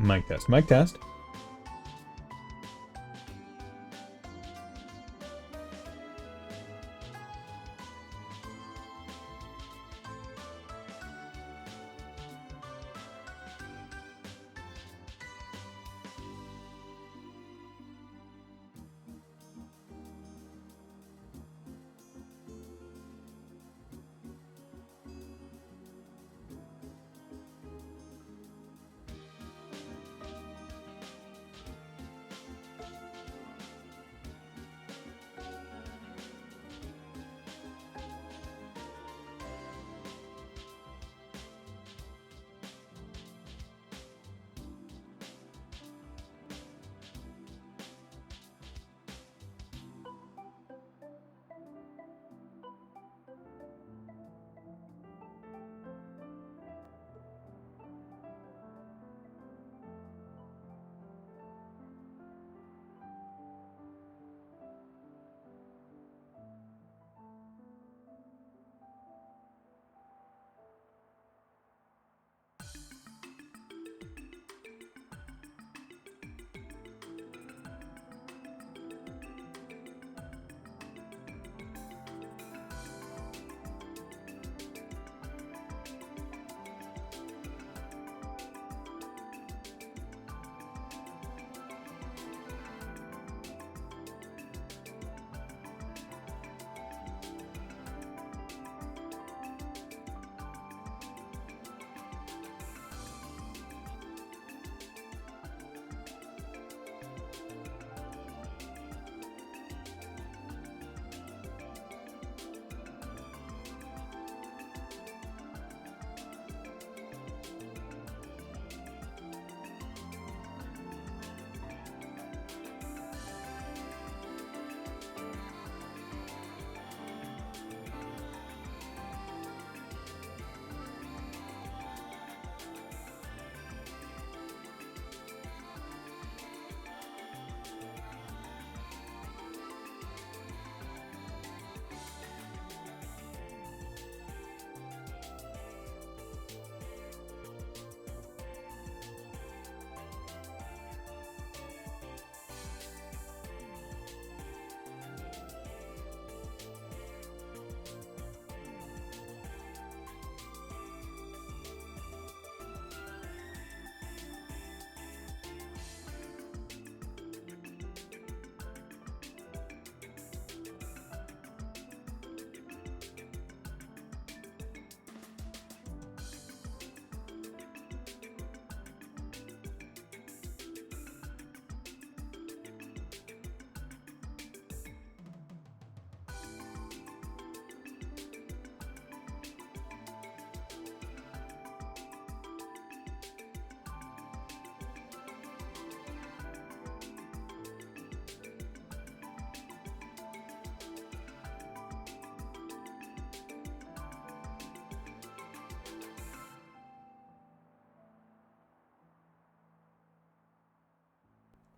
Mic test, mic test.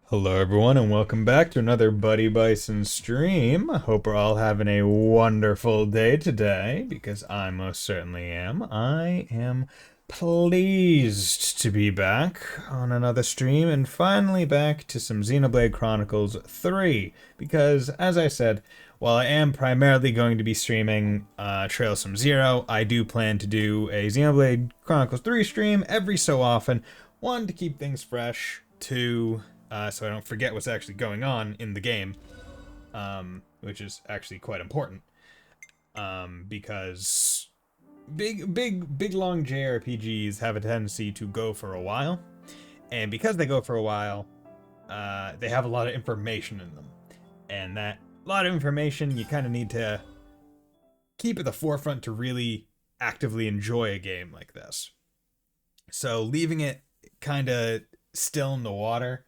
Hello everyone and welcome back to another Buddy Bison stream. I hope we're all having a wonderful day today, because I most certainly am. I am pleased to be back on another stream and finally back to some Xenoblade Chronicles 3, because as I said, while I am primarily going to be streaming Trails from Zero, I do plan to do a Xenoblade Chronicles 3 stream every so often. One, to keep things fresh. Two, so I don't forget what's actually going on in the game, which is actually quite important, because big long JRPGs have a tendency to go for a while, and because they go for a while, they have a lot of information in them, and that lot of information you kind of need to keep at the forefront to really actively enjoy a game like this. So leaving it kind of still in the water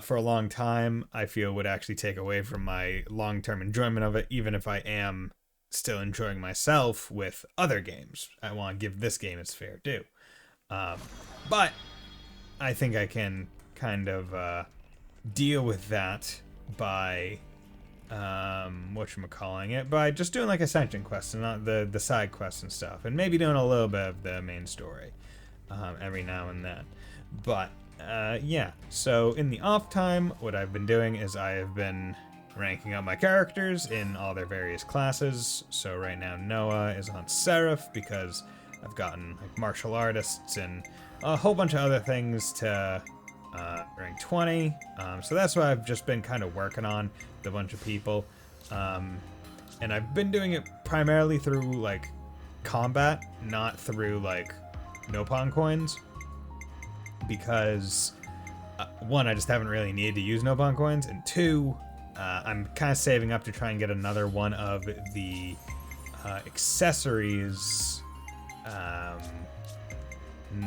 for a long time, I feel would actually take away from my long-term enjoyment of it, even if I am still enjoying myself with other games. I want to give this game its fair due. But I think I can kind of deal with that by, whatchamacalling by just doing like ascension quests and not the side quests and stuff, and maybe doing a little bit of the main story every now and then. But Yeah, so in the off time, what I've been doing is I have been ranking up my characters in all their various classes. So right now Noah is on Seraph because I've gotten like martial artists and a whole bunch of other things to rank 20. So that's what I've just been kind of working on with a bunch of people. And I've been doing it primarily through like combat, not through like Nopon coins. Because one, I just haven't really needed to use Nopon coins, and two, I'm kind of saving up to try and get another one of the accessories. Where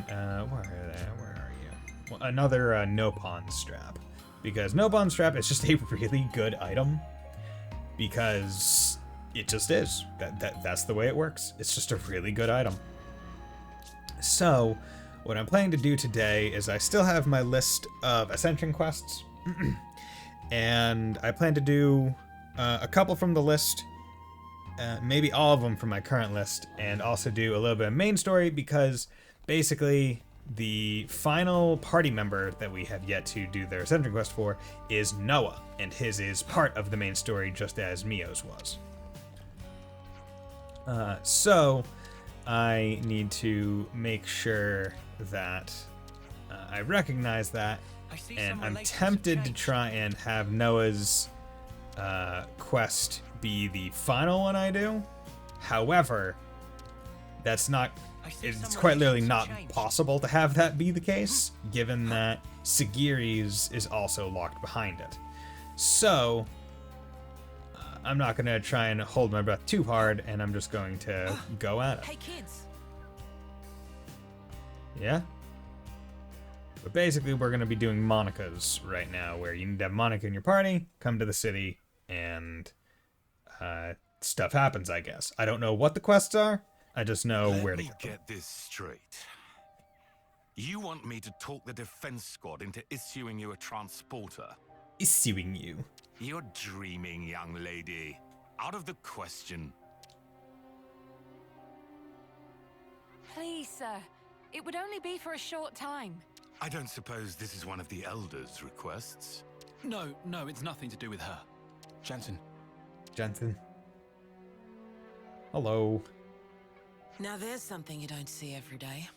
are you? Well, another Nopon strap, because Nopon strap is just a really good item. Because it just is. That's the way it works. It's just a really good item. So, what I'm planning to do today is I still have my list of Ascension quests, and I plan to do a couple from the list, maybe all of them from my current list, and also do a little bit of main story because basically the final party member that we have yet to do their Ascension quest for is Noah, and his is part of the main story just as Mio's was. So I need to make sure that I recognize that, and I'm tempted to try and have Noah's quest be the final one I do. However, it's quite literally not possible to have that be the case, given that Sagiri's is also locked behind it. So, I'm not going to try and hold my breath too hard, and I'm just going to go at it. Hey kids. Yeah? But basically, we're going to be doing Monica's right now, where you need to have Monica in your party, come to the city, and stuff happens, I guess. I don't know what the quests are. I just know where to go. Let me get this straight. You want me to talk the defense squad into issuing you a transporter? Issuing you. You're dreaming, young lady. Out of the question. Please, sir. It would only be for a short time. I don't suppose this is one of the Elders' requests? No, it's nothing to do with her. Jensen. Hello. Now there's something you don't see every day.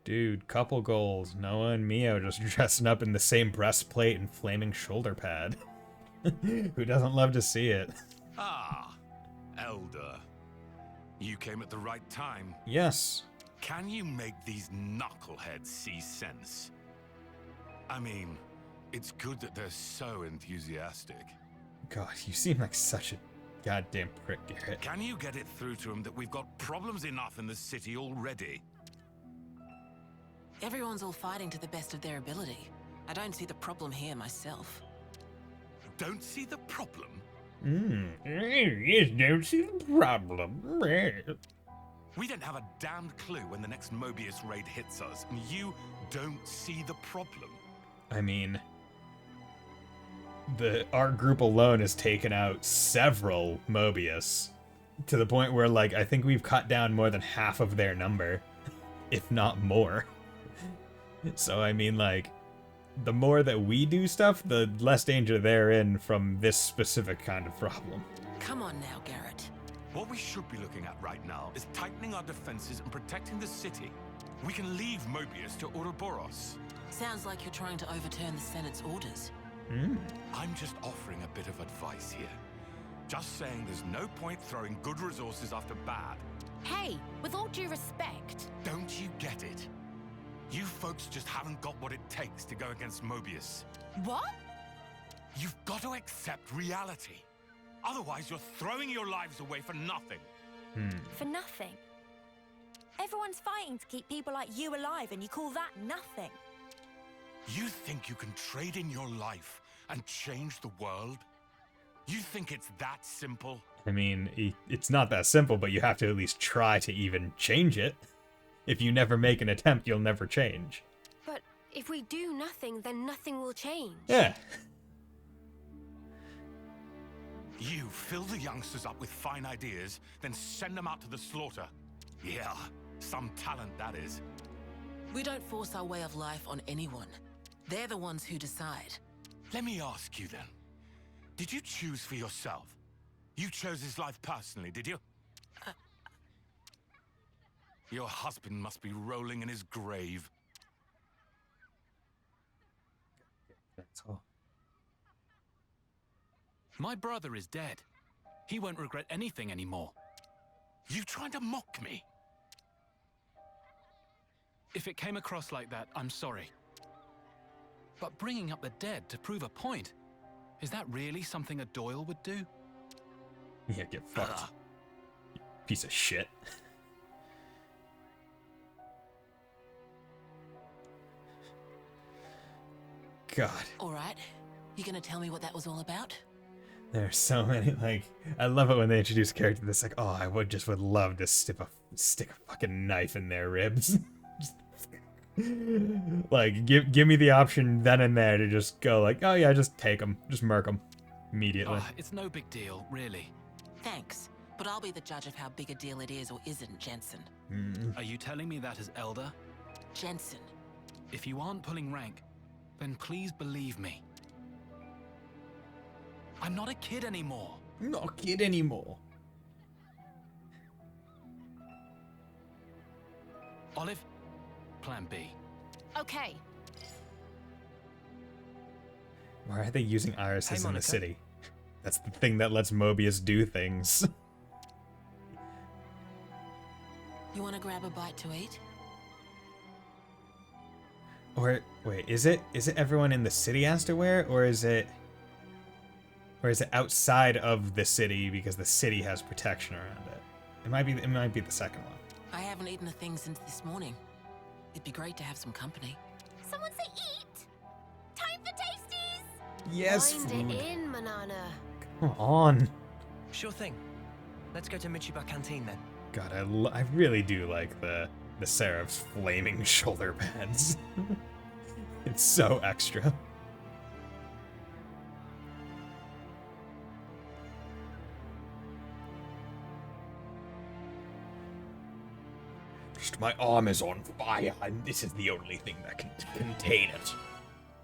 Dude, couple goals. Noah and Mio just dressing up in the same breastplate and flaming shoulder pad. Who doesn't love to see it? Ah, Elder. You came at the right time. Yes. Can you make these knuckleheads see sense? I mean, it's good that they're so enthusiastic. God, you seem like such a goddamn prick, Garrett. Can you get it through to them that we've got problems enough in the city already? Everyone's all fighting to the best of their ability. I don't see the problem here myself. Don't see the problem? Yes, don't see the problem. We don't have a damned clue when the next Mobius raid hits us, and you don't see the problem. I mean, our group alone has taken out several Mobius to the point where, like, I think we've cut down more than half of their number, if not more. So, I mean, like, the more that we do stuff, the less danger they're in from this specific kind of problem. Come on now, Garrett. What we should be looking at right now is tightening our defenses and protecting the city. We can leave Mobius to Ouroboros. Sounds like you're trying to overturn the Senate's orders. I'm just offering a bit of advice here. Just saying there's no point throwing good resources after bad. Hey, with all due respect. Don't you get it? You folks just haven't got what it takes to go against Mobius. What? You've got to accept reality. Otherwise, you're throwing your lives away for nothing. For nothing? Everyone's fighting to keep people like you alive, and you call that nothing? You think you can trade in your life and change the world? You think it's that simple? I mean, it's not that simple, but you have to at least try to even change it. If you never make an attempt, you'll never change. But if we do nothing, then nothing will change. Yeah. You fill the youngsters up with fine ideas, then send them out to the slaughter. Yeah, some talent that is. We don't force our way of life on anyone. They're the ones who decide. Let me ask you then. Did you choose for yourself? You chose his life personally, did you? Your husband must be rolling in his grave. That's all. My brother is dead. He won't regret anything anymore. You trying to mock me? If it came across like that, I'm sorry. But bringing up the dead to prove a point, is that really something a Doyle would do? Yeah, get fucked. You piece of shit. God. All right. You gonna tell me what that was all about? There's so many, like, I love it when they introduce a character that's like, oh, I would love to stick a fucking knife in their ribs. Like, give me the option then and there to just go like, oh yeah, just take them, just murk them immediately. It's no big deal, really. Thanks, but I'll be the judge of how big a deal it is or isn't, Jensen. Are you telling me that as Elder? Jensen. If you aren't pulling rank, then please believe me. I'm not a kid anymore. I'm not a kid anymore. Olive, plan B. Okay. Why are they using irises Hey, in the Monica. city? That's the thing that lets Mobius do things. You wanna grab a bite to eat? Or wait, is it everyone in the city has to wear it, or is it outside of the city because the city has protection around it? It might be the second one. I haven't eaten a thing since this morning. It'd be great to have some company. Someone say eat! Time for tasties! Yes, Wind food. it in, Manana. Come on. Sure thing. Let's go to Michiba Canteen then. God, I really do like the Seraph's flaming shoulder pads. It's so extra. Just my arm is on fire, and this is the only thing that can contain it.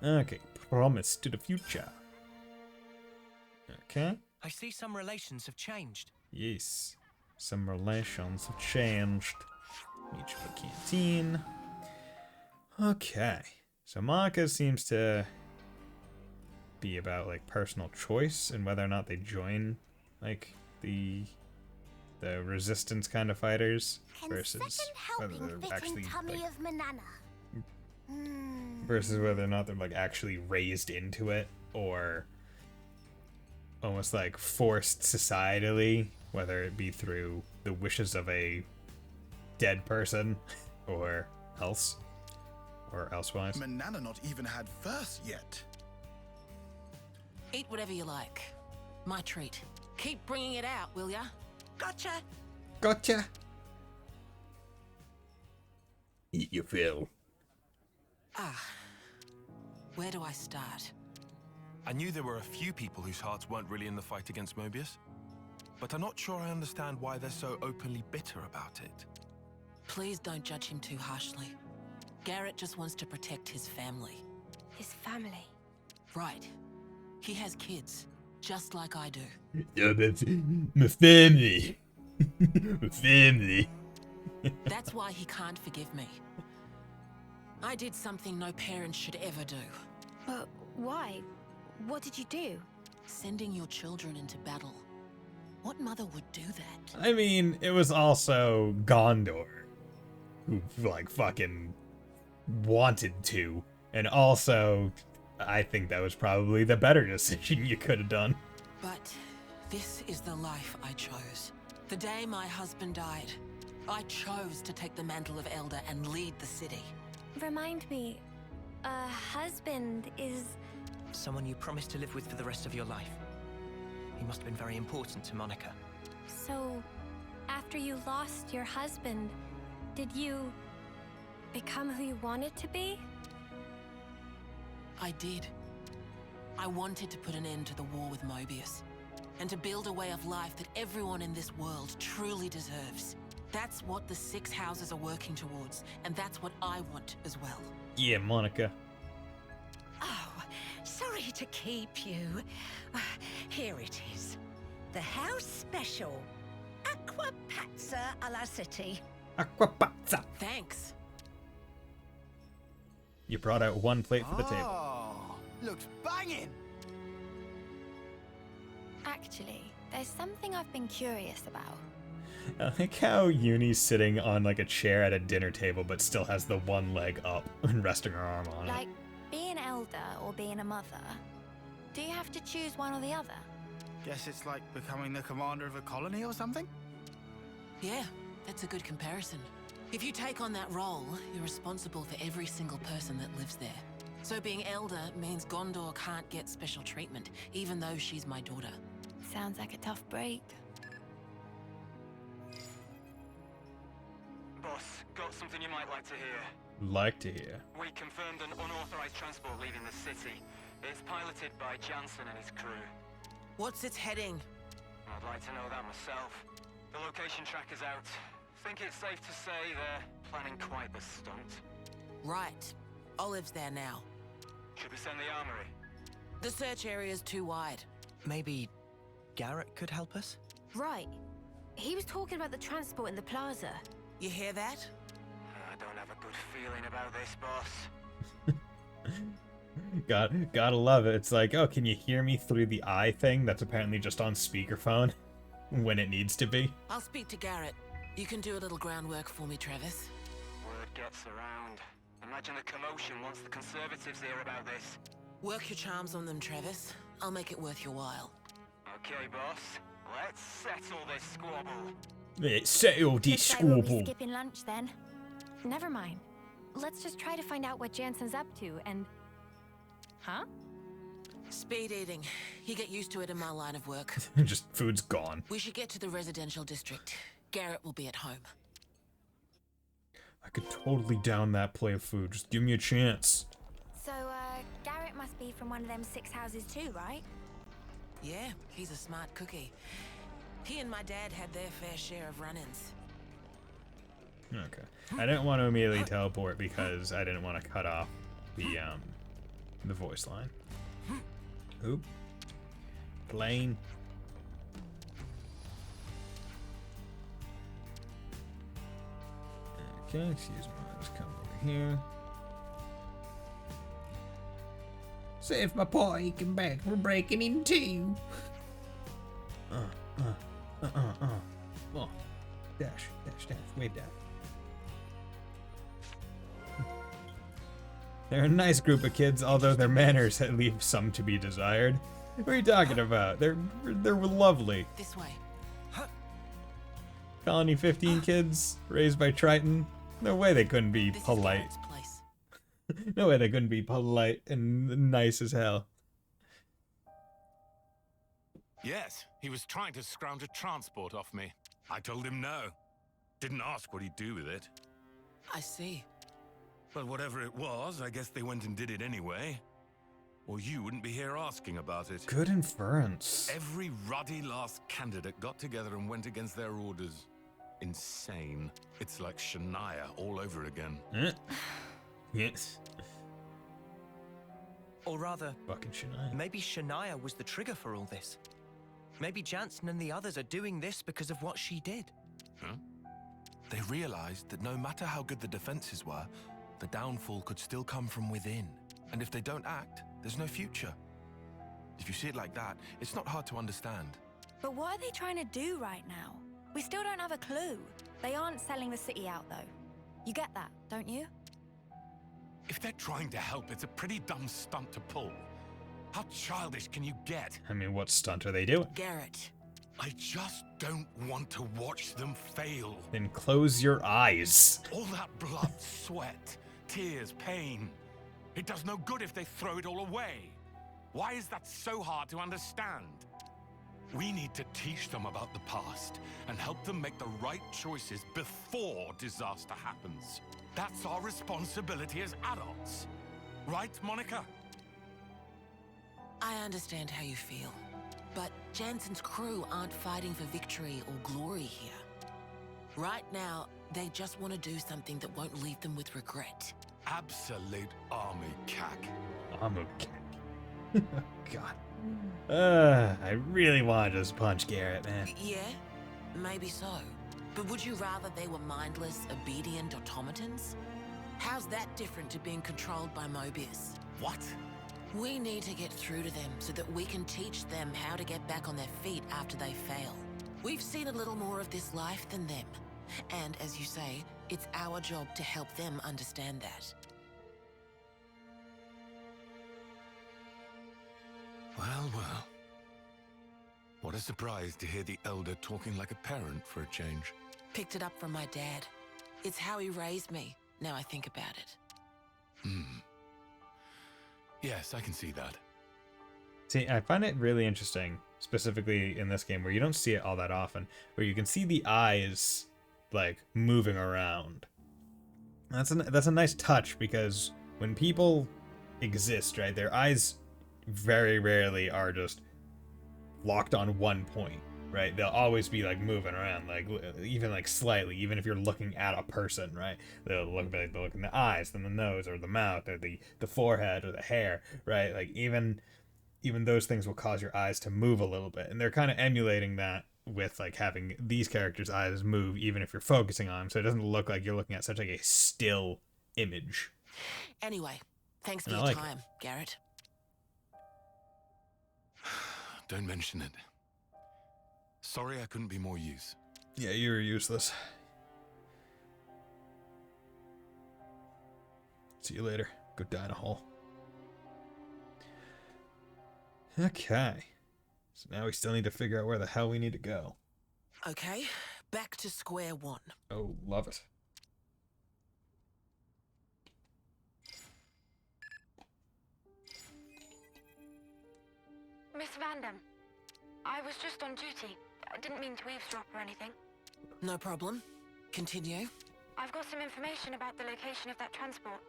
Okay, promise to the future. Okay. I see some relations have changed. Yes, some relations have changed. Mutual canteen. Okay, so Monica seems to be about like personal choice and whether or not they join like the resistance kind of fighters versus whether they're actually like, of Manana. versus whether or not they're like actually raised into it or almost like forced societally, whether it be through the wishes of a dead person or else or elsewise. Manana not even had verse yet. Eat whatever you like. My treat. Keep bringing it out, will ya? Gotcha! Gotcha. Eat your fill. Where do I start? I knew there were a few people whose hearts weren't really in the fight against Mobius, but I'm not sure I understand why they're so openly bitter about it. Please don't judge him too harshly. Garrett just wants to protect his family. His family. Right. He has kids, just like I do. Yeah, that's my family. My family. That's why he can't forgive me. I did something no parent should ever do. But why? What did you do? Sending your children into battle. What mother would do that? I mean, it was also Gondor who like fucking wanted to, and also I think that was probably the better decision you could have done. But this is the life I chose. The day my husband died, I chose to take the mantle of Elder and lead the city. Remind me, a husband is... Someone you promised to live with for the rest of your life. He must have been very important to Monica. So, after you lost your husband, did you become who you wanted to be? I did. I wanted to put an end to the war with Mobius, and to build a way of life that everyone in this world truly deserves. That's what the 6 houses are working towards, and that's what I want as well. Yeah, Monica. to keep you. Here it is. The house special. Aqua Pazza alla City. Aquapazza. Thanks. You brought out one plate for the table. Oh, looks banging. Actually, there's something I've been curious about. I like how Uni's sitting on like a chair at a dinner table, but still has the one leg up and resting her arm on Like, being elder or being a mother, do you have to choose one or the other? Guess it's like becoming the commander of a colony or something? Yeah, that's a good comparison. If you take on that role, you're responsible for every single person that lives there. So being elder means Gondor can't get special treatment, even though she's my daughter. Sounds like a tough break. Boss, got something you might like to hear. Like to hear. We confirmed an unauthorized transport leaving the city. It's piloted by Jansen and his crew. What's its heading? I'd like to know that myself. The location tracker's out. Think it's safe to say they're planning quite the stunt. Right. Olive's there now. Should we send the armory? The search area's too wide. Maybe Garrett could help us? Right. He was talking about the transport in the plaza. You hear that? I don't have a good feeling about this, boss. Gotta love it. It's like, oh, can you hear me through the eye thing? That's apparently just on speakerphone when it needs to be. I'll speak to Garrett. You can do a little groundwork for me, Travis. Word gets around. Imagine the commotion once the Conservatives hear about this. Work your charms on them, Travis. I'll make it worth your while. Okay, boss. Let's settle this squabble. Let's settle this Looks like we'll be squabble. skipping lunch then. Never mind. Let's just try to find out what Jansen's up to and... Huh? Speed eating. You get used to it in my line of work. Just food's gone. We should get to the residential district. Garrett will be at home. I could totally down that plate of food. Just give me a chance. So, Garrett must be from one of them 6 houses too, right? Yeah, he's a smart cookie. He and my dad had their fair share of run-ins. Okay. I didn't want to immediately teleport because I didn't want to cut off the voice line. Oop. Plane. Okay, excuse me. Let's come over here. Save my party, come back. We're breaking in two. Oh. Dash, dash, dash. Way down. They're a nice group of kids, although their manners leave some to be desired. What are you talking about? They're lovely. This way. Colony 15 kids raised by Triton. No way they couldn't be polite. No way they couldn't be polite and nice as hell. Yes, he was trying to scrounge a transport off me. I told him no. Didn't ask what he'd do with it. I see. But whatever it was, I guess they went and did it anyway. Or you wouldn't be here asking about it. Good inference. Every ruddy last candidate got together and went against their orders. Insane. It's like Shania all over again. Yes. Or rather, fucking Shania. Maybe Shania was the trigger for all this. Maybe Jansen and the others are doing this because of what she did. Huh? They realized that no matter how good the defenses were, the downfall could still come from within. And if they don't act, there's no future. If you see it like that, it's not hard to understand. But what are they trying to do right now? We still don't have a clue. They aren't selling the city out, though. You get that, don't you? If they're trying to help, it's a pretty dumb stunt to pull. How childish can you get? I mean, what stunt are they doing? Garrett. I just don't want to watch them fail. Then close your eyes. All that blood, sweat, tears, pain. It does no good if they throw it all away. Why is that so hard to understand? We need to teach them about the past and help them make the right choices before disaster happens. That's our responsibility as adults. Right, Monica? I understand how you feel. But Jansen's crew aren't fighting for victory or glory here. Right now, they just want to do something that won't leave them with regret. Absolute army cack. Army cack. God. I really want to just punch Garrett, man. Yeah, maybe so. But would you rather they were mindless, obedient automatons? How's that different to being controlled by Mobius? What? We need to get through to them so that we can teach them how to get back on their feet after they fail. We've seen a little more of this life than them. And as you say, it's our job to help them understand that. Well, well. What a surprise to hear the Elder talking like a parent for a change. Picked it up from my dad. It's how he raised me, now I think about it. Yes, I can see that. See, I find it really interesting, specifically in this game, where you don't see it all that often, where you can see the eyes, like, moving around. That's a nice touch, because when people exist, right, their eyes very rarely are just locked on one point, right? They'll always be like moving around, like even like slightly, even if you're looking at a person, right? They'll look in the eyes, then the nose, or the mouth, or the forehead, or the hair, right? Like even those things will cause your eyes to move a little bit, and they're kind of emulating that with like having these characters' eyes move even if you're focusing on them, so it doesn't look like you're looking at such like a still image. Anyway, thanks for your time, Garrett. Don't mention it. Sorry I couldn't be more use. Yeah, you're useless. See you later. Go die in a hole. Okay. So now we still need to figure out where the hell we need to go. Okay, back to square one. Oh, love it. Miss Vandam, I was just on duty. I didn't mean to eavesdrop or anything. No problem. Continue. I've got some information about the location of that transport.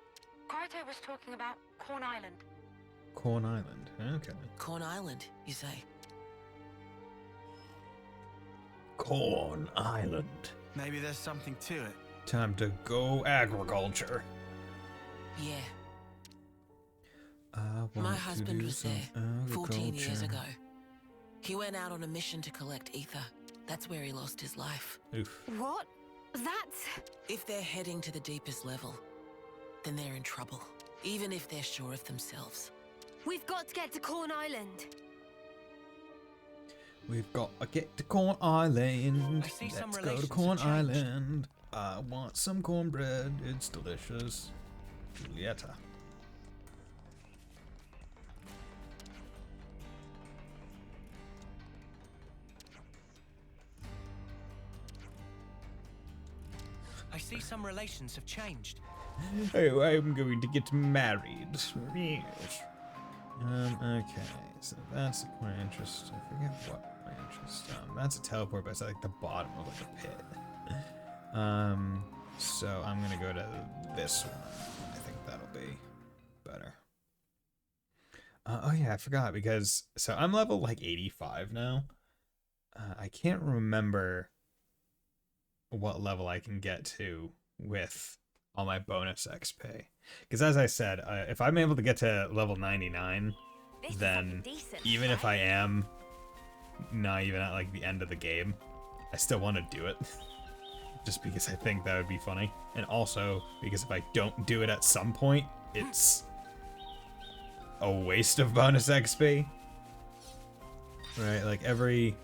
Kaito was talking about Corn Island. Corn Island, okay. Corn Island, you say? Corn Island. Maybe there's something to it. Time to go agriculture. Yeah. My husband was there 14 years ago. He went out on a mission to collect ether. That's where he lost his life. Oof. What? That's... If they're heading to the deepest level, then they're in trouble. Even if they're sure of themselves. We've got to get to Corn Island. We've got to get to Corn Island. Let's go to Corn Island. I want some cornbread. It's delicious. Julieta. I see some relations have changed. Oh, I'm going to get married. Yes. Okay, so that's a point of interest. I forget what my interest. That's a teleport, but it's at like the bottom of like a pit. So I'm gonna go to this one. I think that'll be better. Oh yeah, I forgot because so I'm level like 85 now. I can't remember what level I can get to with all my bonus XP. Because as I said, if I'm able to get to level 99, then even if I am not even at like the end of the game, I still want to do it. Just because I think that would be funny. And also because if I don't do it at some point, it's a waste of bonus XP. Right, like every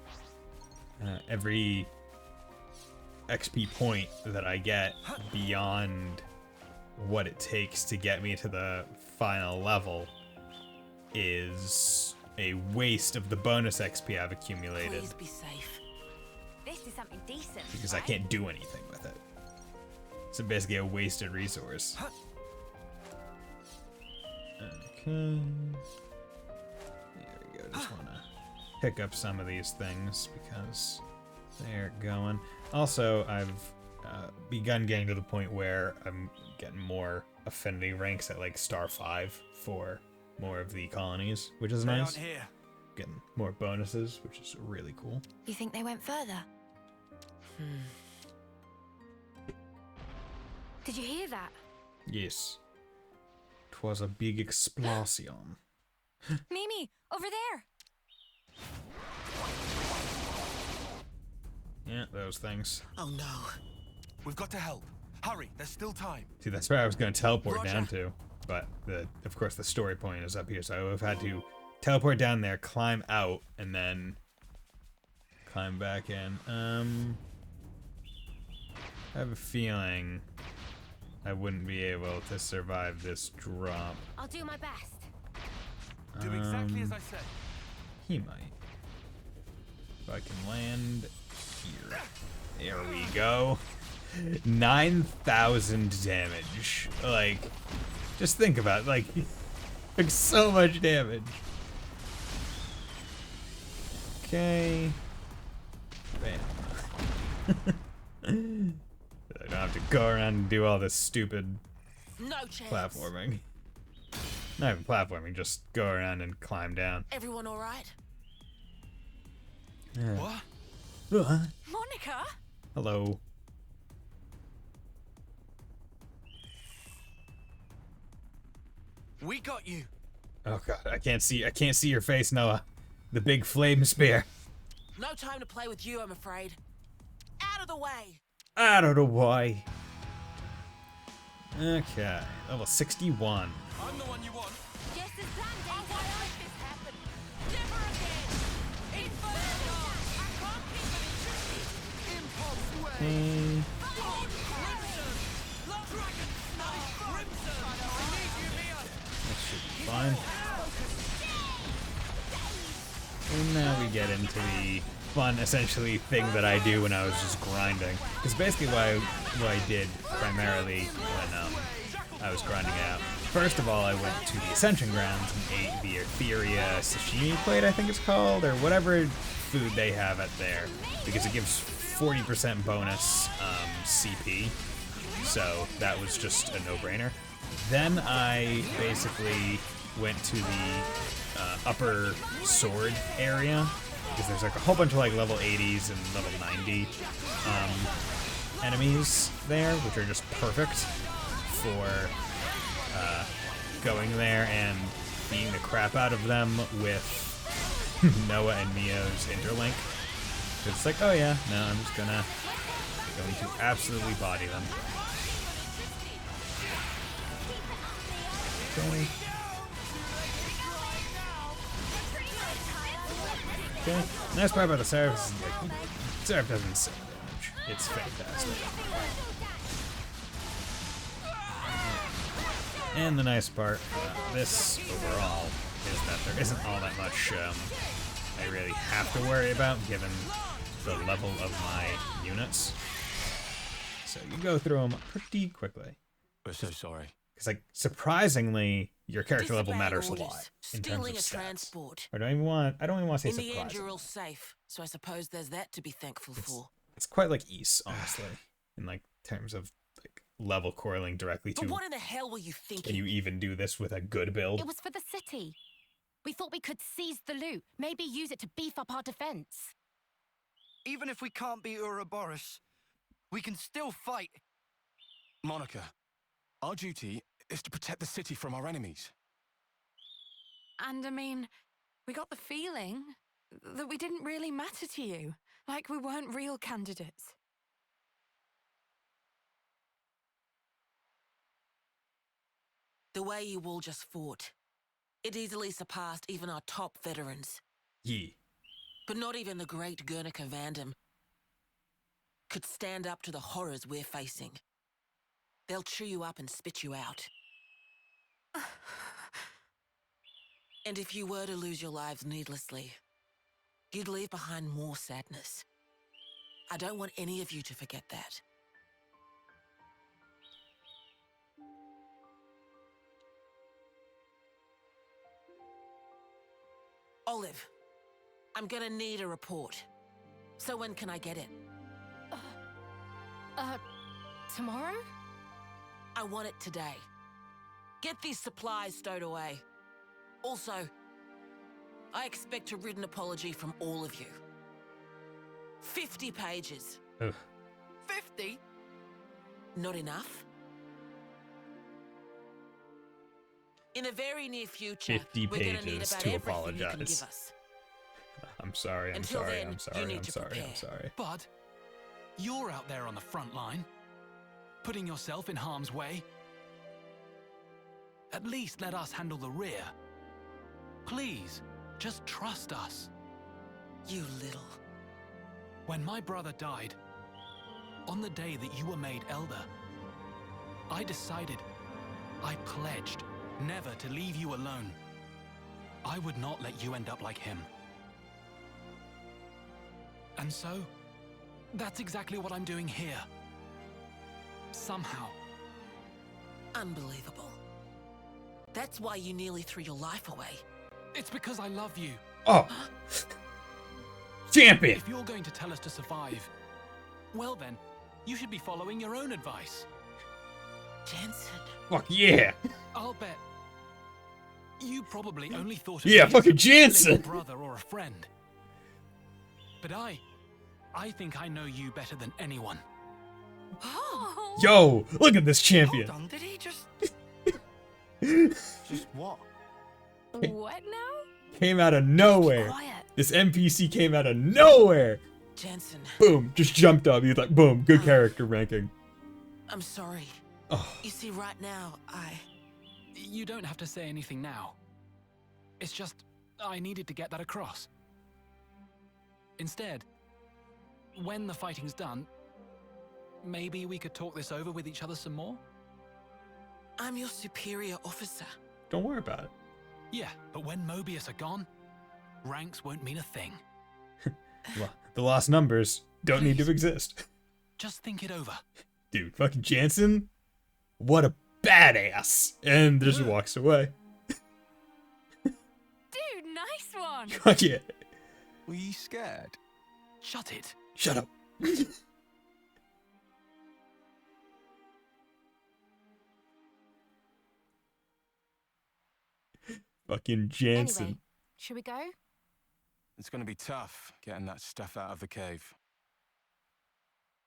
XP point that I get beyond what it takes to get me to the final level is a waste of the bonus XP I've accumulated. Please be safe. This is something decent. Because I can't do anything with it. So basically a wasted resource. Okay. There we go. Just want to pick up some of these things because they're going. Also, I've begun getting to the point where I'm getting more affinity ranks at like star 5 for more of the colonies, which is nice. Here. Getting more bonuses, which is really cool. You think they went further? Did you hear that? Yes. 'Twas a big explosion. Mimi, over there. Yeah, those things. Oh no. We've got to help. Hurry, there's still time. See, that's where I was going to teleport Roger. down to. But, of course, the story point is up here, so I would have had to teleport down there, climb out, and then climb back in. I have a feeling I wouldn't be able to survive this drop. I'll do my best. Do exactly as I said. He might. If I can land here. There we go. 9,000 damage. Like, just think about it. Like so much damage. Okay. Bam. I don't have to go around and do all this stupid No chance. platforming. Not even platforming, just go around and climb down. Everyone all right? What? Monica? Hello. We got you. Oh god, I can't see your face, Noah. The big flame spear. No time to play with you, I'm afraid. Out of the way. Out of the way. Okay, level 61. I'm the one you want. Just as planned, I won't let this happen. Never again. Inferno. I can't keep it Impulse way. Okay. That should be fine. And now we get into the fun, essentially, thing that I do when I was just grinding. Because basically what I did primarily when I was grinding out. First of all, I went to the Ascension Grounds and ate the Etheria sashimi plate, I think it's called, or whatever food they have at there, because it gives 40% bonus CP. So that was just a no-brainer. Then I basically went to the upper sword area, because there's like a whole bunch of like level 80s and level 90 enemies there, which are just perfect for going there and beating the crap out of them with Noah and Mio's interlink. It's like, oh yeah, no, I'm just going to absolutely body them. Okay. Okay. Nice part about the Seraph is like, Seraph doesn't say damage. It's fantastic. And the nice part about this overall is that there isn't all that much I really have to worry about given the level of my units. So you go through them pretty quickly. We're so sorry. Because, like, surprisingly, your character level Disobeying matters a orders. lot in terms Stealing of a stats. transport. I don't even want to say In the end, surprising. you're all safe, so I suppose there's that to be thankful for. It's quite like Ys, honestly, in like terms of like level correlating directly to. But what in the hell were you thinking? Can you even do this with a good build? It was for the city. We thought we could seize the loot, maybe use it to beef up our defense. Even if we can't beat Ouroboros, we can still fight. Monica, our duty is to protect the city from our enemies. And I mean, we got the feeling that we didn't really matter to you. Like we weren't real candidates. The way you all just fought, it easily surpassed even our top veterans. Ye. But not even the great Guernica Vandam could stand up to the horrors we're facing. They'll chew you up and spit you out. And if you were to lose your lives needlessly, you'd leave behind more sadness. I don't want any of you to forget that. Olive, I'm gonna need a report. So when can I get it? Tomorrow? I want it today. Get these supplies stowed away. Also, I expect a written apology from all of you. 50 pages. Ugh. 50? Not enough? In the very near future, 50 we're gonna need pages about to everything you can give apologize. us. I'm sorry, I'm Until sorry, then, I'm you sorry, need I'm to sorry, prepare. I'm sorry. Bud, you're out there on the front line, putting yourself in harm's way. At least let us handle the rear. Please, just trust us. You little... When my brother died, on the day that you were made elder, I decided, I pledged never to leave you alone. I would not let you end up like him. And so, that's exactly what I'm doing here. Somehow. Unbelievable. That's why you nearly threw your life away. It's because I love you. Oh. Champion! If you're going to tell us to survive, well then, you should be following your own advice. Jensen. Fuck yeah! I'll bet. You probably only thought of Yeah, me as fucking a Jensen! little brother or a friend. But I think I know you better than anyone. Oh. Yo, look at this champion. Hold on, did he just... Just what? What now? Came out of nowhere. Quiet. This NPC came out of nowhere. Jensen. Boom, just jumped up. He's like, boom, good character ranking. I'm sorry. Oh. You see, right now, You don't have to say anything now. It's just, I needed to get that across. Instead, when the fighting's done, maybe we could talk this over with each other some more? I'm your superior officer. Don't worry about it. Yeah, but when Mobius are gone, ranks won't mean a thing. Well, the lost numbers don't need to exist. Just think it over. Dude, fucking Jansen, what a badass. And just walks away. Dude, nice one. Fuck yeah. Were you scared? Shut it. Shut up. Fucking Jansen. Anyway, should we go? It's gonna be tough getting that stuff out of the cave.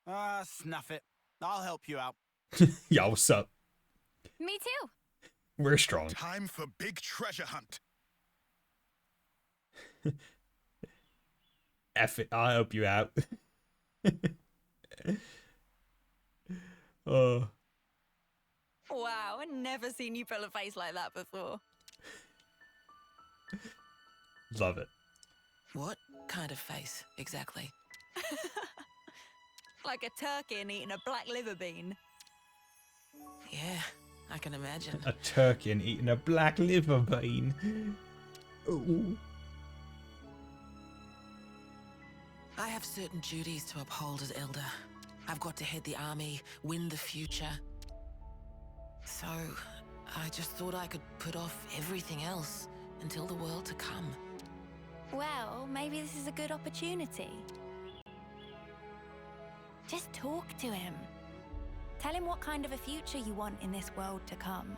Ah, snuff it. I'll help you out. Yo, what's up? Me too. We're strong. Time for big treasure hunt. F it, I'll help you out. Oh. Wow, I've never seen you pull a face like that before. Love it. What kind of face, exactly? Like a turkey and eating a black liver bean. Yeah, I can imagine. A turkey and eating a black liver bean. Ooh. I have certain duties to uphold as Elder. I've got to head the army, win the future. So, I just thought I could put off everything else until the world to come. Well, maybe this is a good opportunity. Just talk to him. Tell him what kind of a future you want in this world to come.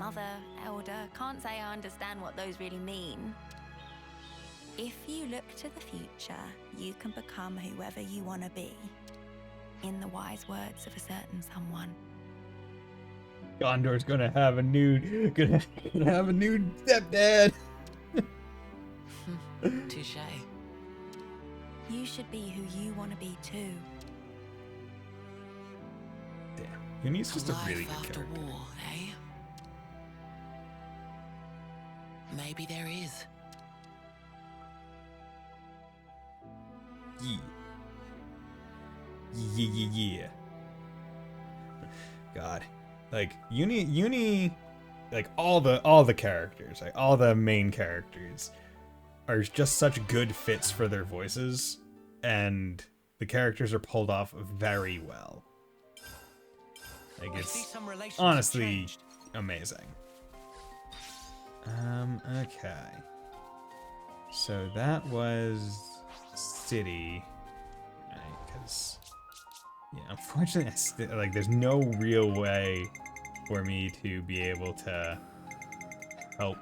Mother, Elder, can't say I understand what those really mean. If you look to the future, you can become whoever you want to be. In the wise words of a certain someone. Gondor's gonna have a new stepdad. Touche. You should be who you want to be too. Damn, Uni's just a really Life good after character. war, eh? Maybe there is. Yeah. Yeah. God, like Uni, like all the characters, like all the main characters, are just such good fits for their voices, and the characters are pulled off very well. Like I see it's some relations have honestly changed. amazing. Okay. So that was city, right? Because yeah, unfortunately, like there's no real way for me to be able to help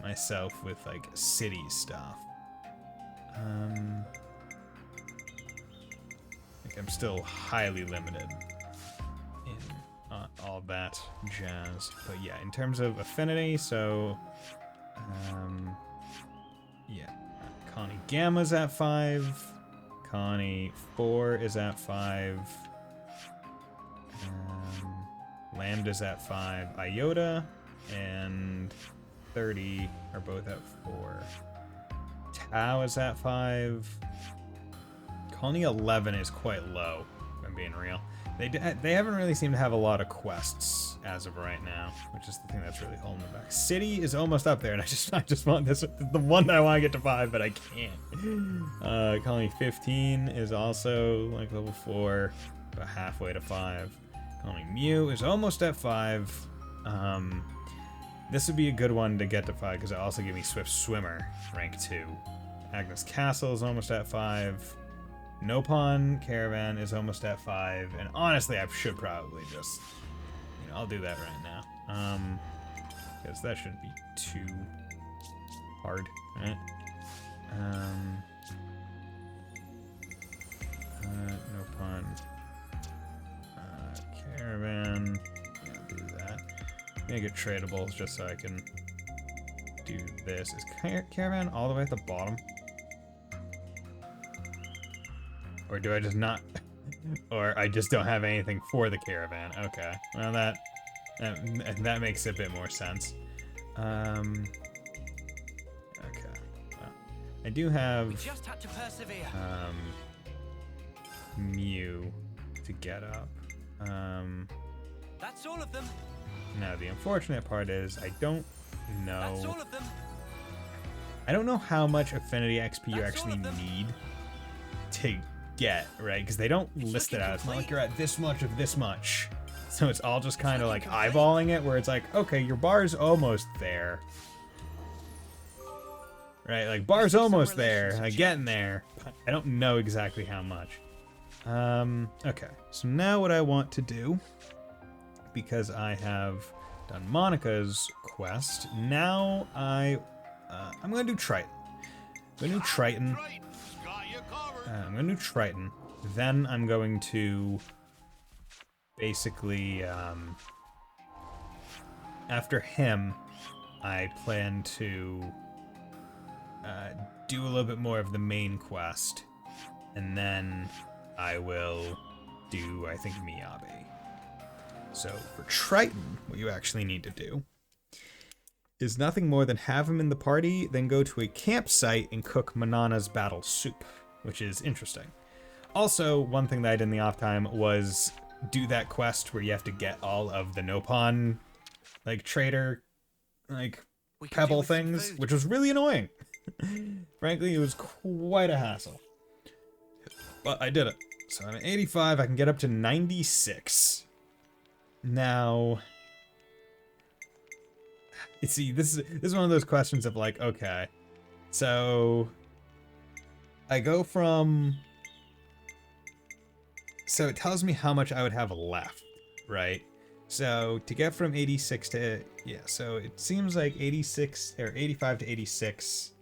myself with like city stuff. like, I'm still highly limited in all that jazz. But yeah, in terms of affinity, so, yeah, Connie Gamma's at 5. Connie 4 is at 5. Lambda's at 5. Iota and 30 are both at 4. Tau is at 5. Connie 11 is quite low, if I'm being real. They haven't really seemed to have a lot of quests as of right now, which is the thing that's really holding them back. City is almost up there, and I just want this, the one that I want to get to 5, but I can't. Colony 15 is also like level 4, about halfway to 5. Colony Mew is almost at 5. This would be a good one to get to 5 because it also give me Swift Swimmer, rank 2. Agnes Castle is almost at 5. Nopon Caravan is almost at 5, and honestly, I should probably just, you know, I'll do that right now, because that shouldn't be too hard, right? Nopon Caravan, I'll do that. Make it tradable just so I can do this. Is Caravan all the way at the bottom? Or do I just not, or I just don't have anything for the caravan? Okay, well that makes a bit more sense. Okay, well, I do have We just had to persevere. Mew to get up. That's all of them. Now the unfortunate part is I don't know. That's all of them. I don't know how much affinity XP you That's all actually of them. need to get, right? Because they don't list it out. It's not like you're at this much of this much. So it's all just kind of like eyeballing it, where it's like, okay, your bar's almost there. Right, like bar's almost there, like getting there. I don't know exactly how much. Okay, so now what I want to do, because I have done Monica's quest, now I'm gonna do Triton. I'm gonna do Triton. I'm gonna do Triton. Then I'm going to basically, after him, I plan to do a little bit more of the main quest, and then I will do, I think, Miyabi. So for Triton, what you actually need to do is nothing more than have him in the party, then go to a campsite and cook Manana's battle soup, which is interesting. Also, one thing that I did in the off time was do that quest where you have to get all of the Nopon, like, trader, like, pebble things, which was really annoying. Frankly, it was quite a hassle. But I did it. So I'm at 85, I can get up to 96. Now, you see, this is one of those questions of like, okay, so I go from, so it tells me how much I would have left, right? So to get from 86 to, yeah, so it seems like 86 or 85 to 86.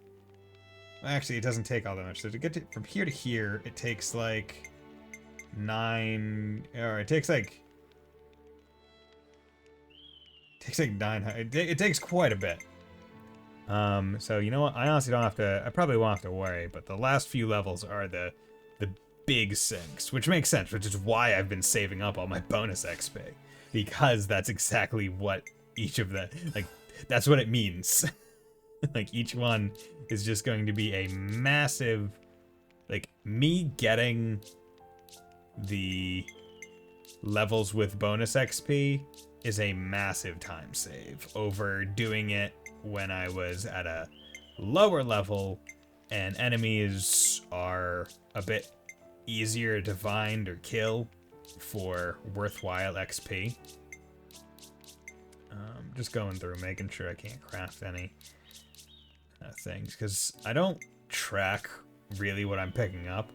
Actually, it doesn't take all that much. So to get from here to here, it takes like 9, or it takes like 900. It takes quite a bit. So you know what? I honestly don't have to. I probably won't have to worry. But the last few levels are the big sinks, which makes sense. Which is why I've been saving up all my bonus XP, because that's exactly what each of the, like, that's what it means. Like, each one is just going to be a massive, like, me getting the levels with bonus XP is a massive time save over doing it when I was at a lower level and enemies are a bit easier to find or kill for worthwhile XP. Just going through, making sure I can't craft any things, because I don't track really what I'm picking up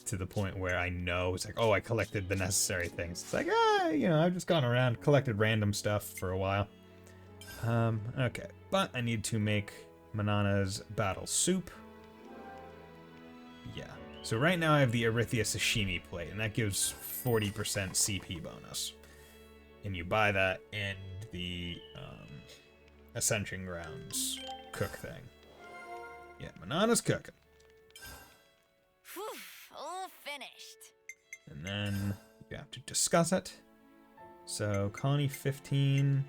to the point where I know it's like, oh, I collected the necessary things. It's like, you know, I've just gone around, collected random stuff for a while. Okay, but I need to make Manana's battle soup. Yeah, So right now I have the Erythia Sashimi plate, and that gives 40% CP bonus. And you buy that in the Ascension Grounds cook thing. Yeah, Manana's cooking. Whew, all finished. And then you have to discuss it. So, Colony 15,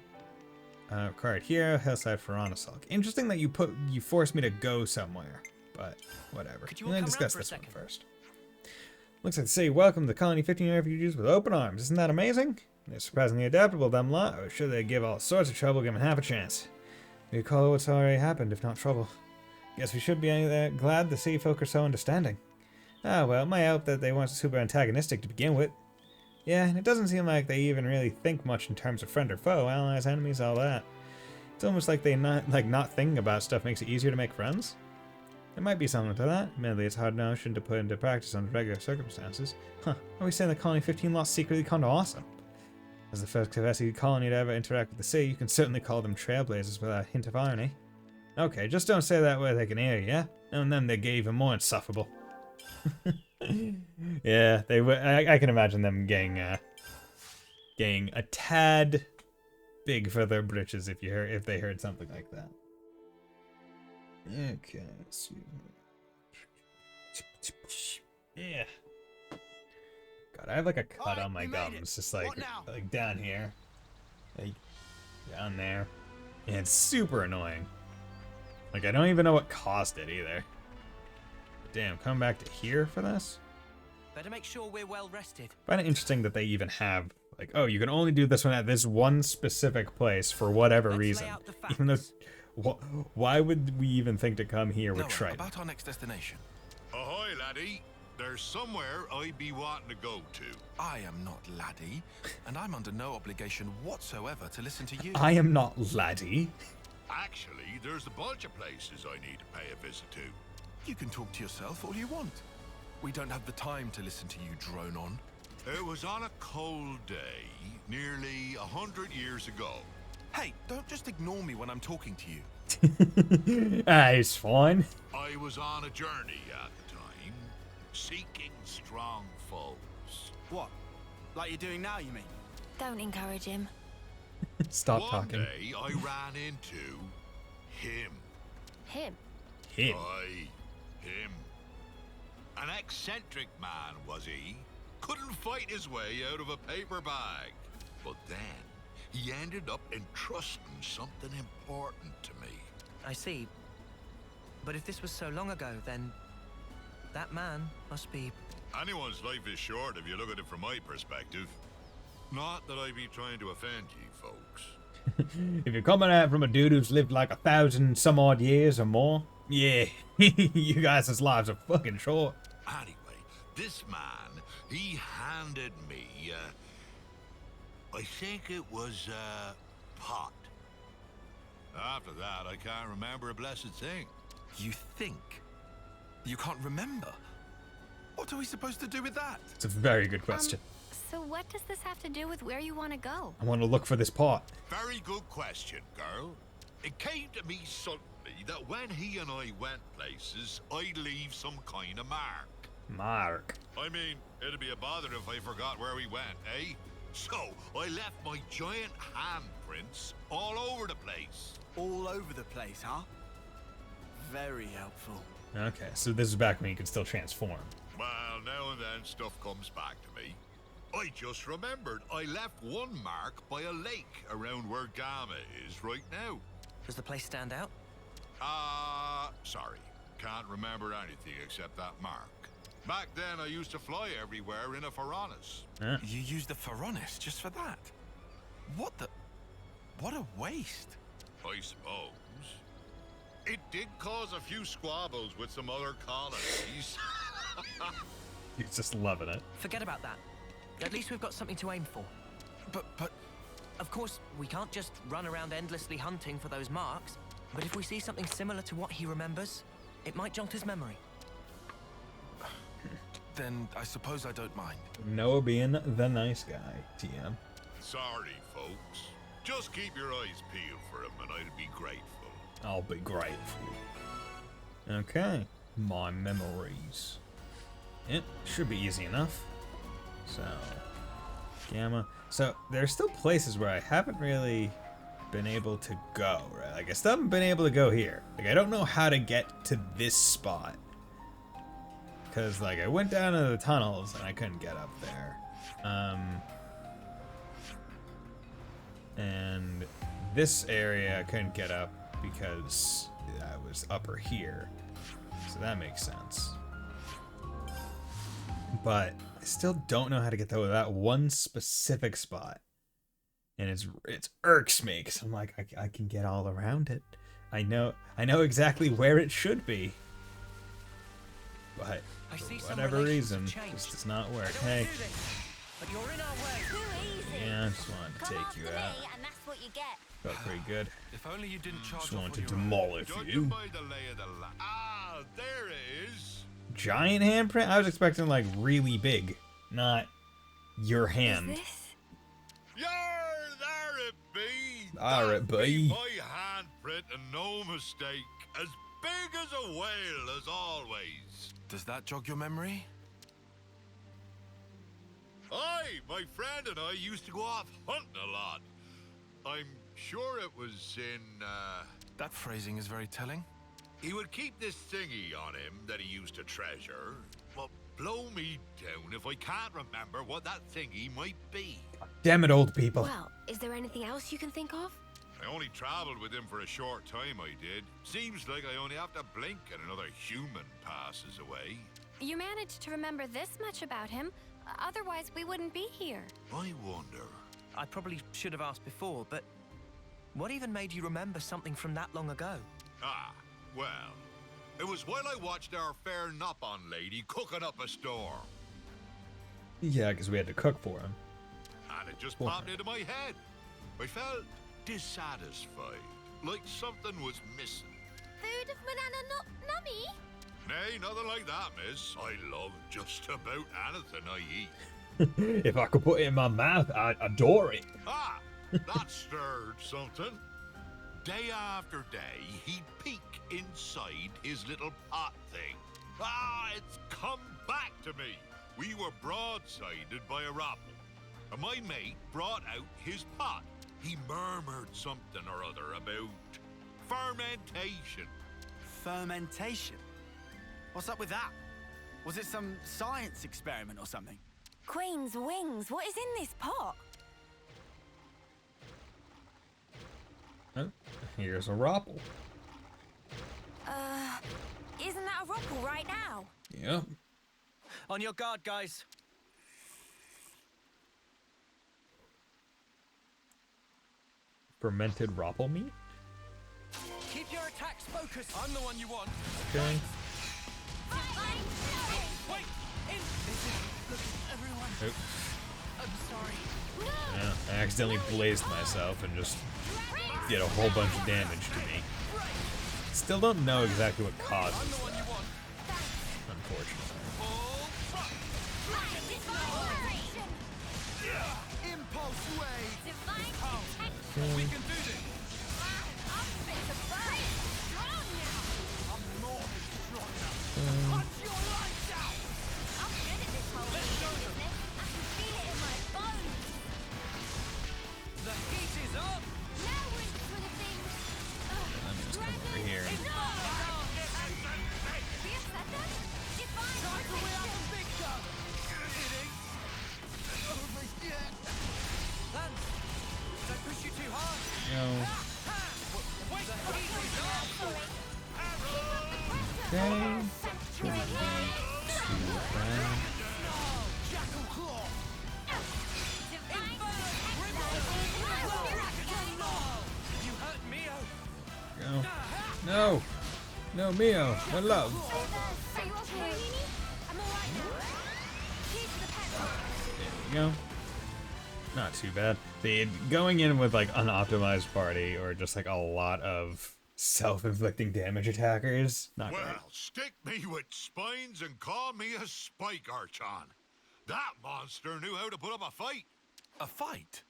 required here, Hillside Ferronasulk. Interesting that you forced me to go somewhere, but whatever. Could you We're all gonna come discuss round for a this one second? first. Looks like they say welcome to Colony 15 refugees with open arms. Isn't that amazing? They're surprisingly adaptable, them lot. I was sure they'd give all sorts of trouble given half a chance. We call it what's already happened, if not trouble. Guess we should be glad the city folk are so understanding. Ah, well, it might help that they weren't super antagonistic to begin with. Yeah, and it doesn't seem like they even really think much in terms of friend or foe, allies, enemies, all that. It's almost like not thinking about stuff makes it easier to make friends. There might be something to that. Admittedly, it's a hard notion to put into practice under regular circumstances. Huh, are we saying that Colony 15 lost secretly kind of awesome? As the first Kavesi colony to ever interact with the sea, you can certainly call them trailblazers without a hint of irony. Okay, just don't say that where they can hear you, yeah? And then they get even more insufferable. Yeah, they would. I can imagine them getting a tad big for their britches if they heard something like that. Okay, let's see. Yeah. God, I have like a cut on my gums, just like down here, like down there, and it's super annoying. Like I don't even know what caused it either. Damn, coming back to here for this? Better make sure we're well rested. I find it interesting that they even have, like, oh, you can only do this one at this one specific place for whatever reason. Even though, why would we even think to come here with Triton? About our next destination. Ahoy, laddie. There's somewhere I'd be wanting to go to. I am not laddie, and I'm under no obligation whatsoever to listen to you. I am not laddie. Actually, there's a bunch of places I need to pay a visit to. You can talk to yourself all you want. We don't have the time to listen to you drone on. It was on a cold day, nearly 100 years ago. Hey, don't just ignore me when I'm talking to you. It's fine. I was on a journey at the time, seeking strong foes. What? Like you're doing now, you mean? Don't encourage him. Stop talking. One day, I ran into him. Him? Him? Aye, him. An eccentric man, was he? Couldn't fight his way out of a paper bag. But then, he ended up entrusting something important to me. I see. But if this was so long ago, then that man must be... Anyone's life is short if you look at it from my perspective. Not that I be trying to offend you, folks. If you're coming at it from a dude who's lived like 1,000 some odd years or more, yeah, you guys' lives are fucking short. Anyway, this man, he handed me, I think it was a pot. After that, I can't remember a blessed thing. You think? You can't remember? What are we supposed to do with that? It's a very good question. So what does this have to do with where you want to go? I want to look for this pot. Very good question, girl. It came to me suddenly that when he and I went places, I'd leave some kind of mark. Mark. I mean, it'd be a bother if I forgot where we went, eh? So, I left my giant handprints all over the place. All over the place, huh? Very helpful. Okay, so this is back when you could still transform. Well, now and then stuff comes back to me. I just remembered I left one mark by a lake around where Gamma is right now. Does the place stand out? Sorry. Can't remember anything except that mark. Back then, I used to fly everywhere in a Ferronis. Huh? You used the Ferronis just for that? What a waste. I suppose. It did cause a few squabbles with some other colonies. He's just loving it. Forget about that. At least we've got something to aim for. But... Of course, we can't just run around endlessly hunting for those marks. But if we see something similar to what he remembers, it might jog his memory. Then I suppose I don't mind. Noah being the nice guy, TM. Sorry, folks. Just keep your eyes peeled for him and I'd be grateful. I'll be grateful. Okay. My memories. It should be easy enough. So, gamma. So, there's still places where I haven't really been able to go, right? Like, I still haven't been able to go here. Like, I don't know how to get to this spot. Because, like, I went down into the tunnels and I couldn't get up there. And this area I couldn't get up because I was upper here. So that makes sense. But I still don't know how to get to that one specific spot. And it's irks me because I'm like, I can get all around it. I know exactly where it should be. But for whatever reason, this does not work. Hey. But you're in our way. Yeah, I just wanted to take you out. And that's what you get. Felt pretty good. If only you didn't charge Just off wanted on to your own. demolish Judging you. by the lay of the ah, there it is. Giant handprint? I was expecting like really big, not your hand. Is this? Yar, there it be. Alright, That be boy. my handprint and no mistake. As big as a whale as always. Does that jog your memory? Aye, my friend and I used to go off hunting a lot. I'm sure it was in, That phrasing is very telling. he would keep this thingy on him that he used to treasure. Well, blow me down if I can't remember what that thingy might be. Damn it, old people. Well, is there anything else you can think of? I only traveled with him for a short time, I did. Seems like I only have to blink and another human passes away. You managed to remember this much about him. Otherwise, we wouldn't be here. I wonder. I probably should have asked before, but what even made you remember something from that long ago? Ah, well, it was while I watched our fair Nop-on lady cooking up a storm. Yeah, because we had to cook for him. And it just What? popped into my head. I felt dissatisfied, like something was missing. Food of banana nummy? Nay, nothing like that, miss. I love just about anything I eat. If I could put it in my mouth, I'd adore it. Ah, that stirred something. Day after day, he'd peek inside his little pot thing. Ah, it's come back to me. We were broadsided by a rabble, and my mate brought out his pot. He murmured something or other about fermentation. Fermentation? What's up with that? Was it some science experiment or something? Queen's wings. What is in this pot? Oh, here's a Ropple. Isn't that a Ropple right now? Yep. On your guard, guys. Fermented Ropple meat? Keep your attacks focused. I'm the one you want. Okay. Wait! Everyone, Oops. I'm sorry. Yeah, I accidentally blazed myself and just did a whole bunch of damage to me. Still don't know exactly what causes that, unfortunately. Impulse wave! Okay. We can do this. Punch your lights out! I'm good at this whole business. I can feel it in my bones. The heat is on. Now we're into the thing. I'm just come over here. Lance, don't push you too hard. No. Wait, the heat is on. Okay. Shouldn't be too bad. Jackal Claw! You hurt Mio. Go. No. No, Mio. My love. Are you okay? I'm alright now. Here's the pet. There we go. Not too bad. See, going in with like unoptimized party or just like a lot of self-inflicting damage attackers, not Well, great. stick me with spines and call me a spike archon. That monster knew how to put up a fight. A fight?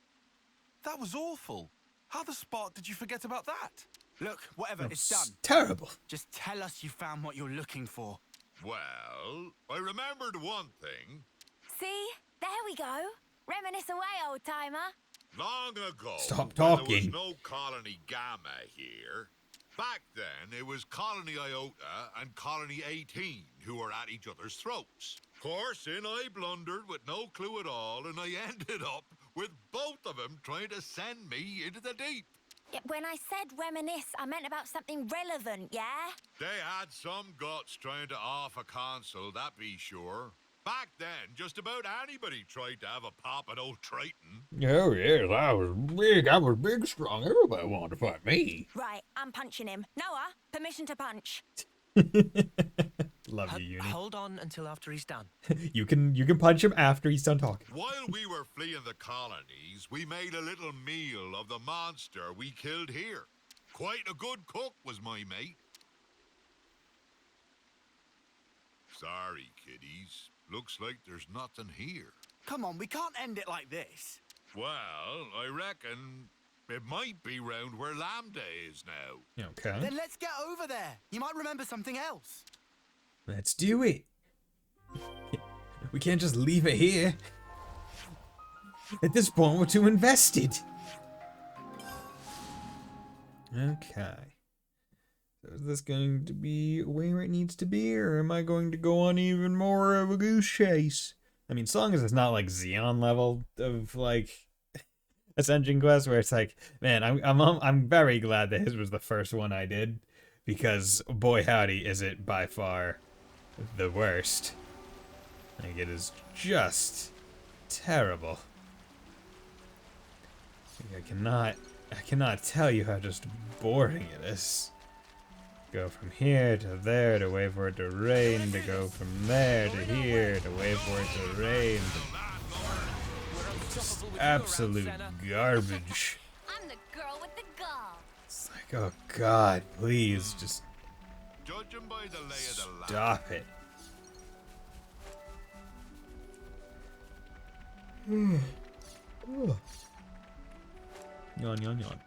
That was awful. How the spark did you forget about that? Look, whatever, it's done. Terrible. Just tell us you found what you're looking for. Well, I remembered one thing. See? There we go. Reminisce away, old-timer. Long ago, Stop when talking. there was no Colony Gamma here. Back then, it was Colony Iota and Colony 18 who were at each other's throats. Of course, in I blundered with no clue at all, and I ended up with both of them trying to send me into the deep. Yeah, when I said reminisce, I meant about something relevant, yeah? They had some guts trying to off a console, that be sure. Back then, just about anybody tried to have a pop at old Triton. Oh, yes, I was big, strong. Everybody wanted to fight me. Right, I'm punching him. Noah, permission to punch. Love you, Uni. Hold on until after he's done. You can punch him after he's done talking. While we were fleeing the colonies, we made a little meal of the monster we killed here. Quite a good cook was my mate. Sorry, kiddies. Looks like there's nothing here. Come on, we can't end it like this. Well, I reckon it might be round where Lambda is now. Okay. Then let's get over there. You might remember something else. Let's do it. We can't just leave it here. At this point, we're too invested. Okay. So is this going to be where it needs to be, or am I going to go on even more of a goose chase? I mean, so long as it's not like Xeon level of like Ascension Quest, where it's like, man, I'm very glad that his was the first one I did, because boy howdy is it by far the worst. Like, it is just terrible. Like, I cannot tell you how just boring it is. Go from here to there to wait for it to rain, to go from there to here to wait for it to rain. Just absolute garbage. I'm the girl with the gall. It's like, oh god, please just Judging by the lay of the land. stop it. Yawn, yawn, yawn.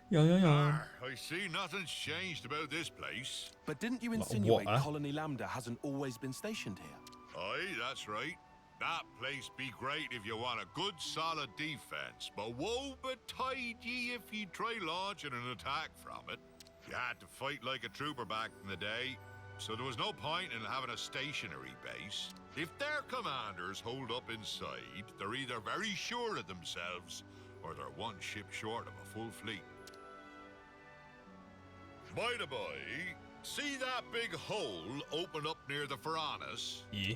Yawn, yawn, yawn. I see nothing's changed about this place. But didn't you insinuate what? Colony Lambda hasn't always been stationed here? Aye, that's right. That place be great if you want a good solid defense, but woe betide ye if you try launching an attack from it. You had to fight like a trooper back in the day, so there was no point in having a stationary base. If their commanders hold up inside, they're either very sure of themselves, or they're one ship short of a full fleet. By the by, see that big hole open up near the Piranhas? Yeah.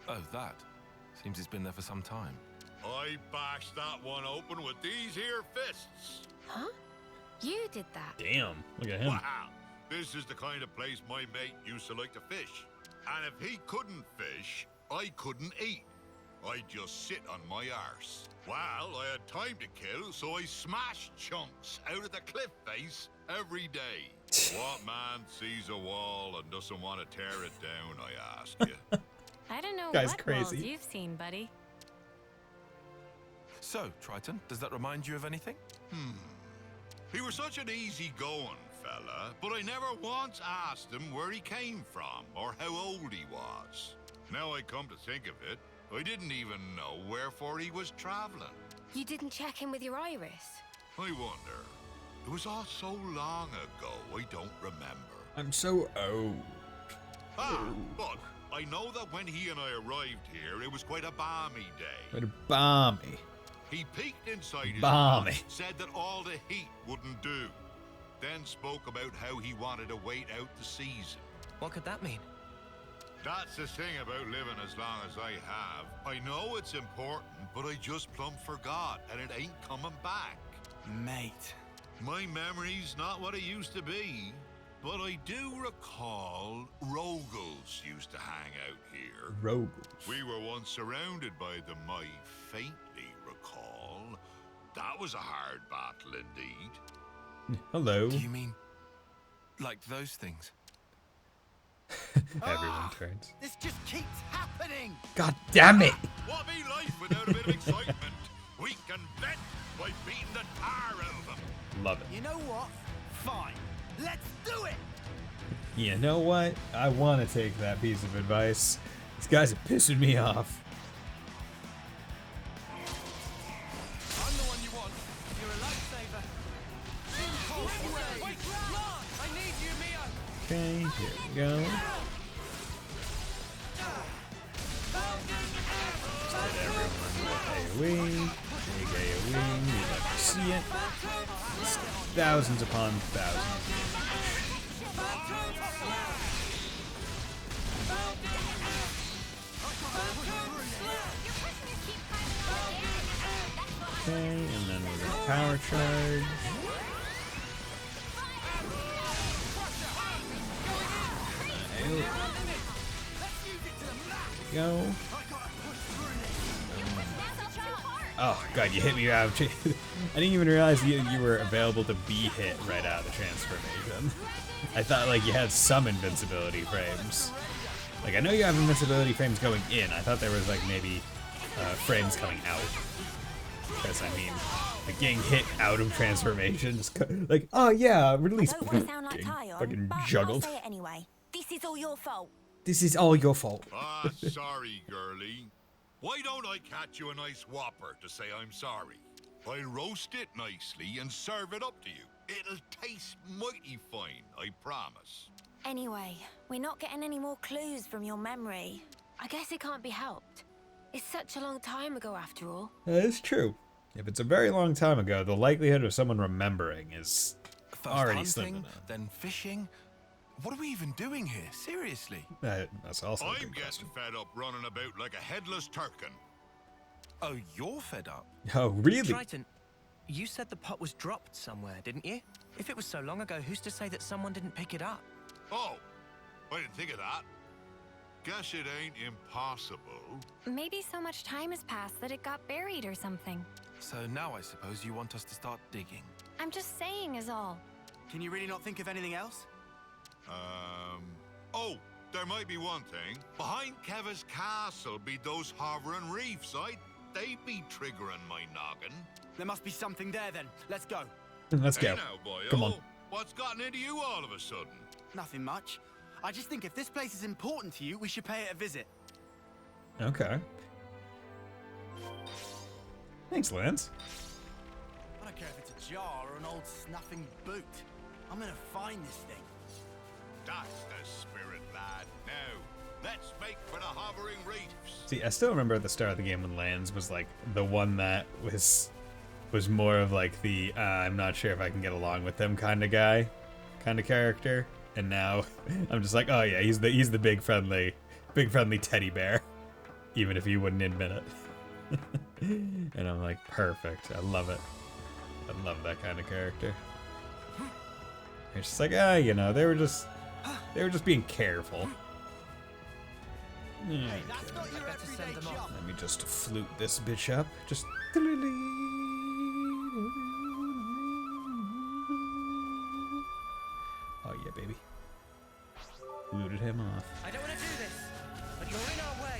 Oh, that. Seems it's been there for some time. I bashed that one open with these here fists. Huh? You did that? Damn. Look at him. Wow, this is the kind of place my mate used to like to fish. And if he couldn't fish, I couldn't eat. I'd just sit on my arse. Well, I had time to kill, so I smashed chunks out of the cliff face every day. What man sees a wall and doesn't want to tear it down, I ask you? I don't know Guy's what crazy. walls you've seen, buddy. So, Triton, does that remind you of anything? He was such an easy-going fella, but I never once asked him where he came from or how old he was. Now I come to think of it, I didn't even know wherefore he was traveling. You didn't check in with your iris? I wonder. It was all so long ago, I don't remember. I'm so old. But I know that when he and I arrived here, it was quite a balmy day. What a balmy. He peeked inside his Balmy. hut, said that all the heat wouldn't do. Then spoke about how he wanted to wait out the season. What could that mean? That's the thing about living as long as I have. I know it's important, but I just plumb forgot, and it ain't coming back. Mate. My memory's not what it used to be, but I do recall Rogals used to hang out here. Rogals. We were once surrounded by them, I faintly recall. That was a hard battle indeed. Hello. Do you mean like those things? Everyone turns. This just keeps happening. God damn it. What be life without a bit of excitement? We can vent by beating the tar out of them. Love it. You know what? Fine. Let's do it! You know what? I want to take that piece of advice. These guys are pissing me off. I'm the one you want. You're a lifesaver. Wait, I need you, Mio. Okay, here we go. Let everyone with AoE. Big AoE. We'd love to see it. It's thousands upon thousands. Okay, and then we're gonna power charge. Go. Oh god, you hit me out. I didn't even realize you were available to be hit right out of the transformation. I thought like you had some invincibility frames. Like I know you have invincibility frames going in. I thought there was like maybe frames coming out. Because I mean, like getting hit out of transformation, just like, oh yeah, release. I don't want to sound like Tyon, fucking but juggled. I'll say it anyway. This is all your fault. This is all your fault. Ah, sorry, girlie. Why don't I catch you a nice whopper to say I'm sorry? I'll roast it nicely and serve it up to you. It'll taste mighty fine, I promise. Anyway, we're not getting any more clues from your memory. I guess it can't be helped. It's such a long time ago after all. That is true. If it's a very long time ago, the likelihood of someone remembering is First already slim hunting, enough. then fishing. What are we even doing here? Seriously? That's also a I'm good getting question. fed up running about like a headless turkin. Oh, you're fed up? Oh, really? Triton, you said the pot was dropped somewhere, didn't you? If it was so long ago, who's to say that someone didn't pick it up? Oh, I didn't think of that. Guess it ain't impossible. Maybe so much time has passed that it got buried or something. So now I suppose you want us to start digging. I'm just saying is all. Can you really not think of anything else? Oh, there might be one thing. Behind Keva's castle be those hovering reefs, they be triggering my noggin. There must be something there then. Let's go. Let's Hey go. now, boyo. Come on. What's gotten into you all of a sudden? Nothing much. I just think if this place is important to you, we should pay it a visit. Okay. Thanks, Lance. I don't care if it's a jar or an old snuffing boot. I'm gonna find this thing. That's the spirit, lad. Now, let's make for the hovering reefs. See, I still remember at the start of the game when Lance was like the one that was more of like the I'm not sure if I can get along with them kind of guy, kind of character. And now I'm just like, oh yeah, he's the big friendly teddy bear, even if he wouldn't admit it. And I'm like, perfect. I love it. I love that kind of character. It's just like, you know, they were just being careful. Hey, that's not your better send everyday them off. job. Let me just flute this bitch up. Just. Oh yeah, baby. Looted him off. I don't want to do this, but you're in our way.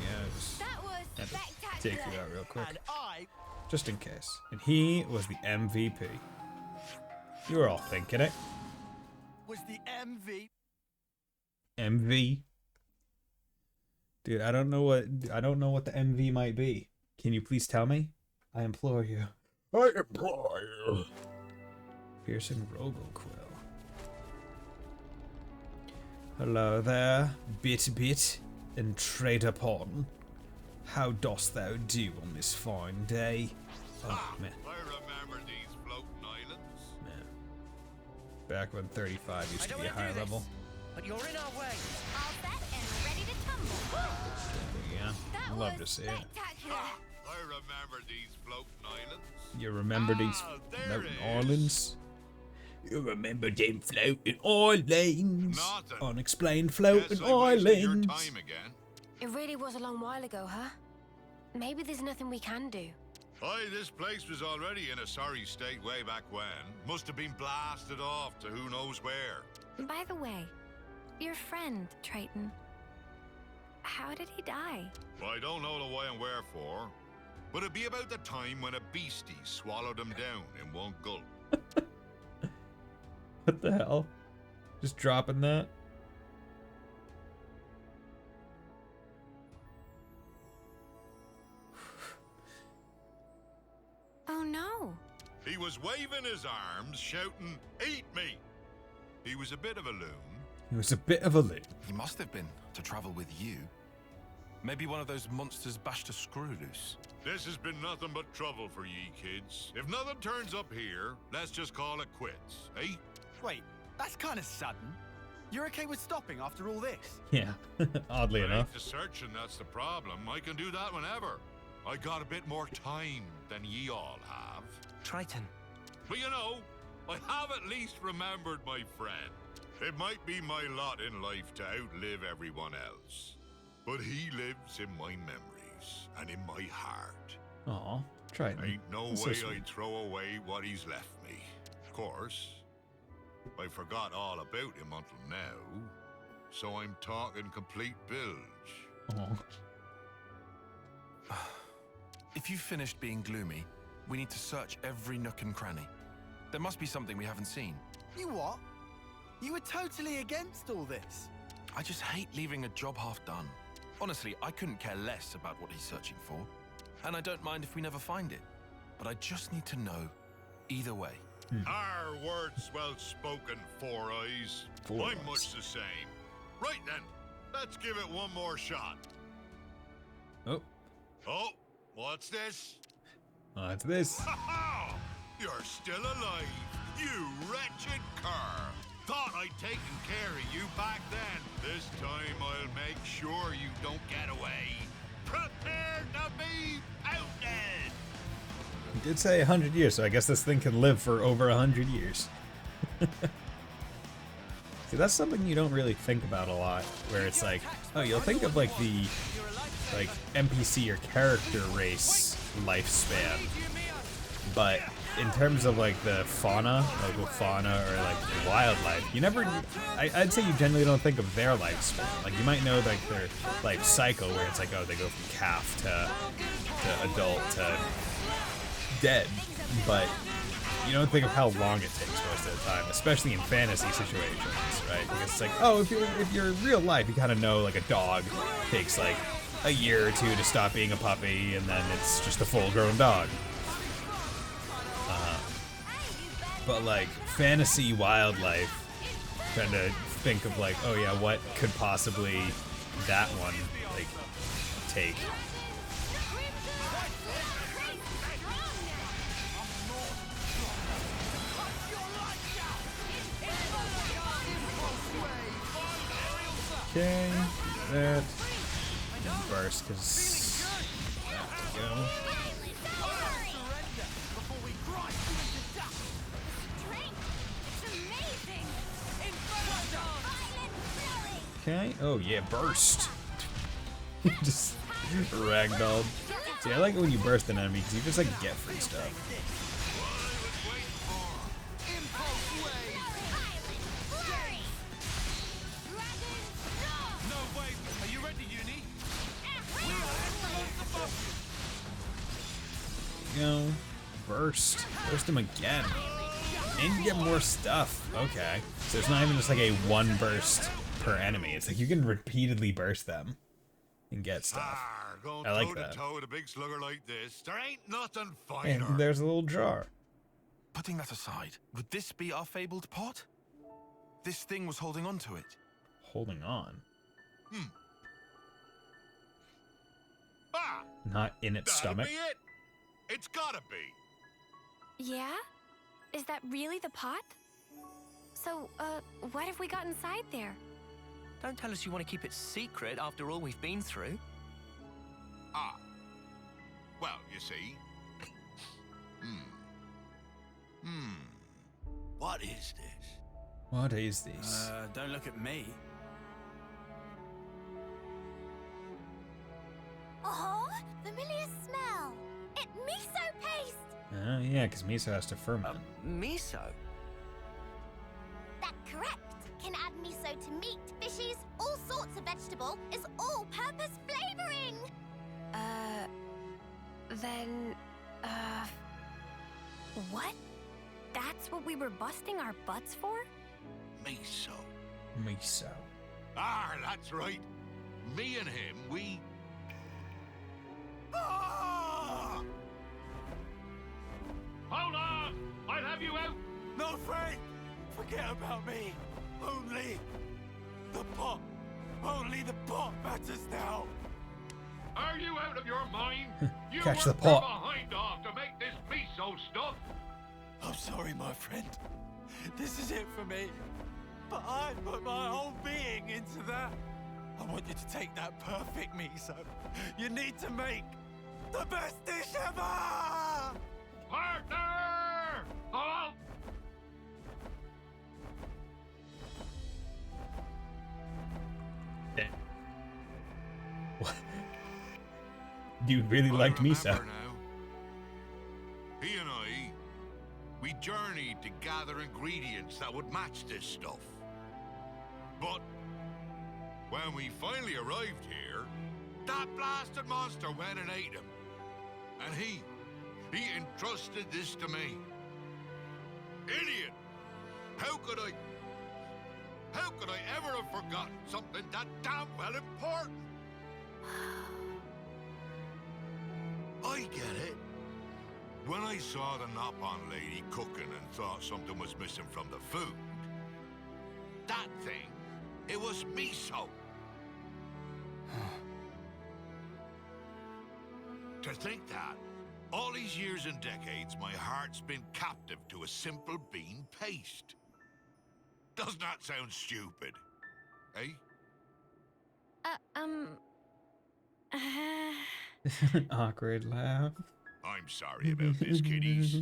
Yes. That was Had to spectacular. take you out real quick, And I just in case. And he was the MVP. You were all thinking it. was the MV. MV. Dude, I don't know what the MV might be. Can you please tell me? I implore you. I implore you. Piercing Rogoquill. Hello there, Bit and Trader Pon. How dost thou do on this fine day? Oh man, I remember these floating islands. man. Back when 35 used I to don't be a want to high do level. this, but you're in our way. All set and ready to tumble. Yeah, That love to was see it. spectacular. I remember these floating islands. You remember these there floating it is. islands? You remember them floating islands? Nothing. Unexplained floating Guess I wasted your islands. time again. It really was a long while ago, huh? Maybe there's nothing we can do. Aye, this place was already in a sorry state way back when. Must have been blasted off to who knows where. By the way, your friend, Triton, how did he die? Well, I don't know the why and wherefore, but it'd be about the time when a beastie swallowed him down in one gulp. What the hell? Just dropping that? Oh no. He was waving his arms, shouting, "Eat me!" He was a bit of a loon. He was a bit of a loon. He must have been to travel with you. Maybe one of those monsters bashed a screw loose. This has been nothing but trouble for ye kids. If nothing turns up here, let's just call it quits, eh? Wait, that's kind of sudden. You're okay with stopping after all this? Yeah, oddly enough. Ain't the searching that's the problem. I can do that whenever. I got a bit more time than ye all have. Triton. But you know, I have at least remembered my friend. It might be my lot in life to outlive everyone else, but he lives in my memories and in my heart. Aw, Triton. Ain't no That's way so sweet. I'd throw away what he's left me. Of course, I forgot all about him until now, so I'm talking complete bilge. Aw. If you've finished being gloomy, we need to search every nook and cranny. There must be something we haven't seen. You what? You were totally against all this. I just hate leaving a job half done. Honestly, I couldn't care less about what he's searching for. And I don't mind if we never find it. But I just need to know either way. Our words well spoken, Four Eyes. Four I'm Eyes. much the same. Right then, let's give it one more shot. Oh, Oh, what's this? it's this. Ha ha! You're still alive, you wretched cur. Thought I'd taken care of you back then. This time I'll make sure you don't get away. Prepare to be outed! He did say 100 years, so I guess this thing can live for over 100 years. See, that's something you don't really think about a lot, where it's like, oh, you'll think of like the NPC or character race lifespan, but in terms of like the fauna, local fauna, or like the wildlife, you never, I'd say you generally don't think of their lifespan. Like you might know like their life cycle, where it's like, oh, they go from calf to adult to dead, but you don't think of how long it takes most of the time, especially in fantasy situations, right? Because it's like, oh, if you're in real life, you kind of know like a dog takes like a year or two to stop being a puppy, and then it's just a full-grown dog. But like fantasy wildlife, trying to think of like, oh yeah, what could possibly that one like take? Okay, that burst because that to go. Okay. Oh yeah, burst. Just ragdolled. See, I like it when you burst an enemy because you just like get free stuff. Go. Burst. Burst him again. And you get more stuff. Okay. So it's not even just like a one burst per enemy. It's like you can repeatedly burst them and get stuff. I like that. Toe with a big slugger like this. There ain't nothing finer. And there's a little jar. Putting that aside, would this be our fabled pot? This thing was holding on to it. Holding on. Ah! Not in its That'll stomach. be it. It's gotta be. Yeah? Is that really the pot? So, what have we got inside there? Don't tell us you want to keep it secret after all we've been through. Ah. Well, you see. What is this? What is this? Don't look at me. Oh, familiar smell. It's miso paste. Oh yeah, because miso has to ferment. Miso? That's correct. Can add miso to meat, fishes, all sorts of vegetable. Is all-purpose flavoring. Then, what? That's what we were busting our butts for? Miso. Miso. Ah, that's right. Me and him, we... Hold on! I'll have you out! No, Frank! Forget about me. Only the pot. Only the pot matters now. Are you out of your mind? You Catch the worked pot. from behind off to make this miso stuff. I'm sorry, my friend. This is it for me. But I put my whole being into that. I want you to take that perfect miso. You need to make the best dish ever! Partner! Hello? What? Dude really liked miso. Now. He and I, we journeyed to gather ingredients that would match this stuff. But when we finally arrived here, that blasted monster went and ate him. And he entrusted this to me. Idiot! How could I ever have forgotten something that damn well important? I get it. When I saw the Nopon lady cooking and thought something was missing from the food, that thing, it was miso. To think that, all these years and decades, my heart's been captive to a simple bean paste. Doesn't that sound stupid? Eh? Awkward laugh. I'm sorry about this, kiddies.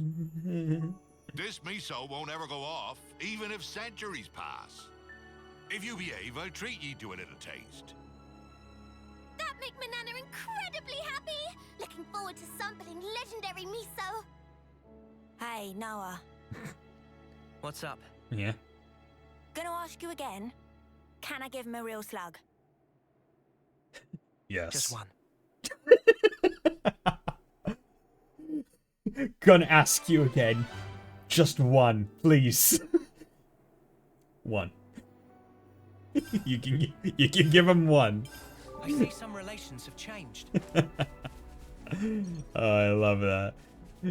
This miso won't ever go off, even if centuries pass. If you behave, I'll treat ye to a little taste. That make my nana incredibly happy! Looking forward to sampling legendary miso. Hey, Noah. What's up? Yeah. Gonna ask you again. Can I give him a real slug? Yes. Just one. Gonna ask you again. Just one, please. One. You can give him one. I see some relations have changed. Oh, I love that.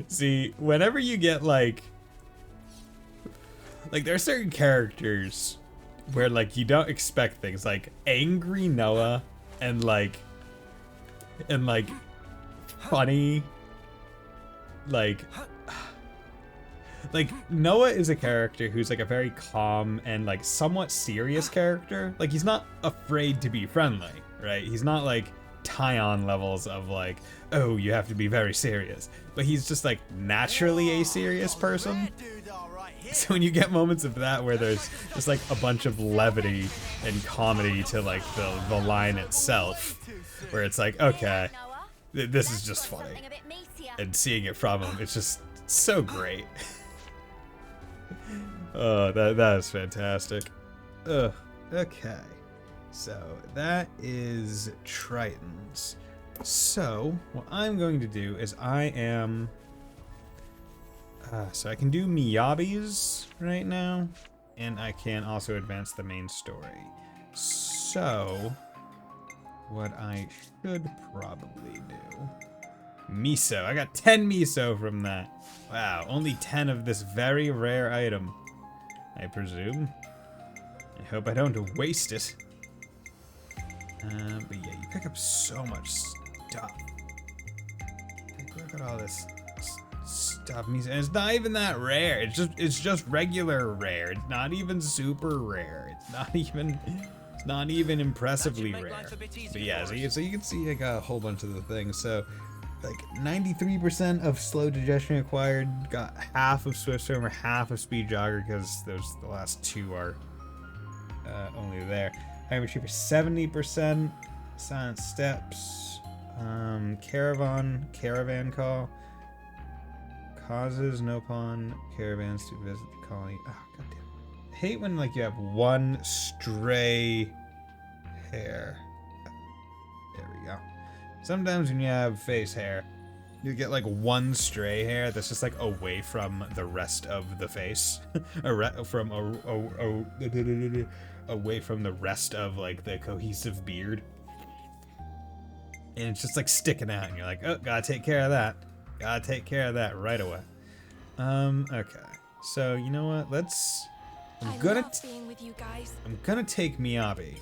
See, whenever you get like there are certain characters where like you don't expect things, like angry Noah and like funny like Noah is a character who's like a very calm and like somewhat serious character. Like he's not afraid to be friendly, right? He's not like Tyon levels of like, oh, you have to be very serious. But he's just like naturally a serious person. So when you get moments of that where there's just like a bunch of levity and comedy to like the line itself, where it's like, okay, this is just funny. And seeing it from him, it's just so great. Oh, that is fantastic. Ugh. Okay. So that is Tritons. So what I'm going to do is so I can do Miyabis right now, and I can also advance the main story. So what I should probably do, miso. I got 10 miso from that. Wow, only 10 of this very rare item, I presume. I hope I don't waste it. But yeah, you pick up so much stuff. Like, look at all this stuff. And it's not even that rare. It's just regular rare. It's not even super rare. It's not even impressively rare. But yeah, so you can see like a whole bunch of the things. So like 93% of slow digestion acquired, got half of swift swimmer, half of speed jogger, because the last two are only there. Hyper cheaper 70%, silent steps, caravan call, causes Nopon caravans to visit the colony. Oh, goddamn. I hate when like you have one stray hair. There we go. Sometimes when you have face hair, You get like one stray hair that's just like away from the rest of the face, away from the rest of like the cohesive beard, and it's just like sticking out, and you're like, oh, gotta take care of that. Gotta take care of that right away. Okay. So you know what? I'm gonna take Miyabi.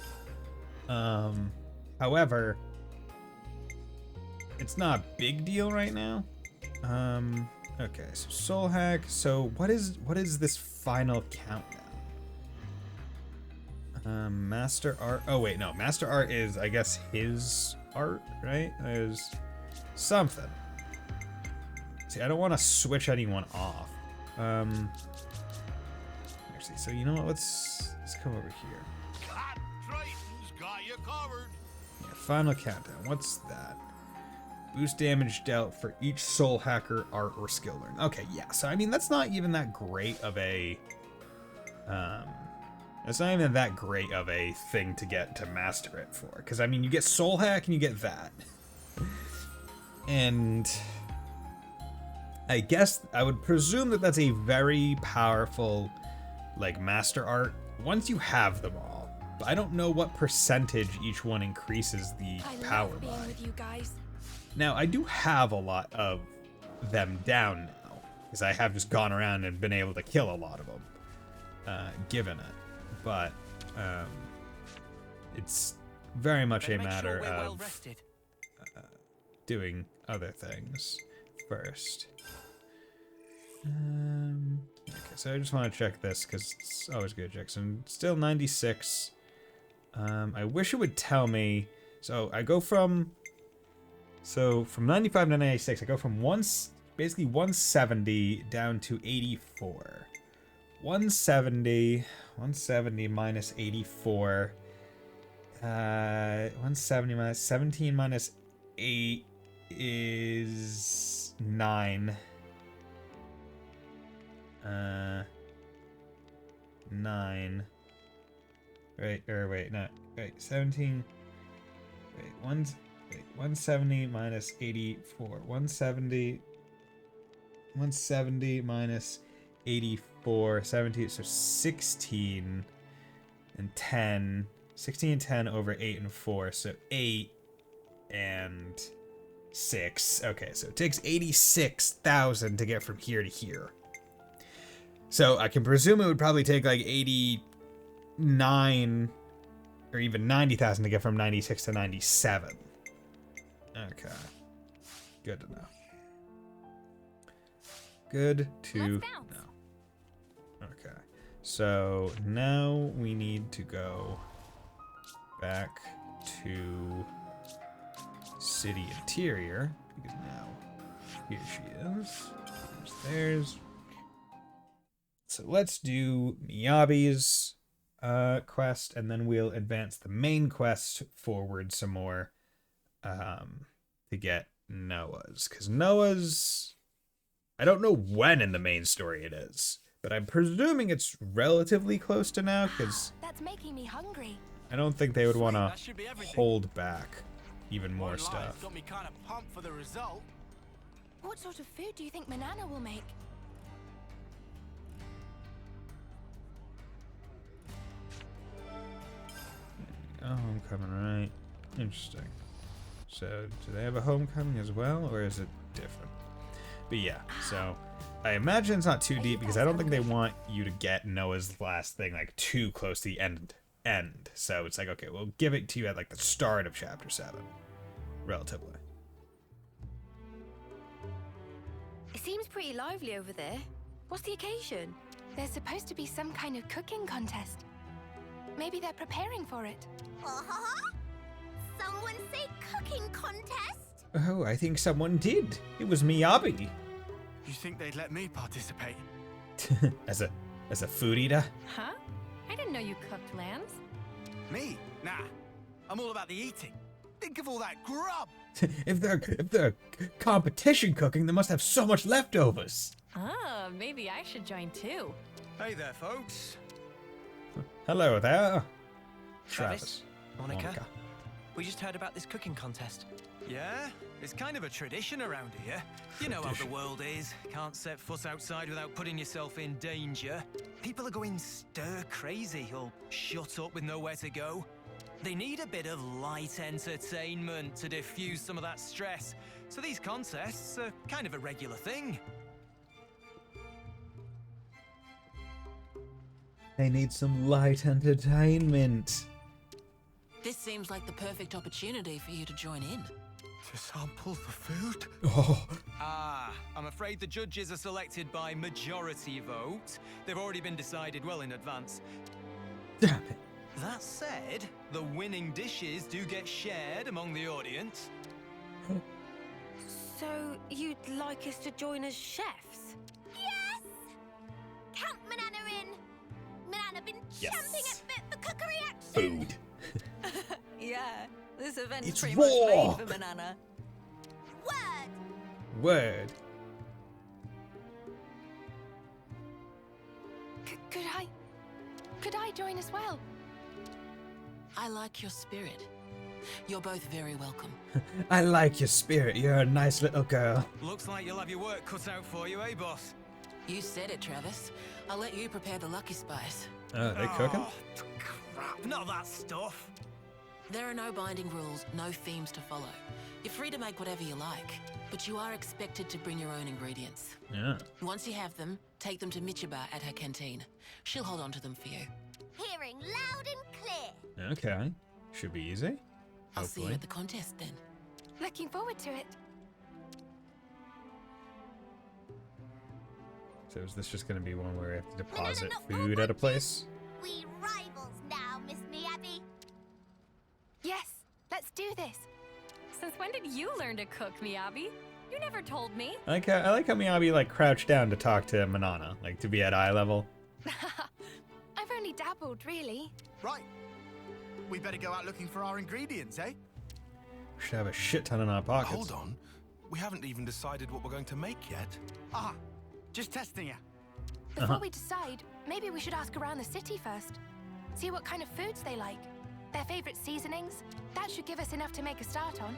However, it's not a big deal right now. Okay, so Soul Hack. So what is this final countdown? Master Art. Oh wait, no. Master Art is, I guess, his art, right? There's something. See, I don't want to switch anyone off. Actually, so you know what? Let's come over here. Triton's got you covered. Yeah, final countdown. What's that? Boost damage dealt for each soul hacker, art, or skill learned. Okay, yeah. So I mean, that's not even that great of a it's not even that great of a thing to get to master it for. Because I mean, you get soul hack and you get that, and I guess I would presume that that's a very powerful like master art once you have them all. But I don't know what percentage each one increases the power by. Now, I do have a lot of them down now, because I have just gone around and been able to kill a lot of them, given it. But it's very much a matter of doing other things first. Okay, so I just want to check this, because it's always good to check. So I'm still 96. I wish it would tell me. So I go from... So from 95 to 96, I go from basically 170 down to 84. 170 minus 84. 170 minus 17 minus 8 is 9. 9. Right, or wait, no, wait, 17. Wait, 170 minus 84. 170 minus 84. 17, so 16 and 10. 16 and 10 over 8 and 4. So 8 and 6. Okay, so it takes 86,000 to get from here to here. So I can presume it would probably take like 89 or even 90,000 to get from 96 to 97. Okay. Good to know. Good to know. Okay. So now we need to go back to city interior, because now here she is. There's. So let's do Miyabi's quest, and then we'll advance the main quest forward some more to get Noah's. Because Noah's... I don't know when in the main story it is, but I'm presuming it's relatively close to now, because That's making me hungry. I don't think they would want to hold back even more stuff. Got me kind of pumped for the result. What sort of food do you think Manana will make? Oh, homecoming, right. Interesting. So, do they have a homecoming as well, or is it different? But yeah, so I imagine it's not too deep, because I don't think they want you to get Noah's last thing like too close to the end. So it's like, okay, we'll give it to you at like the start of chapter 7, relatively. It seems pretty lively over there. What's the occasion? There's supposed to be some kind of cooking contest. Maybe they're preparing for it. Someone say cooking contest? Oh, I think someone did. It was Miyabi. You think they'd let me participate? as a food eater? Huh? I didn't know you cooked lambs. Me? Nah. I'm all about the eating. Think of all that grub. if they're competition cooking, they must have so much leftovers. Ah, maybe I should join too. Hey there, folks. Hello there. Travis, Monica. We just heard about this cooking contest. Yeah, it's kind of a tradition around here. You know how the world is. Can't set foot outside without putting yourself in danger. People are going stir crazy or shut up with nowhere to go. They need a bit of light entertainment to diffuse some of that stress. So these contests are kind of a regular thing. They need some light entertainment. This seems like the perfect opportunity for you to join in. To sample the food? Oh. I'm afraid the judges are selected by majority vote. They've already been decided well in advance. Damn it. That said, the winning dishes do get shared among the audience. So, you'd like us to join as chefs? Yes! Count Manana in! Manana been champing at bit for cookery action! Food. Yeah, this event's It's pretty raw. much made for Banana. Word! Word. Could I join as well? I like your spirit. You're both very welcome. I like your spirit. You're a nice little girl. Looks like you'll have your work cut out for you, eh, boss? You said it, Travis. I'll let you prepare the lucky spice. Oh, they cooking? Crap, not that stuff. There are no binding rules, no themes to follow. You're free to make whatever you like, but you are expected to bring your own ingredients. Yeah. Once you have them, take them to Michiba at her canteen. She'll hold on to them for you. Hearing loud and clear. Okay. Should be easy. I'll see you Hopefully. at the contest then. Looking forward to it. So is this just going to be one where we have to deposit not food at a place? We rivals now, Miss Miyabi. Yes, let's do this. Since when did you learn to cook, Miyabi? You never told me. I like how Miyabi like crouched down to talk to Manana, like to be at eye level. I've only dabbled, really. Right. We better go out looking for our ingredients, eh? We should have a shit ton in our pockets. Hold on. We haven't even decided what we're going to make yet. Ah, just testing you. Before we decide, maybe we should ask around the city first. See what kind of foods they like. Their favorite seasonings. That should give us enough to make a start on.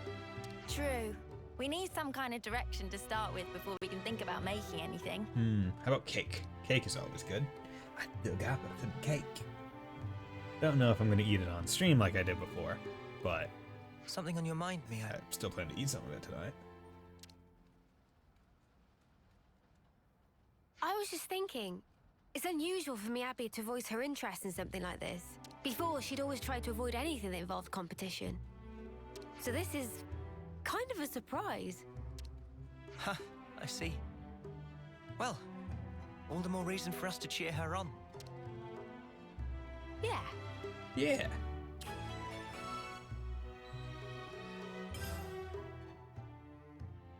True. We need some kind of direction to start with before we can think about making anything. How about cake? Cake is always good. I still got some cake. Don't know if I'm going to eat it on stream like I did before, but Something on your mind, Mia? I still plan to eat some of it tonight. I was just thinking, it's unusual for Miyabi to voice her interest in something like this. Before, she'd always tried to avoid anything that involved competition. So this is kind of a surprise. Huh, I see. Well, all the more reason for us to cheer her on. Yeah. Yeah.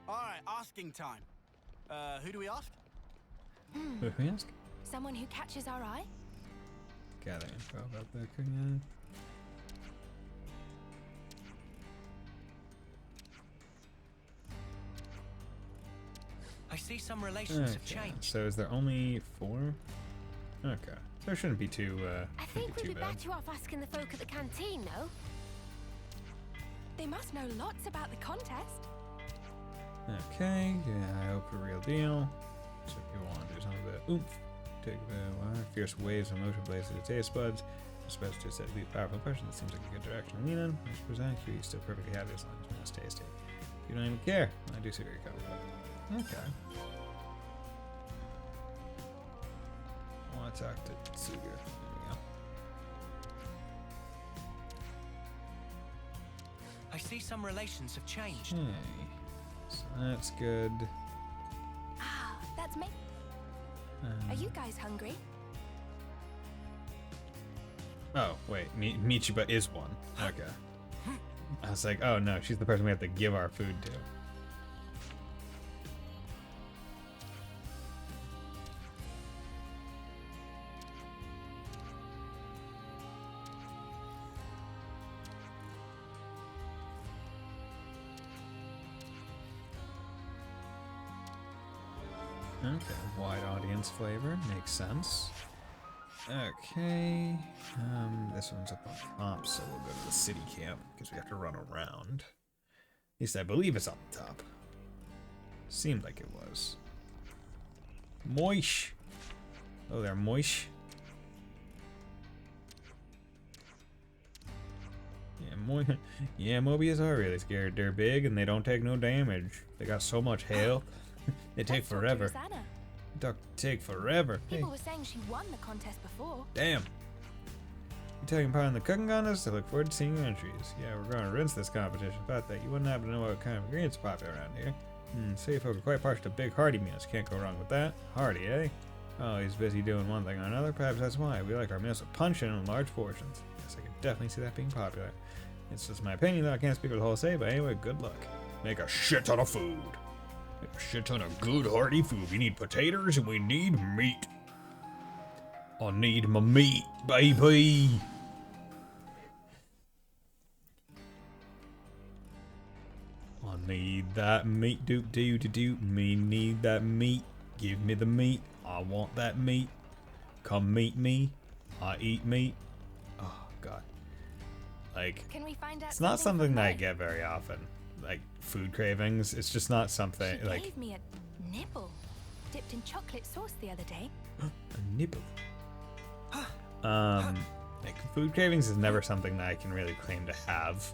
All right, asking time. Who do we ask? Who do we ask? Someone who catches our eye? Gather info about the cooking. I see some relations have Okay, changed. so is there only 4? Okay, so it shouldn't be too. I think we'd be better off asking the folk at the canteen, no? They must know lots about the contest. Okay, yeah, I hope a real deal. So if you want to do something with oomph, take the fierce waves of motion blades to the taste buds. You're supposed to set these powerful impression. That seems like a good direction to lean in. I suppose actually you're still perfectly happy as long as it's tasty. You don't even care. I do see where you're coming from. Okay. I want to talk to Tsuga. There we go. I see some relations have changed. Okay. So that's good. Ah, that's me. Are you guys hungry? Oh, wait. Michiba is one. Okay. I was like, oh no, she's the person we have to give our food to. Okay, wide audience flavor, makes sense. Okay, this one's up on top, so we'll go to the city camp because we have to run around. At least I believe it's on the top. Seemed like it was. Moish. Oh, they're moish. Yeah, Mobius are really scared. They're big and they don't take no damage. They got so much health. They take forever. Take forever. People were saying she won the contest before. Damn. You taking part in the cooking contest? I look forward to seeing your entries. Yeah, we're going to rinse this competition. About that, you wouldn't happen to know what kind of ingredients are popular around here. City folk are quite partial to big hearty meals. Can't go wrong with that. Hearty, eh? Oh, he's busy doing one thing or another. Perhaps that's why. We like our meals with punch in large portions. Yes, I can definitely see that being popular. It's just my opinion, though I can't speak for the whole city, but anyway, good luck. Make a shit ton of food. Make a shit ton of good hearty food. We need potatoes and we need meat. I need my meat, baby. I need that meat, doop. Me need that meat. Give me the meat. I want that meat. Come meet me. I eat meat. Oh God. Like, it's not something that I get very often. Like food cravings. It's just not something She like. gave me a nibble, dipped in chocolate sauce the other day. A nibble. Like food cravings is never something that I can really claim to have.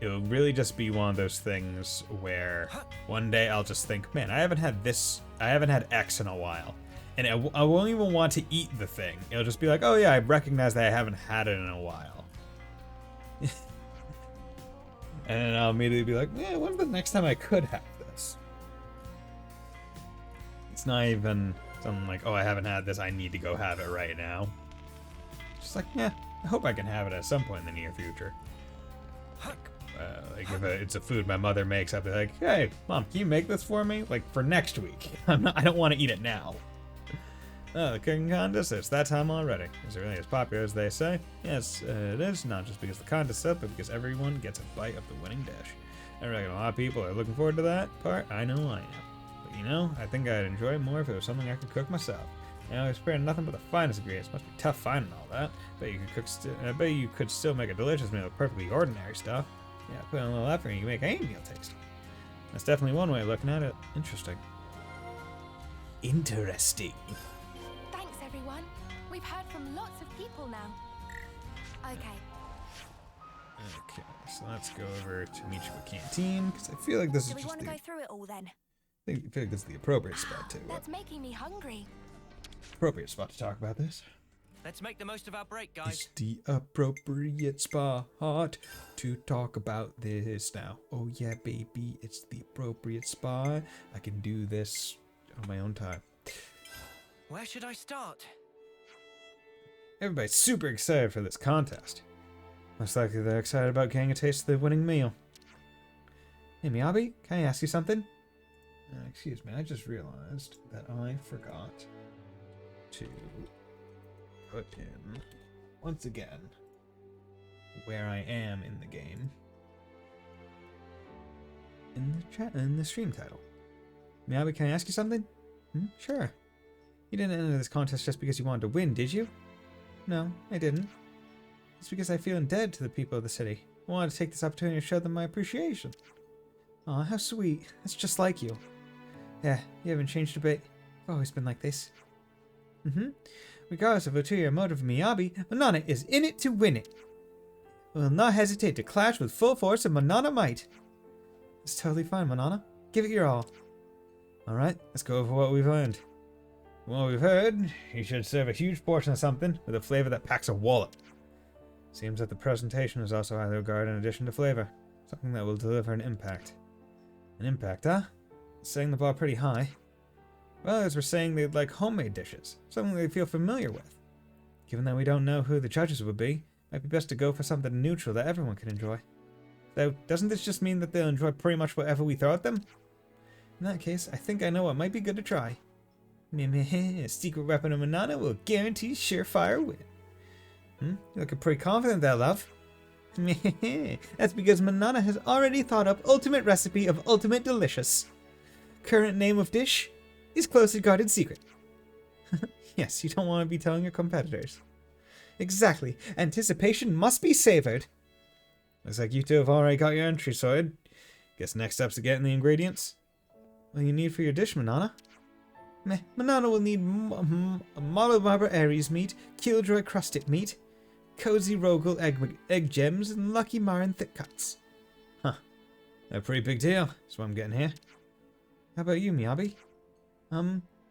It'll really just be one of those things where one day I'll just think, man, I haven't had this, I haven't had X in a while. And I won't even want to eat the thing. It'll just be like, oh yeah, I recognize that I haven't had it in a while. And then I'll immediately be like, yeah, when's the next time I could have this? It's not even something like, oh, I haven't had this, I need to go have it right now. Just like, yeah, I hope I can have it at some point in the near future. Like if it's a food my mother makes, I'll be like, hey, Mom, can you make this for me? Like for next week. I don't want to eat it now. Oh, the cooking contest, it's that time already. Is it really as popular as they say? Yes, it is, not just because the contest's up, but because everyone gets a bite of the winning dish. I reckon a lot of people are looking forward to that part. I know I am. But you know, I think I'd enjoy it more if it was something I could cook myself. You know, I spared nothing but the finest ingredients. Must be tough finding all that. But you could cook. I bet you could still make a delicious meal with perfectly ordinary stuff. Yeah, put in a little effort and you can make any meal tasty. That's definitely one way of looking at it. Interesting. Interesting. Thanks, everyone. We've heard from lots of people now. Okay. Okay, so let's go over to Michiwa Canteen, because I feel like this is Do we just want to the... go through it all then? I feel like this is the appropriate spot to... That's making me hungry. appropriate spot to talk about this. Let's make the most of our break, guys. It's the appropriate spot to talk about this now. Oh yeah, baby, it's the appropriate spot. I can do this on my own time. Where should I start? Everybody's super excited for this contest. Most likely they're excited about getting a taste of the winning meal. Hey Miyabi, can I ask you something? Excuse me, I just realized that I forgot to put in, once again, where I am in the game. In the chat, in the stream title. Miyabi, can I ask you something? Sure. You didn't enter this contest just because you wanted to win, did you? No, I didn't. It's because I feel indebted to the people of the city. I wanted to take this opportunity to show them my appreciation. Aw, how sweet. That's just like you. Yeah, you haven't changed a bit. You've always been like this. Regardless of ulterior motive of Miyabi, Manana is in it to win it. We will not hesitate to clash with full force of Manana might. It's totally fine, Manana. Give it your all. Alright, let's go over what we've learned. From what we've heard, you should serve a huge portion of something with a flavor that packs a wallop. Seems that the presentation is also highly regarded in addition to flavor. Something that will deliver an impact. An impact, huh? Setting the bar pretty high. Well, others were saying they'd like homemade dishes, something they feel familiar with. Given that we don't know who the judges would be, it might be best to go for something neutral that everyone can enjoy. Though, doesn't this just mean that they'll enjoy pretty much whatever we throw at them? In that case, I think I know what might be good to try. A secret weapon of Manana will guarantee surefire win. You're looking pretty confident there, love. That's because Manana has already thought up ultimate recipe of ultimate delicious. Current name of dish is closely guarded secret. Yes, you don't want to be telling your competitors. Exactly. Anticipation must be savored. Looks like you two have already got your entry sorted. Guess next step's getting the ingredients. What do you need for your dish, Manana? Manana will need Molo Barber Aries meat, Killjoy crusted meat, Cozy Rogel egg gems, and Lucky Marin thick cuts. Huh. A pretty big deal. That's what I'm getting here. How about you, Miyabi?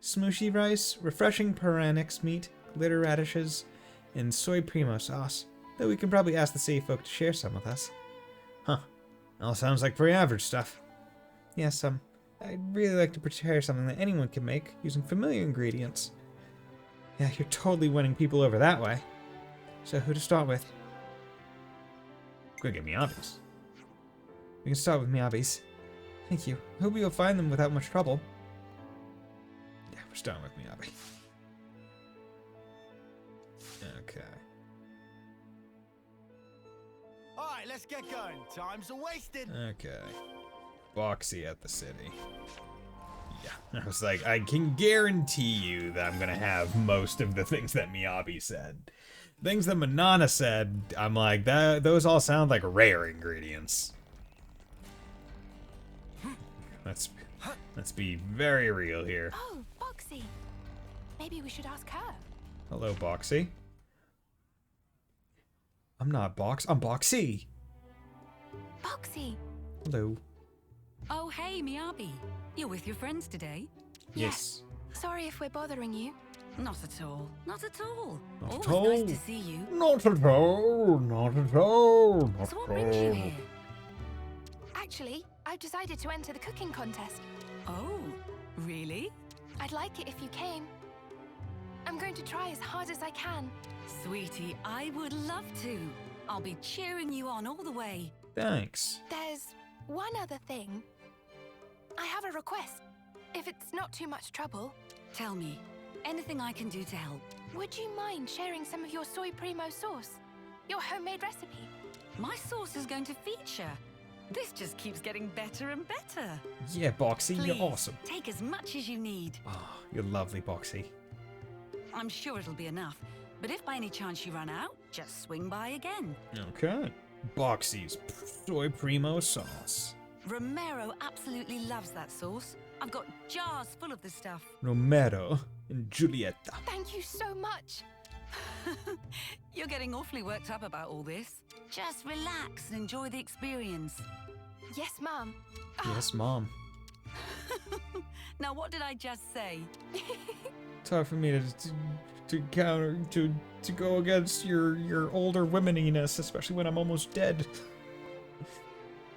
Smooshy rice, refreshing Piranix meat, glitter radishes, and soy primo sauce. Though we can probably ask the city folk to share some with us. Huh. All sounds like pretty average stuff. Yes, I'd really like to prepare something that anyone can make using familiar ingredients. Yeah, you're totally winning people over that way. So who to start with? Go get Miyabi's. We can start with Miyabi's. Thank you. Hope you'll find them without much trouble. Yeah, we're starting with Miyabi. Okay. Alright, let's get going. Time's wasted. Okay. Boxy at the city. Yeah, I was like, I can guarantee you that I'm gonna have most of the things that Miyabi said. Things that Manana said, I'm like, those all sound like rare ingredients. Let's be very real here. Oh, Boxy. Maybe we should ask her. Hello, Boxy. I'm not I'm Boxy. Boxy. Hello. Oh, hey, Miyabi. You're with your friends today? Yes. Sorry if we're bothering you. Not at all. Not at all. Not Always at all. nice to see you. Not at all. Not at all. Not So what at brings you all. here? Actually, I've decided to enter the cooking contest. Oh, really? I'd like it if you came. I'm going to try as hard as I can. Sweetie, I would love to. I'll be cheering you on all the way. Thanks. There's one other thing. I have a request. If it's not too much trouble. Tell me, anything I can do to help? Would you mind sharing some of your soy primo sauce? Your homemade recipe? My sauce is going to feature. This just keeps getting better and better. Yeah, Boxy, Please, you're awesome. take as much as you need. Oh, you're lovely, Boxy. I'm sure it'll be enough. But if by any chance you run out, just swing by again. Okay. Boxy's soy primo sauce. Romero absolutely loves that sauce. I've got jars full of the stuff. Romero and Giulietta. Thank you so much. You're getting awfully worked up about all this. Just relax and enjoy the experience. Yes, Mom. Yes, Mom. Now, what did I just say? It's hard for me to counter to go against your older womeniness, especially when I'm almost dead.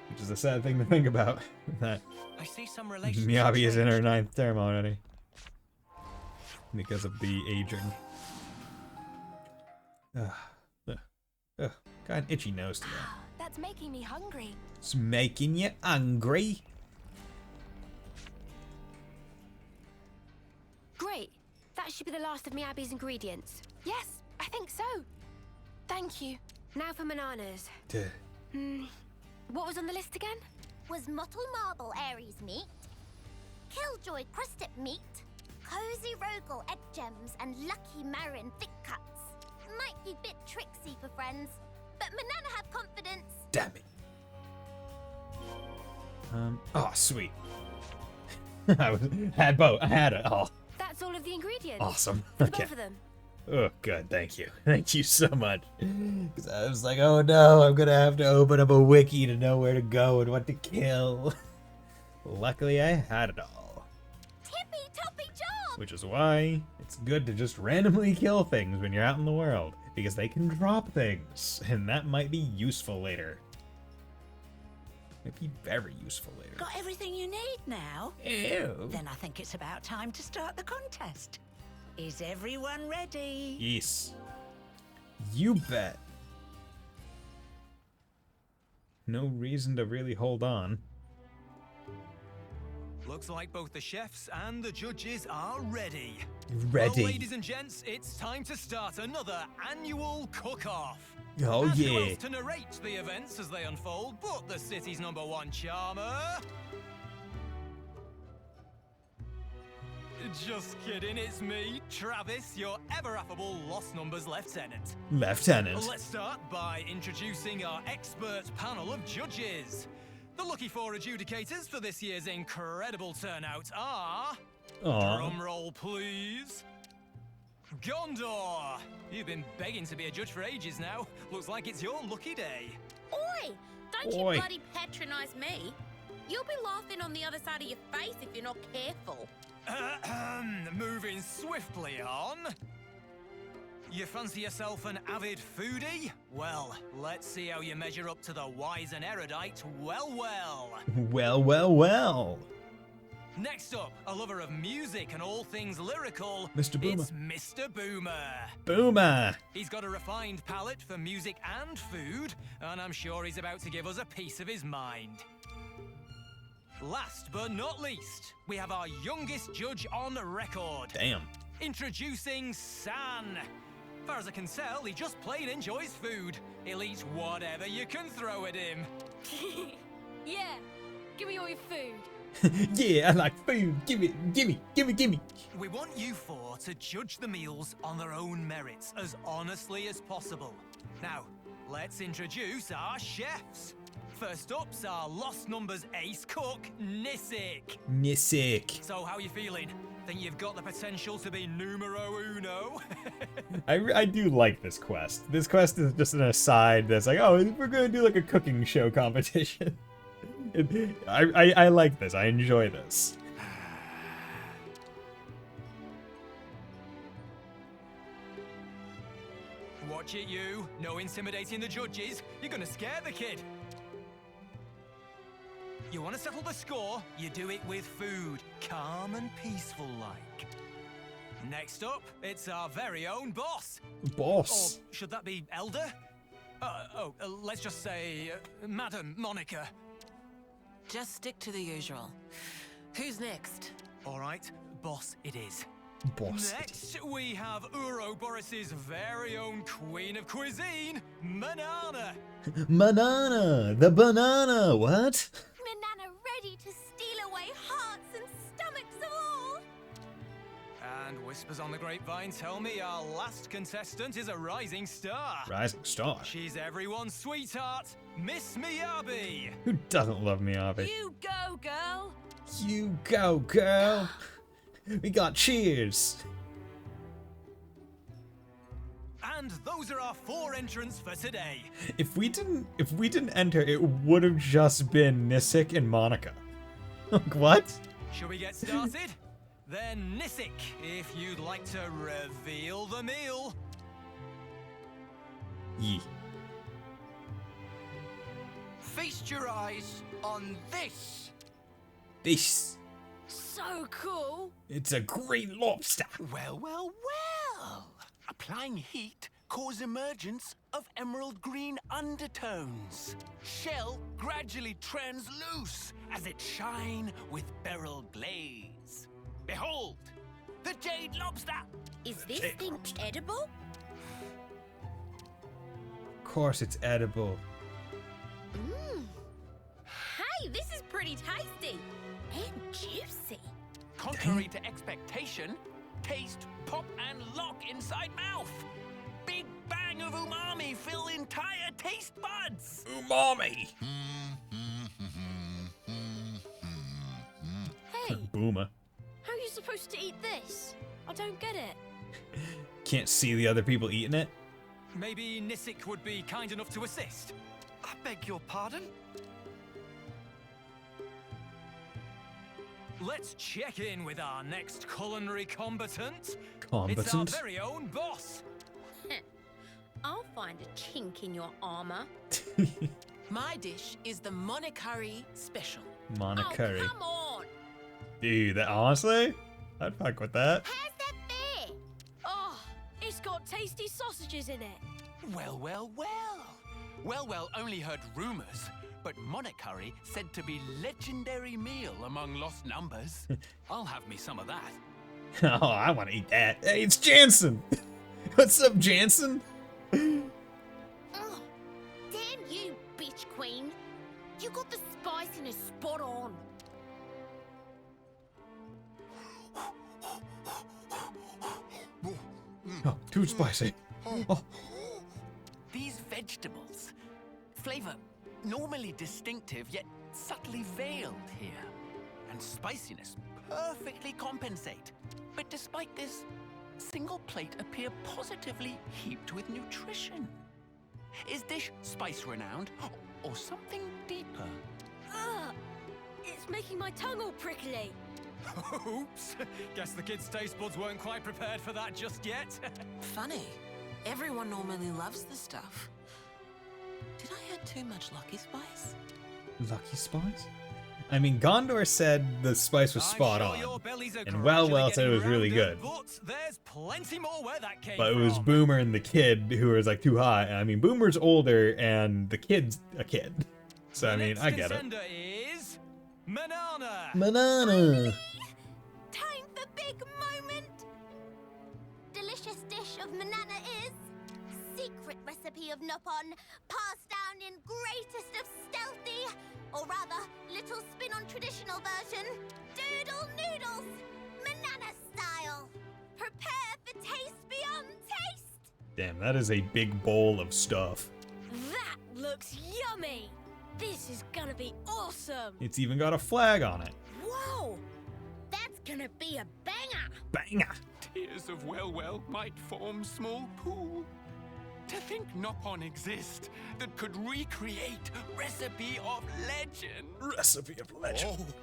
Which is a sad thing to think about. That I see some relations. Miyabi is in her 9th term already because of the aging. Got an itchy nose today. That's making me hungry. It's making you hungry. Great. That should be the last of Miyabi's ingredients. Yes, I think so. Thank you. Now for Manana's. What was on the list again? Was Mottle Marble Aries meat, Killjoy crusted meat, Cozy Rogel egg gems, and Lucky Marin thick cuts. Might be a bit tricksy for friends, but Manana have confidence. Damn it. Oh, sweet. I had it all. That's all of the ingredients. Awesome. For Okay. both of them. Oh, good. Thank you. Thank you so much. Because I was like, oh no, I'm going to have to open up a wiki to know where to go and what to kill. Luckily, I had it all. Tippy-toppy job! Which is why it's good to just randomly kill things when you're out in the world. Because they can drop things. And that might be useful later. Might be very useful later. Got everything you need now? Ew. Then I think it's about time to start the contest. Is everyone ready? Yes. You bet. No reason to really hold on. Looks like both the chefs and the judges are ready. Ready. Well, ladies and gents, it's time to start another annual cook-off. Oh, As who yeah. else to narrate the events as they unfold but the city's #1 charmer? Just kidding, it's me, Travis, your ever-affable Lost Numbers Lieutenant. Lieutenant. Let's start by introducing our expert panel of judges. The lucky 4 adjudicators for this year's incredible turnout are... Aw. Drum roll, please. Gondor! You've been begging to be a judge for ages now. Looks like it's your lucky day. Oi! Don't Oi. you bloody patronize me. You'll be laughing on the other side of your face if you're not careful. Moving swiftly on. You fancy yourself an avid foodie? Well, let's see how you measure up to the wise and erudite well. Well. Next up, a lover of music and all things lyrical, Mr. Boomer. It's Mr. Boomer. Boomer. He's got a refined palate for music and food, and I'm sure he's about to give us a piece of his mind. Last but not least, we have our youngest judge on record. Damn. Introducing San. Far as I can tell, he just plain enjoys food. He'll eat whatever you can throw at him. Yeah, give me all your food. Yeah, I like food. Gimme. We want you 4 to judge the meals on their own merits as honestly as possible. Now, let's introduce our chefs. First up's our Lost Numbers ace cook, Nisic. So how you feeling? Think you've got the potential to be numero uno? I do like this quest. This quest is just an aside that's like, oh, we're gonna do like a cooking show competition. I like this. I enjoy this. Watch it, you. No intimidating the judges. You're gonna scare the kid. You want to settle the score? You do it with food. Calm and peaceful like. Next up, it's our very own boss. Boss. Or should that be Elder? Let's just say Madam Monica. Just stick to the usual. Who's next? All right, boss it is. Boss. Next, we have Ouroboros' very own queen of cuisine, Manana. Manana, the banana. What? Manana ready to steal away hearts and stomachs of all. And whispers on the grapevine tell me our last contestant is a rising star. Rising star. She's everyone's sweetheart, Miss Miyabi. Who doesn't love Miyabi? You go, girl. You go, girl. We got cheers. And those are our 4 entrants for today. If we didn't enter, it would have just been Nisic and Monica. Like, what? Shall we get started? Then Nisic, if you'd like to reveal the meal. Yee. Feast your eyes on this. This. So cool. It's a great lobster. Well. Applying heat causes emergence of emerald green undertones. Shell gradually transluce as it shine with beryl glaze. Behold, the jade lobster. Is this thing edible? Of course it's edible. Hey, this is pretty tasty. And juicy. Contrary to expectation, taste, pop, and lock inside mouth. Big bang of umami fill entire taste buds. Umami. Hey, Boomer. how are you supposed to eat this? I don't get it. Can't see the other people eating it. Maybe Nisic would be kind enough to assist. I beg your pardon? Let's check in with our next culinary combatant. It's Combatant? our very own boss. I'll find a chink in your armor. My dish is the Monicurry Special. Monicurry. Oh, come on. Dude, that honestly, I'd fuck with that. How's that fair? Oh, it's got tasty sausages in it. Well. Well, only heard rumors, but Monicurry said to be legendary meal among lost numbers. I'll have me some of that. Oh, I want to eat that. Hey, it's Jansen. What's up, Jansen? Oh, damn you, bitch queen. You got the spiciness spot on. Oh, too spicy. Oh. These vegetables, flavor normally distinctive yet subtly veiled here, and spiciness perfectly compensate. But despite this, single plate appear positively heaped with nutrition. Is dish spice renowned, or something deeper? Ugh! It's making my tongue all prickly. Oops! Guess the kids' taste buds weren't quite prepared for that just yet. Funny. Everyone normally loves the stuff. Did I add too much Lucky Spice? Lucky Spice? I mean, Gondor said the spice was spot on, and Well said it was really good. But there's plenty more where that came But it was Boomer and the kid who was like too high. I mean, Boomer's older and the kid's a kid. So I mean, I get it. Is Manana. Manana. Time for big moment. Delicious dish of Manana is secret recipe of Nopon, passed down in greatest of stealthy, or rather, little spin on traditional version, doodle noodles, Manana style. Prepare for taste beyond taste. Damn, that is a big bowl of stuff. That looks yummy. This is gonna be awesome. It's even got a flag on it. Whoa! That's gonna be a banger! Banger! Tears of Well might form small pool. To think Nopon exist that could recreate recipe of legend. Recipe of legend.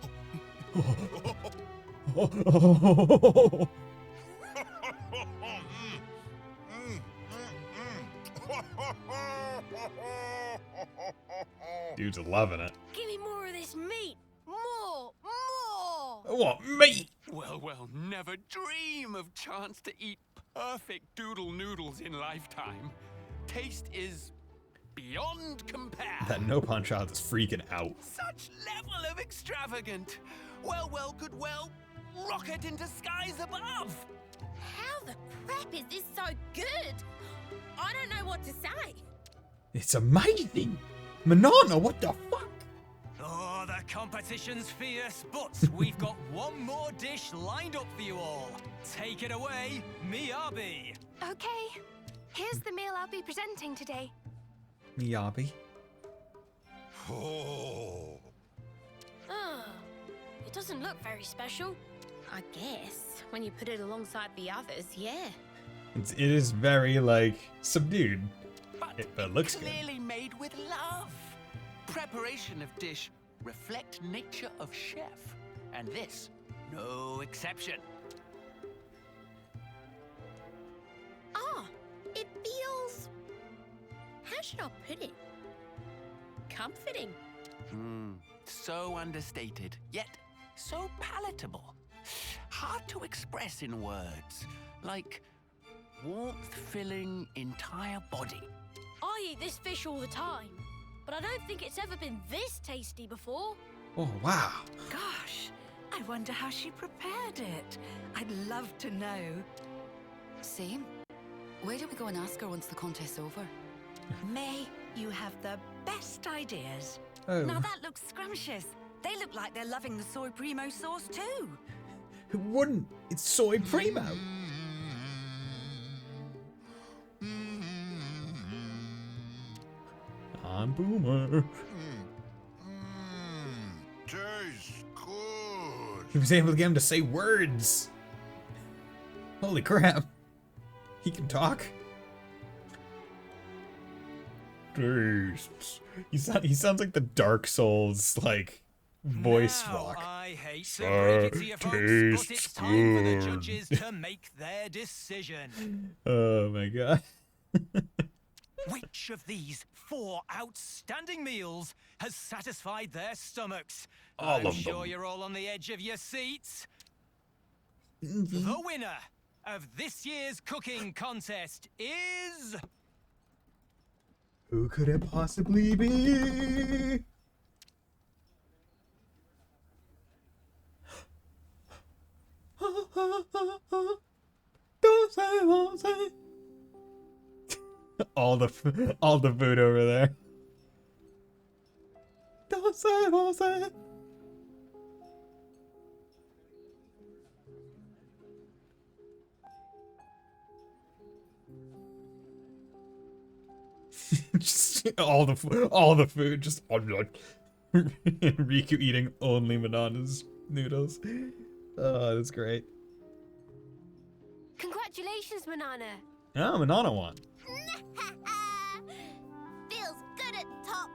Dude's loving it. Give me more of this meat. More. I want meat. Well, never dream of chance to eat perfect doodle noodles in lifetime. Taste is beyond compare. That Nopon child is freaking out. Such level of extravagant. Well could rocket into skies above. How the crap is this so good? I don't know what to say. It's amazing. Manana, what the fuck? Oh, the competition's fierce, but we've got one more dish lined up for you all. Take it away, Miyabi. Okay, here's the meal I'll be presenting today. Miyabi. Oh. It doesn't look very special. I guess, when you put it alongside the others, yeah. It is very, like, subdued. But it looks good. Clearly made with love. Preparation of dish reflect nature of chef, and this no exception. It feels... how should I put it? Comforting. So understated, yet so palatable. Hard to express in words, like warmth-filling entire body. I eat this fish all the time, but I don't think it's ever been this tasty before. Oh, wow. Gosh, I wonder how she prepared it. I'd love to know. Same. Where do we go and ask her once the contest's over? May, you have the best ideas. Oh. Now that looks scrumptious. They look like they're loving the soy primo sauce too. Who wouldn't? It's soy primo. I'm Boomer. Tastes good. He was able to get him to say words. Holy crap. He can talk. Tastes. He sounds like the Dark Souls, like, voice rock. I hate to break it to you folks, but it's time for the judges to make their decision. Oh my god. Which of these 4 outstanding meals has satisfied their stomachs? All I'm of sure them. you're all on the edge of your seats. The winner of this year's cooking contest is... Who could it possibly be? all the food over there. Just all the food, just Riku eating only Manana's noodles. Oh, that's great. Congratulations, Manana. Oh, Manana won. Feels good at top.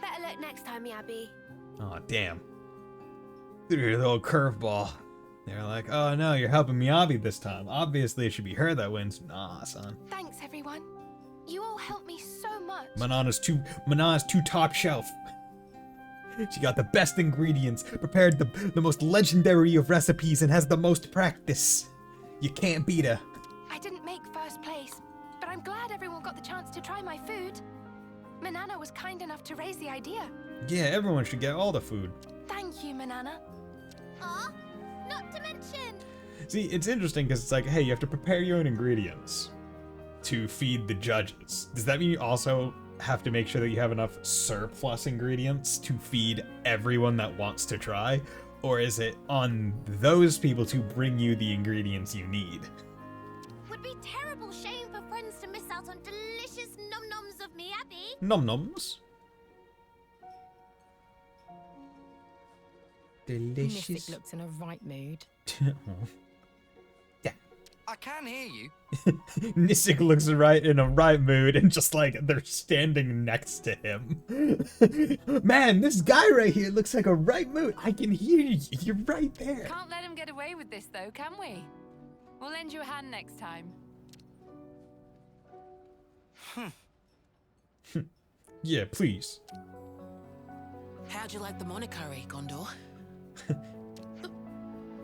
Better luck next time, Miyabi. Oh, damn. Threw the little curveball. They're like, oh no, you're helping Miyabi this time. Obviously, it should be her that wins. Nah, son. Thanks, everyone. You all helped me so much. Manana's too top shelf. She got the best ingredients, prepared the most legendary of recipes, and has the most practice. You can't beat her. I didn't make first place, but I'm glad everyone got the chance to try my food. Manana was kind enough to raise the idea. Yeah, everyone should get all the food. Thank you, Manana. Aw, not to mention. See, it's interesting because it's like, hey, you have to prepare your own ingredients to feed the judges. Does that mean you also have to make sure that you have enough surplus ingredients to feed everyone that wants to try? Or is it on those people to bring you the ingredients you need? Would be terrible shame for friends to miss out on delicious nom-noms of Miyabi. Nom-noms? Delicious. Mystic looks in a right mood. Yeah. I can hear you. Nisik looks right in a right mood and just like they're standing next to him. Man, this guy right here looks like a right mood. I can hear you. You're right there. Can't let him get away with this though, can we? We'll lend you a hand next time. Yeah, please. How'd you like the monokari, Gondor?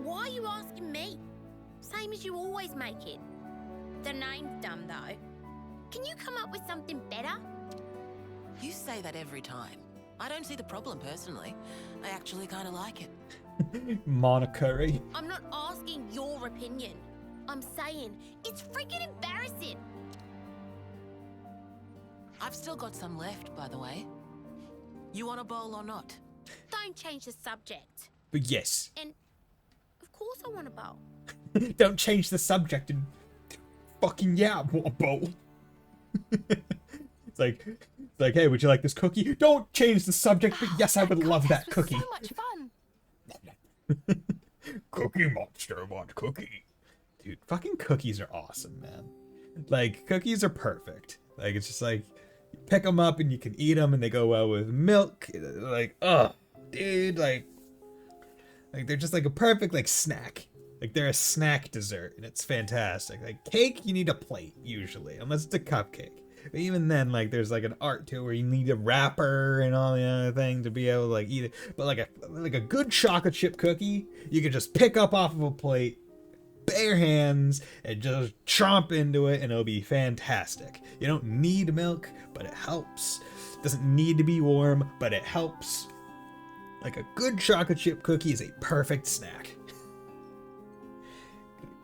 Why are you asking me? Same as you always make it. The name's dumb, though. Can you come up with something better? You say that every time. I don't see the problem personally. I actually kind of like it. Monokari. I'm not asking your opinion. I'm saying it's freaking embarrassing. I've still got some left, by the way. You want a bowl or not? Don't change the subject. But yes. And of course I want a bowl. Don't change the subject and fucking yeah, I want a bowl. It's like, hey, would you like this cookie? Don't change the subject, but yes, I would love that cookie. So much fun. Cookie Monster want cookie. Dude, fucking cookies are awesome, man. Like, cookies are perfect. Like, it's just like, you pick them up and you can eat them and they go well with milk. Like, oh, dude, like they're just like a perfect, like, snack. Like, they're a snack dessert and it's fantastic. Like, cake, you need a plate, usually, unless it's a cupcake. But even then, like, there's like an art to it where you need a wrapper and all the other thing to be able to like eat it. But like a good chocolate chip cookie, you can just pick up off of a plate, bare hands, and just chomp into it, and it'll be fantastic. You don't need milk, but it helps. It doesn't need to be warm, but it helps. Like a good chocolate chip cookie is a perfect snack.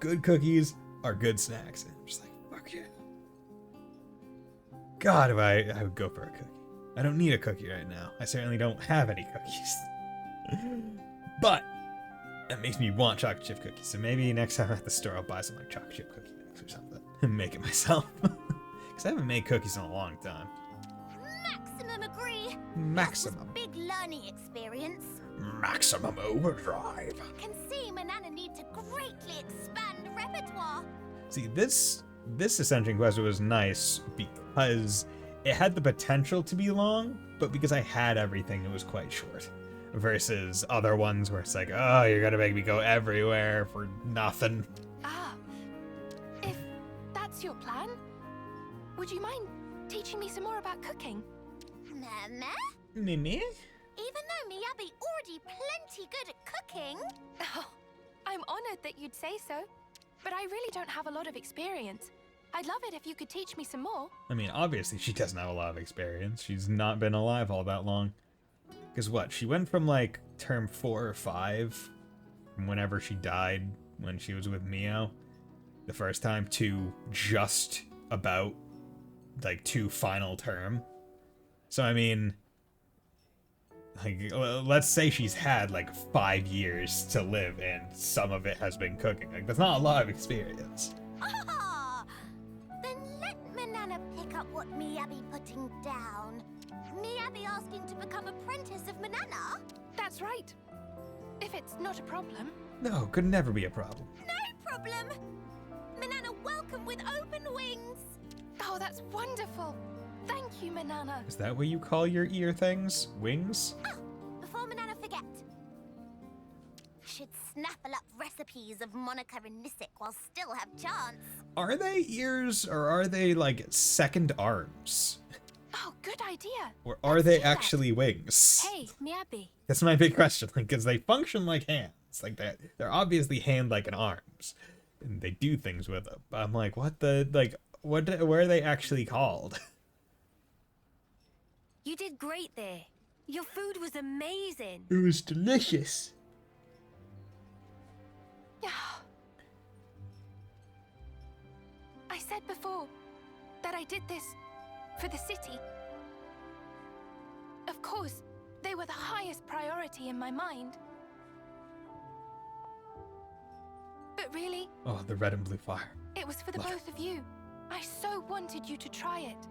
Good cookies are good snacks. And I'm just like, fuck yeah. God, if I would go for a cookie. I don't need a cookie right now. I certainly don't have any cookies. But that makes me want chocolate chip cookies. So maybe next time I'm at the store, I'll buy some like chocolate chip cookie mix or something and make it myself. Because I haven't made cookies in a long time. Maximum agree. Maximum. That was big learning experience. Maximum overdrive. Can see Manana need to greatly expand repertoire. See, this Ascension quest was nice because it had the potential to be long, but because I had everything, it was quite short. Versus other ones where it's like, oh, you're gonna make me go everywhere for nothing. If that's your plan, would you mind teaching me some more about cooking? Mama? Mimi? Even though Miyabi already plenty good at cooking. Oh, I'm honored that you'd say so, but I really don't have a lot of experience. I'd love it if you could teach me some more. I mean, obviously she doesn't have a lot of experience. She's not been alive all that long. Because what? She went from like term 4 or 5, from whenever she died when she was with Mio the first time, to just about like 2 final term. So I mean, like, let's say she's had like 5 years to live and some of it has been cooking. Like, that's not a lot of experience. Ah! Then let Manana pick up what Miyabi putting down? Miyabi asking to become apprentice of Manana? That's right. If it's not a problem. No, could never be a problem. No problem. Manana welcome with open wings. Oh, that's wonderful. Thank you, Manana. Is that what you call your ear things? Wings? Oh, before Manana forget. Should snaffle up recipes of Monica and Nisik while still have chance. Are they ears or are they like second arms? Oh, good idea. Or are they actually wings? Hey, Miyabi. That's my big question, because they function like hands. Like they're obviously hand-like and arms. And they do things with them. But I'm like, what are they actually called? You did great there. Your food was amazing. It was delicious. I said before that I did this for the city. Of course, they were the highest priority in my mind. But really, Oh, the red and blue fire. it was for the Love both of you. I so wanted you to try it.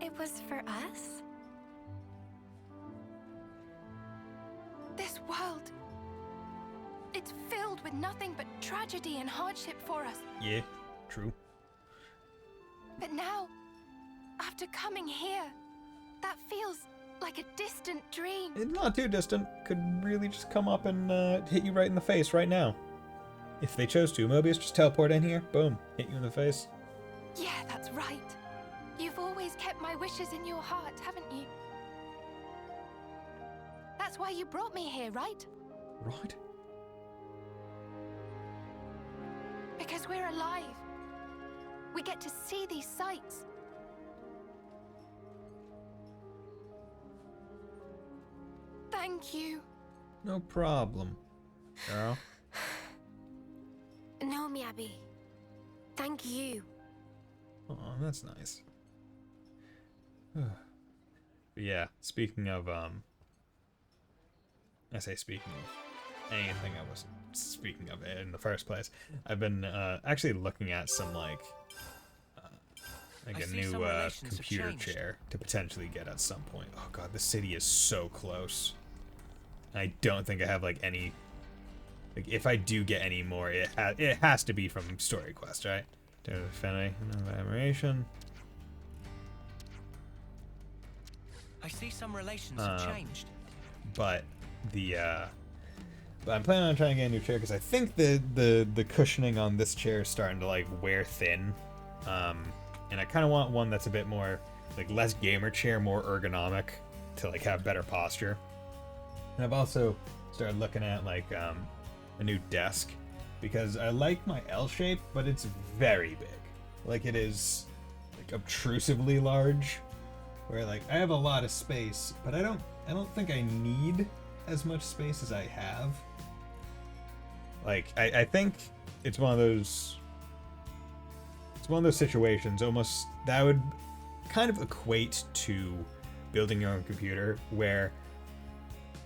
It was for us? This world, it's filled with nothing but tragedy and hardship for us. Yeah, true. But now, after coming here, that feels like a distant dream. It's not too distant. Could really just come up and hit you right in the face right now. If they chose to. Mobius, just teleport in here. Boom. Hit you in the face. Yeah, that's right. You've always kept my wishes in your heart, haven't you? That's why you brought me here, right? Right. Because we're alive. We get to see these sights. Thank you. No problem, girl. No, Miyabi. Thank you. Oh, that's nice. But yeah, speaking of, I say speaking of anything I wasn't speaking of in the first place, I've been actually looking at some like a new computer chair to potentially get at some point. Oh god, the city is so close. I don't think I have like any. Like, if I do get any more, it has to be from Story Quest, right? Fenway, admiration. I see some relations have changed. But but I'm planning on trying to get a new chair because I think the cushioning on this chair is starting to like wear thin. And I kind of want one that's a bit more like less gamer chair, more ergonomic to like have better posture. And I've also started looking at like a new desk because I like my L shape, but it's very big. Like it is like obtrusively large, where like I have a lot of space, but I don't think I need as much space as I have. Like I think it's one of those situations almost that would kind of equate to building your own computer, where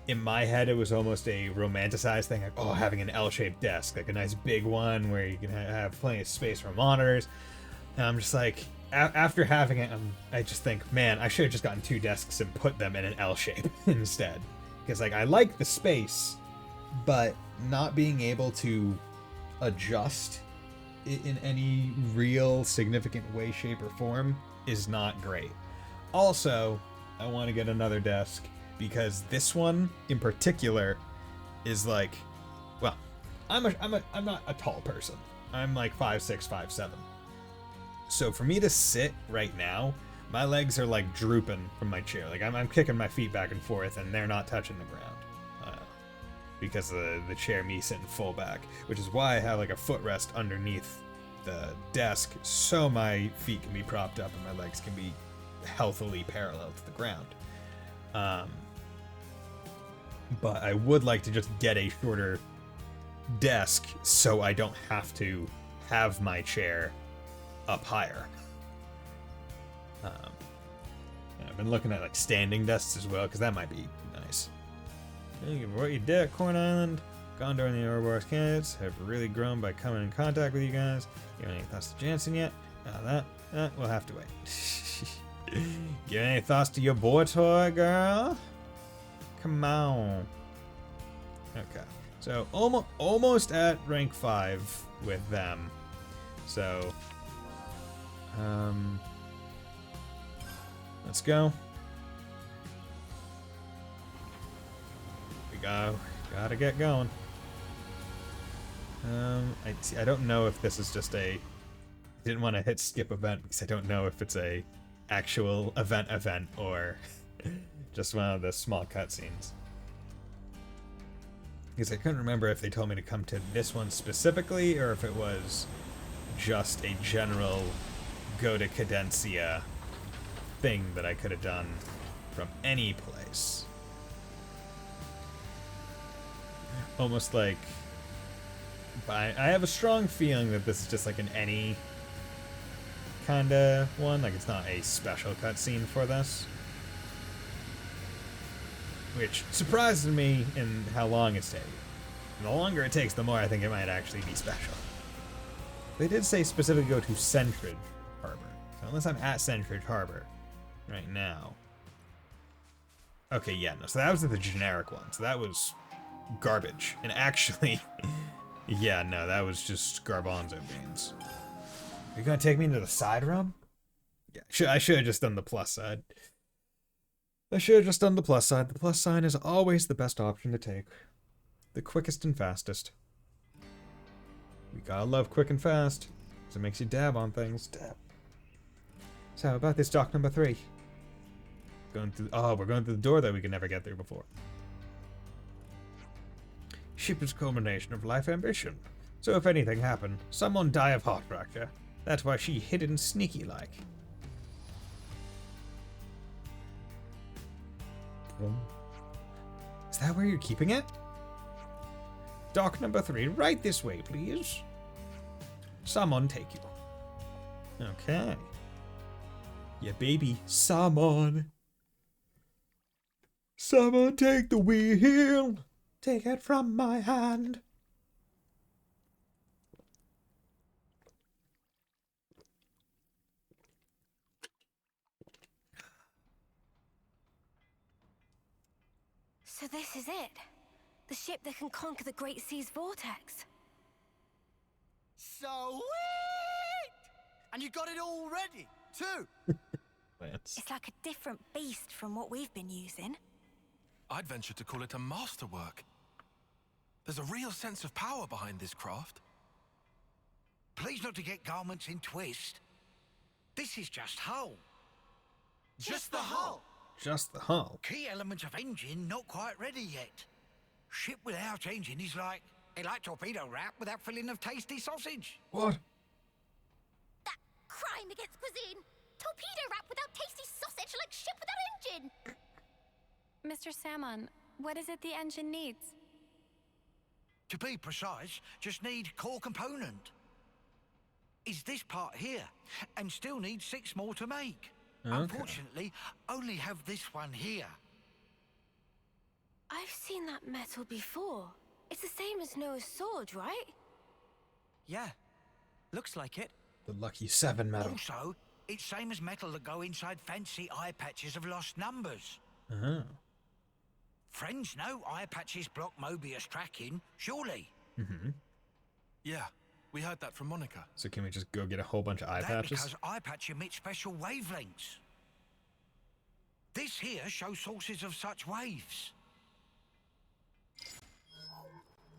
in my head it was almost a romanticized thing, like, oh, having an L-shaped desk, like a nice big one where you can have plenty of space for monitors. And I'm just like, after having it, I just think, man, I should have just gotten 2 desks and put them in an L shape instead. Because like I like the space, but not being able to adjust it in any real significant way, shape, or form is not great. Also, I want to get another desk because this one in particular is like, well, I'm not a tall person. I'm like 5'6", 5'7". So for me to sit right now, my legs are like drooping from my chair. Like I'm kicking my feet back and forth and they're not touching the ground. Because of the chair, me sitting full back, which is why I have like a footrest underneath the desk so my feet can be propped up and my legs can be healthily parallel to the ground. But I would like to just get a shorter desk so I don't have to have my chair up higher. And I've been looking at like standing desks as well, because that might be nice. Thank you for what you did at Corn Island. Gondor and the Ouroboros candidates have really grown by coming in contact with you guys. You have any thoughts to Jansen yet? That we'll have to wait. Give any thoughts to your boy toy, girl? Come on. Okay, so almost at rank 5 with them. So, let's go. We gotta get going. I don't know if this is just a. Didn't want to hit skip event because I don't know if it's a actual event or just one of the small cutscenes. Because I couldn't remember if they told me to come to this one specifically or if it was just a general go to Cadencia thing that I could have done from any place. Almost like I have a strong feeling that this is just like an any kind of one, like it's not a special cutscene for this. Which surprises me in how long it's taking. And the longer it takes, the more I think it might actually be special. They did say specifically go to Sentridge Harbor. So unless I'm at Sentridge Harbor right now. Okay, yeah, no, so that was the generic one. So that was garbage. And actually, yeah, no, that was just garbanzo beans. Are you gonna take me into the side room? Yeah, I should have just done the plus side. I should have just done the plus side. The plus sign is always the best option to take. The quickest and fastest. We gotta love quick and fast, because it makes you dab on things. Dab. So how about this dock number 3? Going through. Oh, we're going through the door that we could never get through before. Ship is culmination of life ambition. So if anything happened, someone die of heart fracture. That's why she hidden sneaky like. Is that where you're keeping it? Dock number 3, right this way, please. Someone take you. Okay. Yeah, baby. Someone. Someone take the wheel. Take it from my hand. So this is it. The ship that can conquer the Great Sea's vortex. Sweet! And you got it all ready, too. It's like a different beast from what we've been using. I'd venture to call it a masterwork. There's a real sense of power behind this craft. Please not to get garments in twist. This is just hull. Just the hull. Just the hull. Key element of engine not quite ready yet. Ship without engine is like torpedo wrap without filling of tasty sausage. What? That crime against cuisine. Torpedo wrap without tasty sausage like ship without engine. Mr. Salmon, what is it the engine needs? To be precise, just need core component. Is this part here, and still need 6 more to make. Okay. Unfortunately, only have this one here. I've seen that metal before. It's the same as Noah's sword, right? Yeah, looks like it. The lucky 7 metal. Also, it's same as metal that go inside fancy eye patches of lost numbers. Uh-huh. Friends know eye patches block Mobius tracking, surely? Mm-hmm. Yeah, we heard that from Monica. So can we just go get a whole bunch of eye patches? Because eye patch emit special wavelengths. This here shows sources of such waves.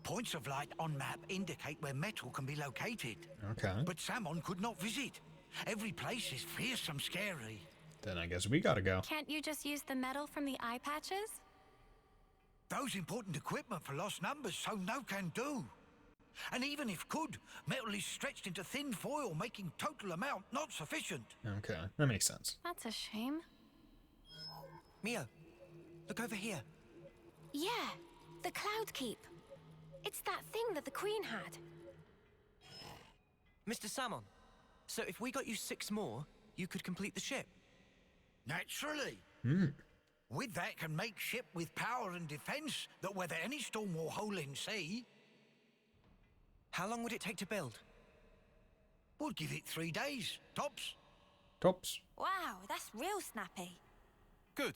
Points of light on map indicate where metal can be located. Okay. But Salmon could not visit. Every place is fearsome scary. Then I guess we gotta go. Can't you just use the metal from the eye patches? Those important equipment for lost numbers, so no can do. And even if could, metal is stretched into thin foil, making total amount not sufficient. Okay, that makes sense. That's a shame. Mio, look over here. Yeah, the Cloud Keep. It's that thing that the Queen had. Mr. Salmon, so if we got you 6 more, you could complete the ship? Naturally. Hmm. With that can make ship with power and defense that weather any storm or hole in sea. How long would it take to build? We'll give it 3 days, tops. Tops. Wow, that's real snappy. Good,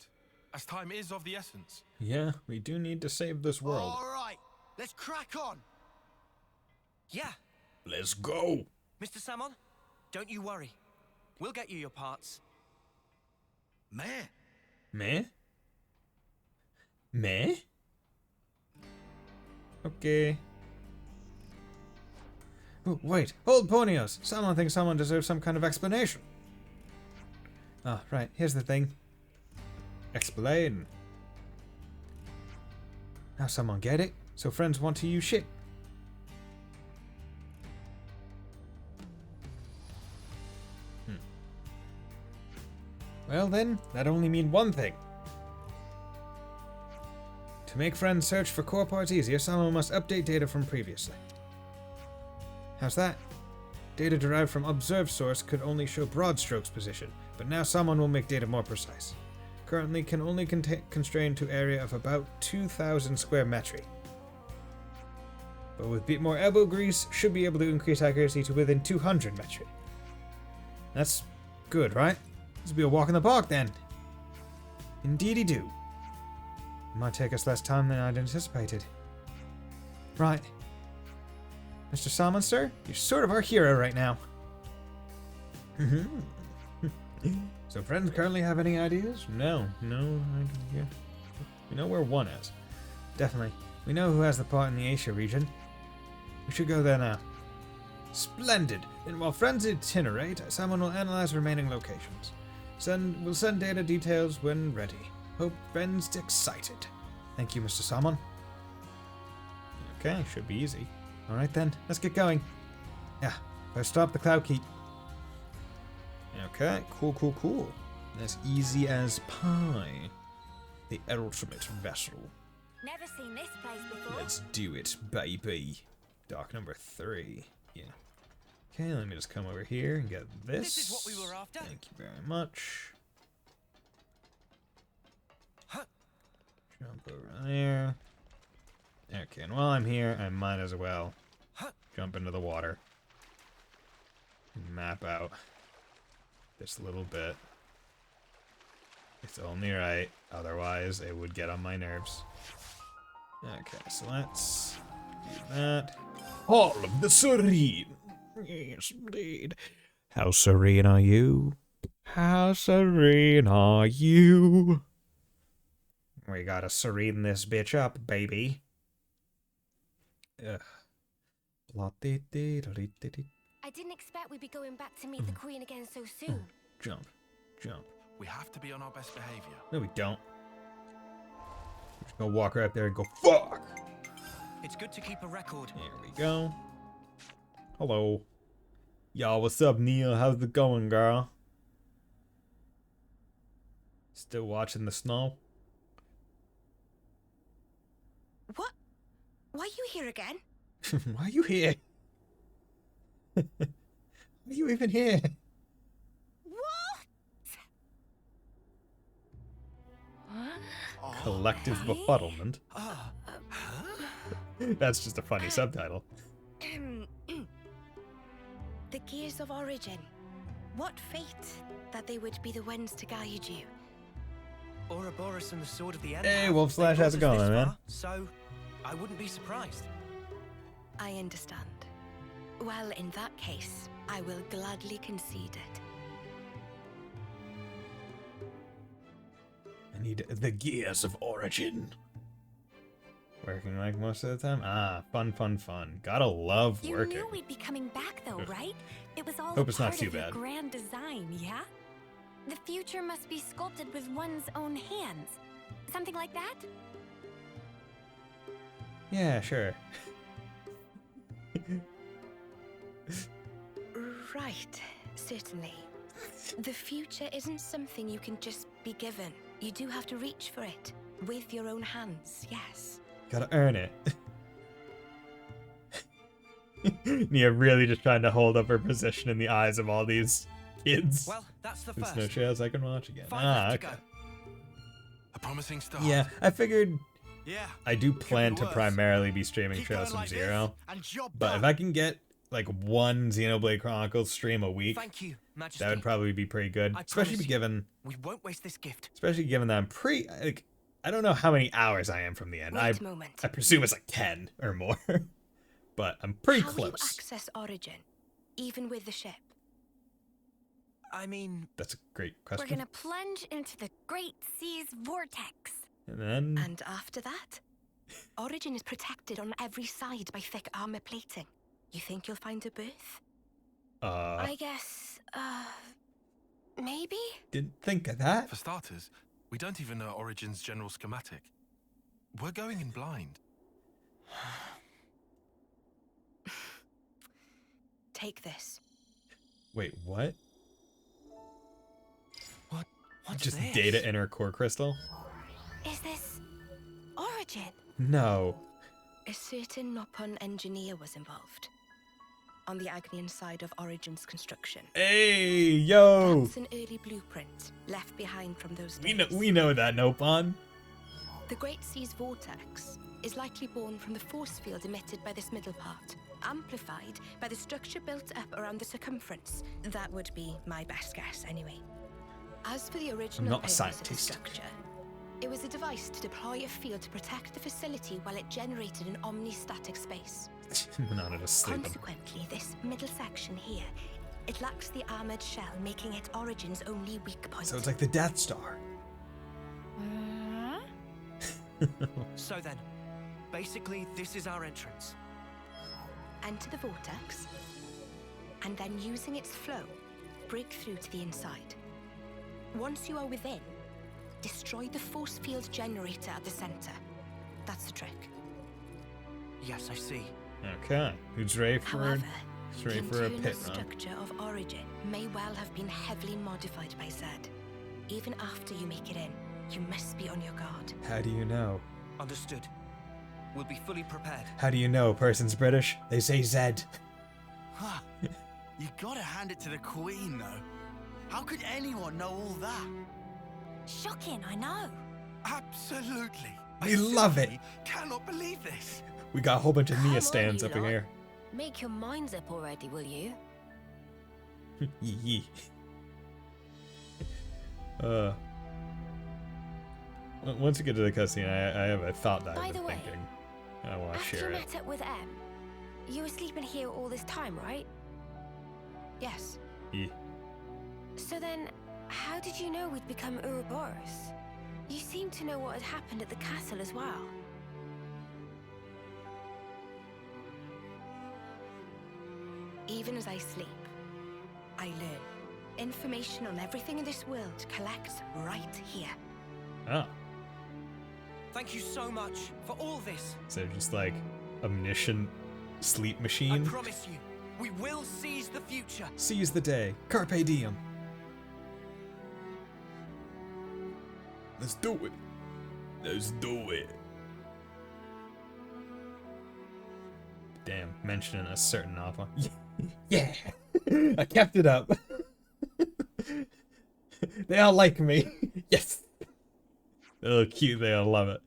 as time is of the essence. Yeah, we do need to save this world. All right, let's crack on. Yeah, Let's go. Mr. Salmon, don't you worry. We'll get you your parts. Meh. Meh? Meh? Okay. Oh, wait. Hold Ponios. Someone thinks someone deserves some kind of explanation. Ah, right. Here's the thing. Explain. Now someone get it? So friends want to use shit. Well then, that only mean one thing. To make friends search for core parts easier, someone must update data from previously. How's that? Data derived from observed source could only show broad strokes position, but now someone will make data more precise. Currently can only constrain to area of about 2,000 square metri. But with a bit more elbow grease, should be able to increase accuracy to within 200 metri. That's good, right? This will be a walk in the park then. Indeedy do. It might take us less time than I'd anticipated. Right. Mr. Salmon, sir, you're sort of our hero right now. So friends currently have any ideas? No, idea. We know where one is. Definitely. We know who has the part in the Asia region. We should go there now. Splendid. Then while friends itinerate, someone will analyze remaining locations. We'll send data details when ready. Hope friends excited. Thank you, Mr. Salmon. Okay, should be easy. Alright then, let's get going. Yeah, first stop the Cloud Keep. Okay, cool. As easy as pie. The ultimate vessel. Never seen this place before. Let's do it, baby. Dock number 3. Yeah. Okay, let me just come over here and get this. This is what we were after. Thank you very much. Jump over there. Okay, and while I'm here, I might as well jump into the water and map out this little bit. It's only right, otherwise it would get on my nerves. Okay, so let's do that. All of the serene. Yes, indeed. How serene are you? How serene are you? We gotta serene this bitch up, baby. Ugh. I didn't expect we'd be going back to meet the Queen again so soon. Jump. We have to be on our best behavior. No, we don't. We're just gonna walk right up there and go, fuck! It's good to keep a record. There we go. Hello. Y'all, what's up, Neil? How's it going, girl? Still watching the snow? What? Why are you here again? Why are you here? Why are you even here? Collective befuddlement. That's just a funny subtitle. The Gears of Origin. What fate that they would be the ones to guide you. Ouroboros and the Sword of the End. Hey, Wolf Slash, how's it going, man? So, I wouldn't be surprised. I understand. Well, in that case, I will gladly concede it. I need the Gears of Origin. Working like most of the time? Ah, fun. Gotta love working. You knew we'd be coming back though, right? It was all Hope it's not part too of your bad. grand design, yeah? The future must be sculpted with one's own hands. Something like that? Yeah, sure. Right, certainly. The future isn't something you can just be given. You do have to reach for it. With your own hands, yes. Gotta earn it. Nia really just trying to hold up her position in the eyes of all these kids. Well, that's the There's first. no chance I can watch again. 5 left Okay. to go. A promising start. Yeah, I figured Yeah. I do plan to worse. primarily be streaming Keep Trails going from like this, Zero. and job But if done. I can get like one Xenoblade Chronicles stream a week, Thank you, Majesty. that would probably be pretty good. Especially given we won't waste this gift. Especially given that I'm like, I don't know how many hours I am from the end. Wait a moment. I presume it's like 10 or more. But I'm pretty How will you close. access Origin, even with the ship? I mean... That's a great question. We're gonna plunge into the Great Sea's vortex. And then... And after that, Origin is protected on every side by thick armor plating. You think you'll find a booth? I guess, maybe? Didn't think of that. For starters, we don't even know Origin's general schematic. We're going in blind. Take this. Wait, what? What's Just this? data in her core crystal? Is this Origin? No. A certain Noppon engineer was involved. On the Agnian side of Origin's construction. Hey, yo! That's an early blueprint left behind from those days. We know that, Nopon. The Great Sea's vortex is likely born from the force field emitted by this middle part, amplified by the structure built up around the circumference. That would be my best guess, anyway. As for the original not a purpose scientist. of the structure, it was a device to deploy a field to protect the facility while it generated an omnistatic space. Not at a sleep. Consequently, this middle section here, it lacks the armored shell, making it Origin's only weak point. So it's like the Death Star. So then, basically, this is our entrance. Enter the vortex, and then using its flow, break through to the inside. Once you are within, destroy the force field generator at the center. That's the trick. Yes, I see. Okay. Who's ready for, However, who's the ready for a internal pit run? structure of Origin may well have been heavily modified by Zed. Even after you make it in, you must be on your guard. How do you know? Understood. We'll be fully prepared. How do you know a person's British? They say Zed. Huh. You gotta hand it to the Queen, though. How could anyone know all that? Shocking, I know. Absolutely. I love it. Cannot believe this. We got a whole bunch of Come Nia on, stands you up in lot. here. Make your minds up already, will you? Yee. Once we get to the cutscene, I have a thought that By I've the been way, thinking. I want to After share you it. met up with M, you were sleeping here all this time, right? Yes. Yeah. So then, how did you know we'd become Ouroboros? You seem to know what had happened at the castle as well. Even as I sleep, I learn. Information on everything in this world collects right here. Oh. Thank you so much for all this. So just like omniscient sleep I machine. promise you, we will seize the future. Seize the day. Carpe diem. Let's do it. Let's do it. Damn, mentioning a certain alpha. Yeah. I kept it up. They all like me. Yes. They look cute. They all love it.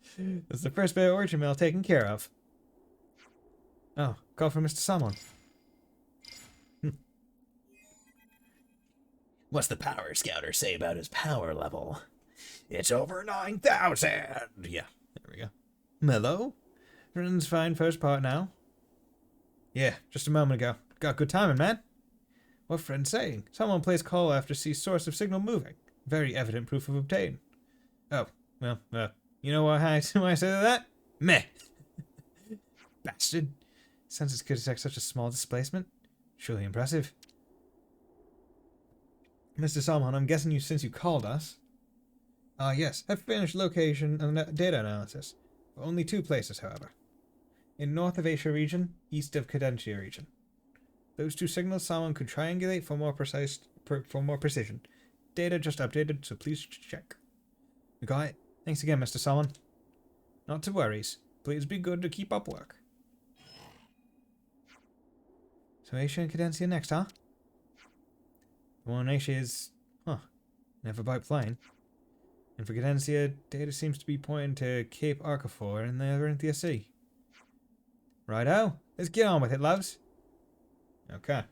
That's the first bit of Origin Mail taken care of. Oh, call for Mr. Salmon. What's the power scouter say about his power level? It's over 9,000. Yeah, there we go. Mellow? Everything's fine first part now. Yeah, just a moment ago. Got good timing, man. What friend's saying? Someone placed call after see source of signal moving. Very evident proof of obtain. Oh, well, you know why I say that? Meh. Bastard. Sensors could detect such a small displacement. Surely impressive. Mr. Salmon, I'm guessing since you called us. Yes, I've finished location and data analysis. Only 2 places, however. In north of Asia region, east of Cadentia region. Those 2 signals Salmon could triangulate for more precision. Data just updated, so please check. You got it? Thanks again, Mr. Salmon. Not to worries. Please be good to keep up work. So Asia and Cadentia next, huh? The one in Asia is... never by plane. And for Cadentia, data seems to be pointing to Cape Arcafor in the Arinthia Sea. Righto, let's get on with it, loves. Okay.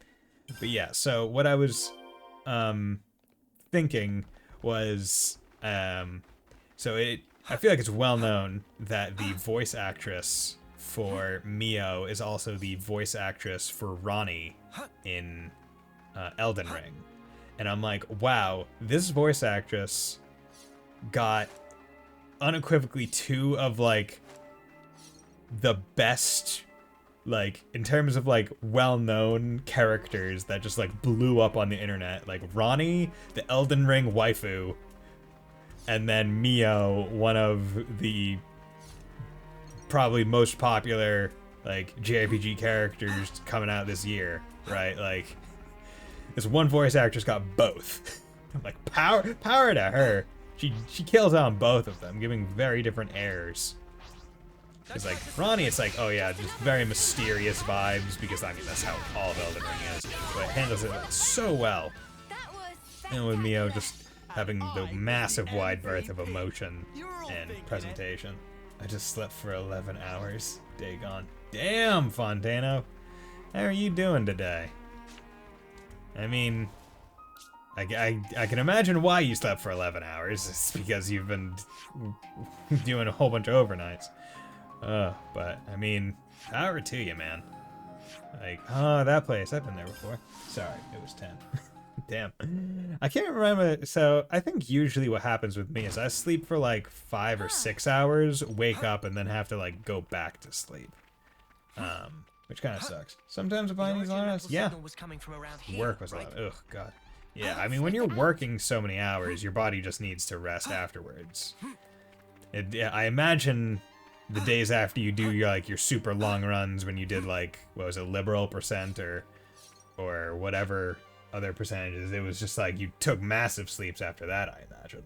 But yeah, so what I was thinking was I feel like it's well known that the voice actress for Mio is also the voice actress for Ronnie in Elden Ring. And I'm like, wow, this voice actress got unequivocally two of like the best, like in terms of like well-known characters that just like blew up on the internet, like Ronnie, the Elden Ring waifu, and then Mio, one of the probably most popular like JRPG characters coming out this year, right? Like this one voice actress got both. I'm like, power to her. She kills on both of them, giving very different airs. Because like Ronnie, it's like, oh yeah, just very mysterious vibes, because I mean that's how all of Elden Ring is, but it handles it like, so well. And with Mio just having the massive wide berth of emotion and presentation. I just slept for 11 hours. Day gone. Damn, Fontano. How are you doing today? I mean, I can imagine why you slept for 11 hours. It's because you've been doing a whole bunch of overnights. But, I mean, power to you, man. Like, oh, that place. I've been there before. Sorry, it was 10. Damn. I can't remember. So, I think usually what happens with me is I sleep for like 5 or 6 hours, wake up, and then have to like go back to sleep. Which kind of sucks. Sometimes if I need honest, yeah. Work was loud. Ugh, God. Yeah, I mean, when you're working so many hours, your body just needs to rest afterwards. I imagine the days after you do your super long runs when you did like, what was it, liberal percent or whatever other percentages, it was just like you took massive sleeps after that, I imagine.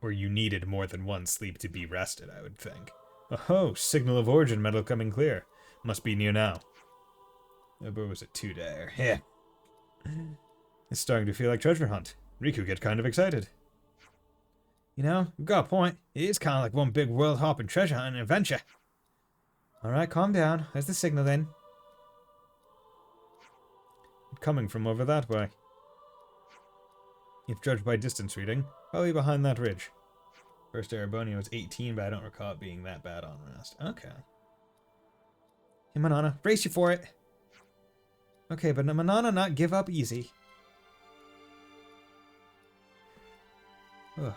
Or you needed more than one sleep to be rested, I would think. Oh, signal of origin metal coming clear. Must be near now. Where was it? 2 day? Yeah. It's starting to feel like treasure hunt. Riku get kind of excited. You know, you've got a point. It is kind of like one big world-hopping treasure hunt and adventure. Alright, calm down. Where's the signal then? Coming from over that way. If judged by distance reading, probably behind that ridge. First Erebonio was 18, but I don't recall it being that bad on Rest. Okay. Hey, Manana, brace you for it. Okay, but Manana not give up easy. Ugh.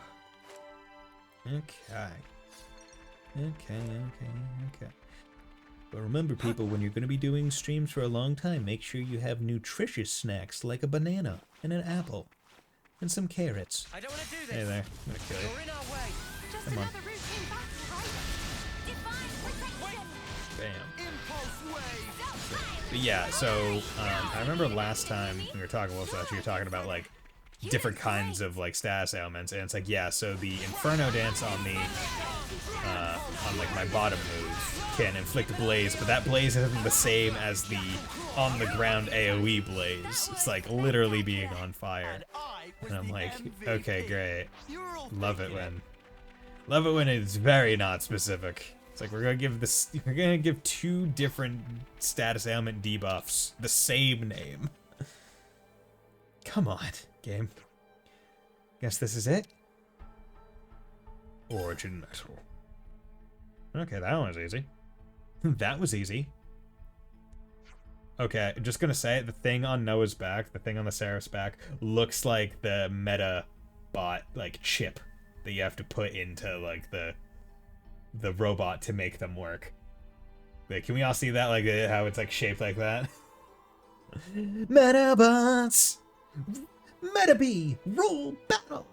Okay. Okay. But remember, people, when you're going to be doing streams for a long time, make sure you have nutritious snacks like a banana and an apple. And some carrots. I don't want to do this. Hey there. I'm gonna kill you. You're in our way. Just come on. Bam. But yeah, so I remember last time we were talking, well, you were talking about like different kinds of like status ailments, and it's like, yeah, so the Inferno Dance on the on like my bottom move can inflict blaze, but that blaze isn't the same as the on the ground AoE blaze. It's like literally being on fire. And I'm like, okay, great. Love it when it's very not specific. It's like we're gonna give 2 different status ailment debuffs the same name. Come on, game. Guess this is it? Origin metal. Okay, that one was easy. That was easy. Okay, just gonna say, the thing on Noah's back, the thing on the Seraph's back, looks like the meta bot, like, chip that you have to put into, like, the robot to make them work. Like, can we all see that? Like, how it's, like, shaped like that? Metabots! Metabee! Roll battle!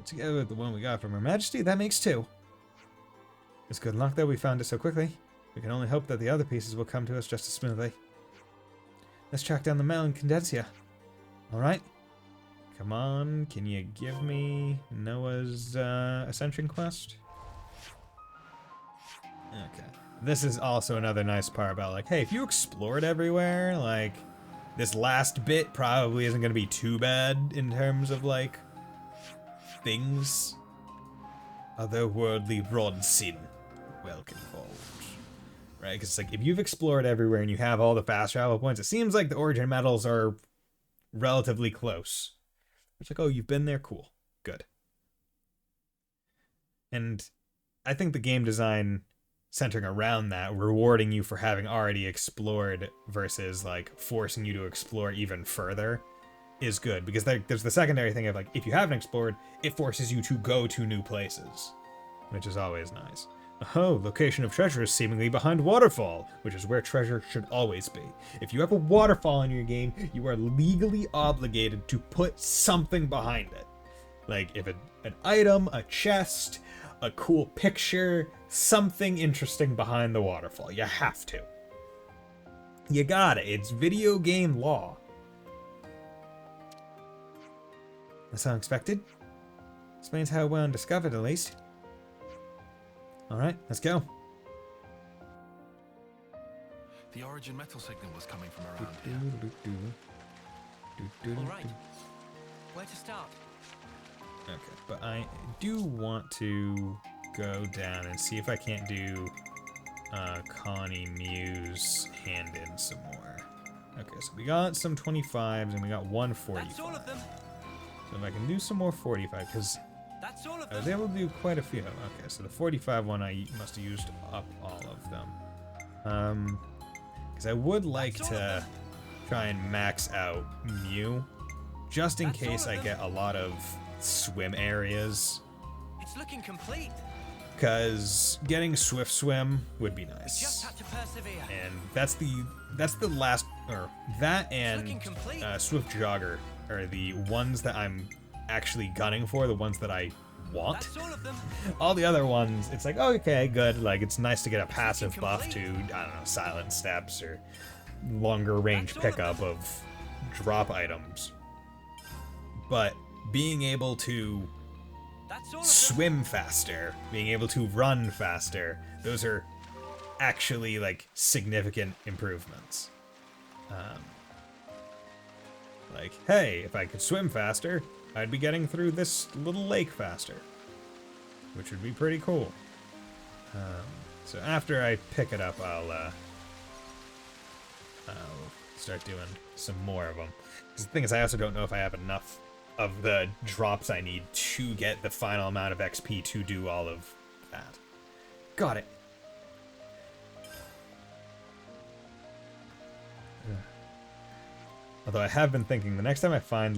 Together with the one we got from Her Majesty, that makes 2. It's good luck that we found it so quickly. We can only hope that the other pieces will come to us just as smoothly. Let's track down the Melon Condensia. Alright? Come on, can you give me Noah's Ascension quest? Okay. This is also another nice part about, like, hey, if you explored everywhere, like, this last bit probably isn't going to be too bad in terms of, like, things. Otherworldly rod sin. Welcome forward. right? Because it's like, if you've explored everywhere and you have all the fast travel points, it seems like the origin medals are relatively close. It's like, oh, you've been there? Cool. Good. And I think the game design centering around that, rewarding you for having already explored versus like forcing you to explore even further, is good. Because there's the secondary thing of like, if you haven't explored, it forces you to go to new places, which is always nice. Oh, location of treasure is seemingly behind waterfall, which is where treasure should always be. If you have a waterfall in your game, you are legally obligated to put something behind it. Like if an item, a chest, a cool picture, something interesting behind the waterfall. You have to. You got it. It's video game law. That's unexpected. Explains how it went undiscovered, at least. Alright, let's go. The origin metal signal was coming from around here. Alright. Where to start? Okay, but I do want to go down and see if I can't do Connie Muse hand in some more. Okay, so we got some 25s and we got one 45. That's all of them. So if I can do some more 45, because That's all of I was them. able to do quite a few. Okay, so the 45 one I must have used up all of them. Because I would like to try and max out Mew, just in case I get a lot of swim areas. It's looking complete. Because getting Swift Swim would be nice. Just had to persevere. And that's the last, or that and Swift Jogger are the ones that I'm actually gunning for, the ones that I want. That's all of them. All the other ones, it's like, oh, okay, good. Like, it's nice to get a passive buff to, I don't know, silent steps or longer range pickup of drop items. But being able to swim faster, being able to run faster, those are actually like significant improvements. Like, hey, if I could swim faster, I'd be getting through this little lake faster, which would be pretty cool. So after I pick it up, I'll start doing some more of them. 'Cause the thing is, I also don't know if I have enough of the drops I need to get the final amount of XP to do all of that. Got it. Although I have been thinking, the next time I find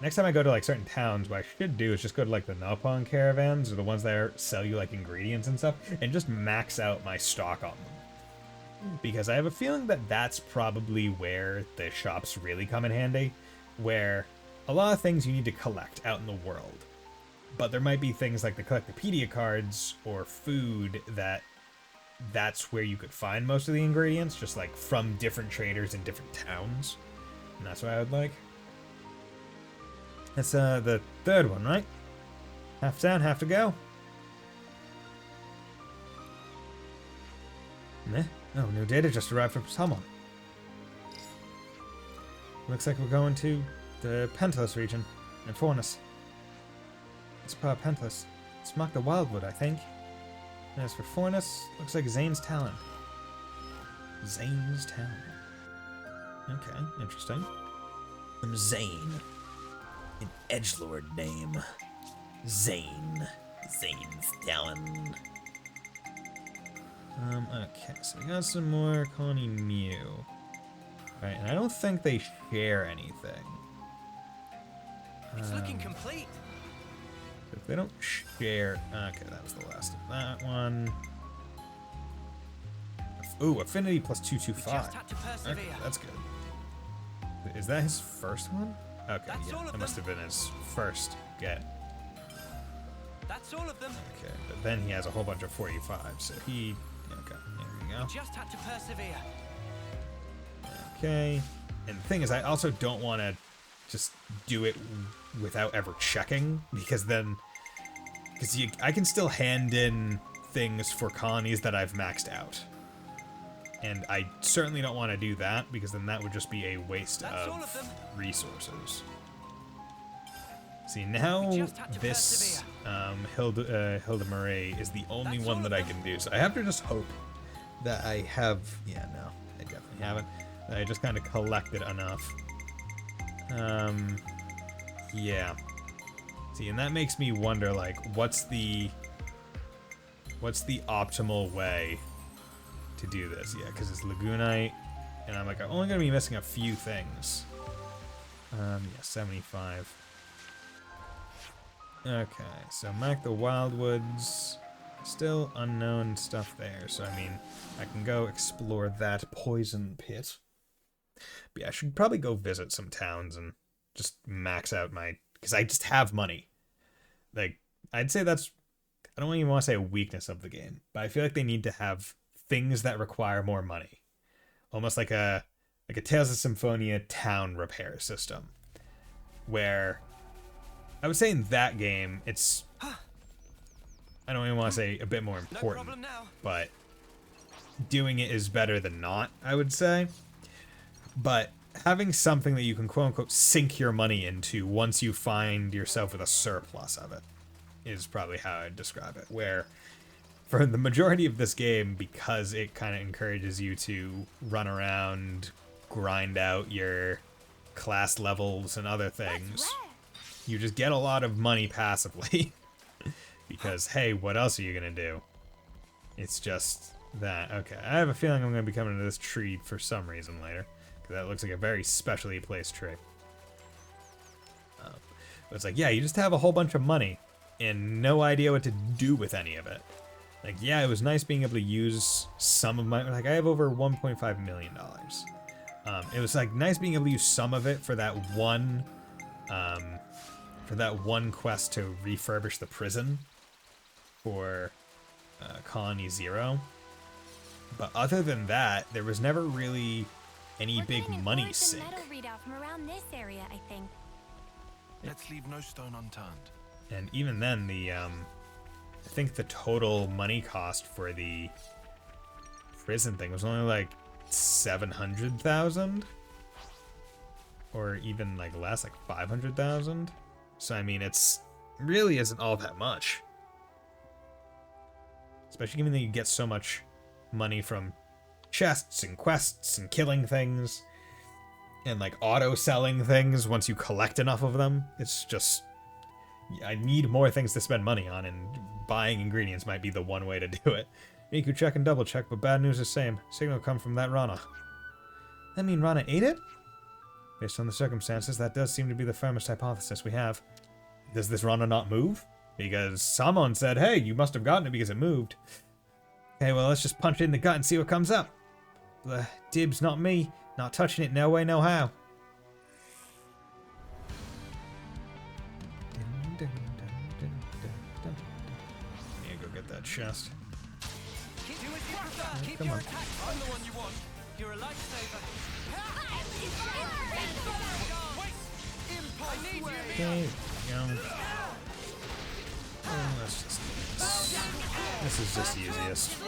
next time I go to like certain towns, what I should do is just go to like the Nopon caravans or the ones that sell you like ingredients and stuff, and just max out my stock on them. Because I have a feeling that that's probably where the shops really come in handy, where a lot of things you need to collect out in the world. But there might be things like the Collectopedia cards or food that's where you could find most of the ingredients, just like from different traders in different towns. And that's what I would like. That's the third one, right? Half down, half to go. Meh. Oh, new data just arrived from someone. Looks like we're going to the Pentheus region in Fornus. It's part of Pentheus. It's marked the Wildwood, I think. And as for Fornus, looks like Zane's Talon. Zane's Talon. Okay, interesting. I'm Zane. An edgelord name. Zane. Zane's Talon. Okay, so we got some more Connie Mew. Right, and I don't think they share anything. It's looking complete. If they don't share... Okay, that was the last of that one. Ooh, Affinity plus 225. Okay, that's good. Is that his first one? Okay, yeah, that must have been his first get. That's all of them. Okay, but then he has a whole bunch of 45, so he... Okay, there we go. Just had to persevere. Okay, and the thing is, I also don't want to just do it without ever checking, because then... Because I can still hand in things for colonies that I've maxed out. And I certainly don't want to do that, because then that would just be a waste of resources. See, now this Hilda Marie is the only one that I can do, so I have to just hope that I have... Yeah, no, I definitely haven't. That I just kind of collected enough. Yeah. See, and that makes me wonder, like, what's the optimal way to do this? Yeah, because it's Lagoonite, and I'm like, I'm only going to be missing a few things. Yeah, 75. Okay, so Mac the Wildwoods, still unknown stuff there, so I mean, I can go explore that poison pit. But yeah, I should probably go visit some towns and just max out my... Because I just have money. Like, I'd say that's... I don't even want to say a weakness of the game, but I feel like they need to have things that require more money. Almost like a Tales of Symphonia town repair system. Where... I would say in that game, it's... I don't even want to say a bit more important, but doing it is better than not, I would say. But having something that you can quote-unquote sink your money into once you find yourself with a surplus of it is probably how I'd describe it. Where for the majority of this game, because it kind of encourages you to run around, grind out your class levels and other things, you just get a lot of money passively. Because, hey, what else are you going to do? It's just that. Okay, I have a feeling I'm going to be coming to this tree for some reason later. Because that looks like a very specially placed tree. But it's like, yeah, you just have a whole bunch of money and no idea what to do with any of it. Like, yeah, it was nice being able to use some of my... Like, I have over $1.5 million. It was, like, nice being able to use some of it for that one... for that one quest to refurbish the prison for Colony Zero. But other than that, there was never really any big money sink. Readout from around this area, I think. Let's leave no stone unturned. And even then, the I think the total money cost for the prison thing was only like 700,000, or even like less, like 500,000. So I mean, it's really isn't all that much. Especially given that you get so much money from chests and quests and killing things and like auto selling things once you collect enough of them. It's just, I need more things to spend money on, and buying ingredients might be the one way to do it. Miku, check and double check, but bad news is same. Signal come from that Rana. That mean Rana ate it? Based on the circumstances, that does seem to be the firmest hypothesis we have. Does this Rana not move? Because someone said, hey, you must have gotten it because it moved. Okay, well, let's just punch it in the gut and see what comes up. Dibs, not me. Not touching it, no way, no how. Yeah, go get that chest. Come on. I'm the one you want. You're a lifesaver. Okay, go. Oh, let's just do this. This is just the easiest.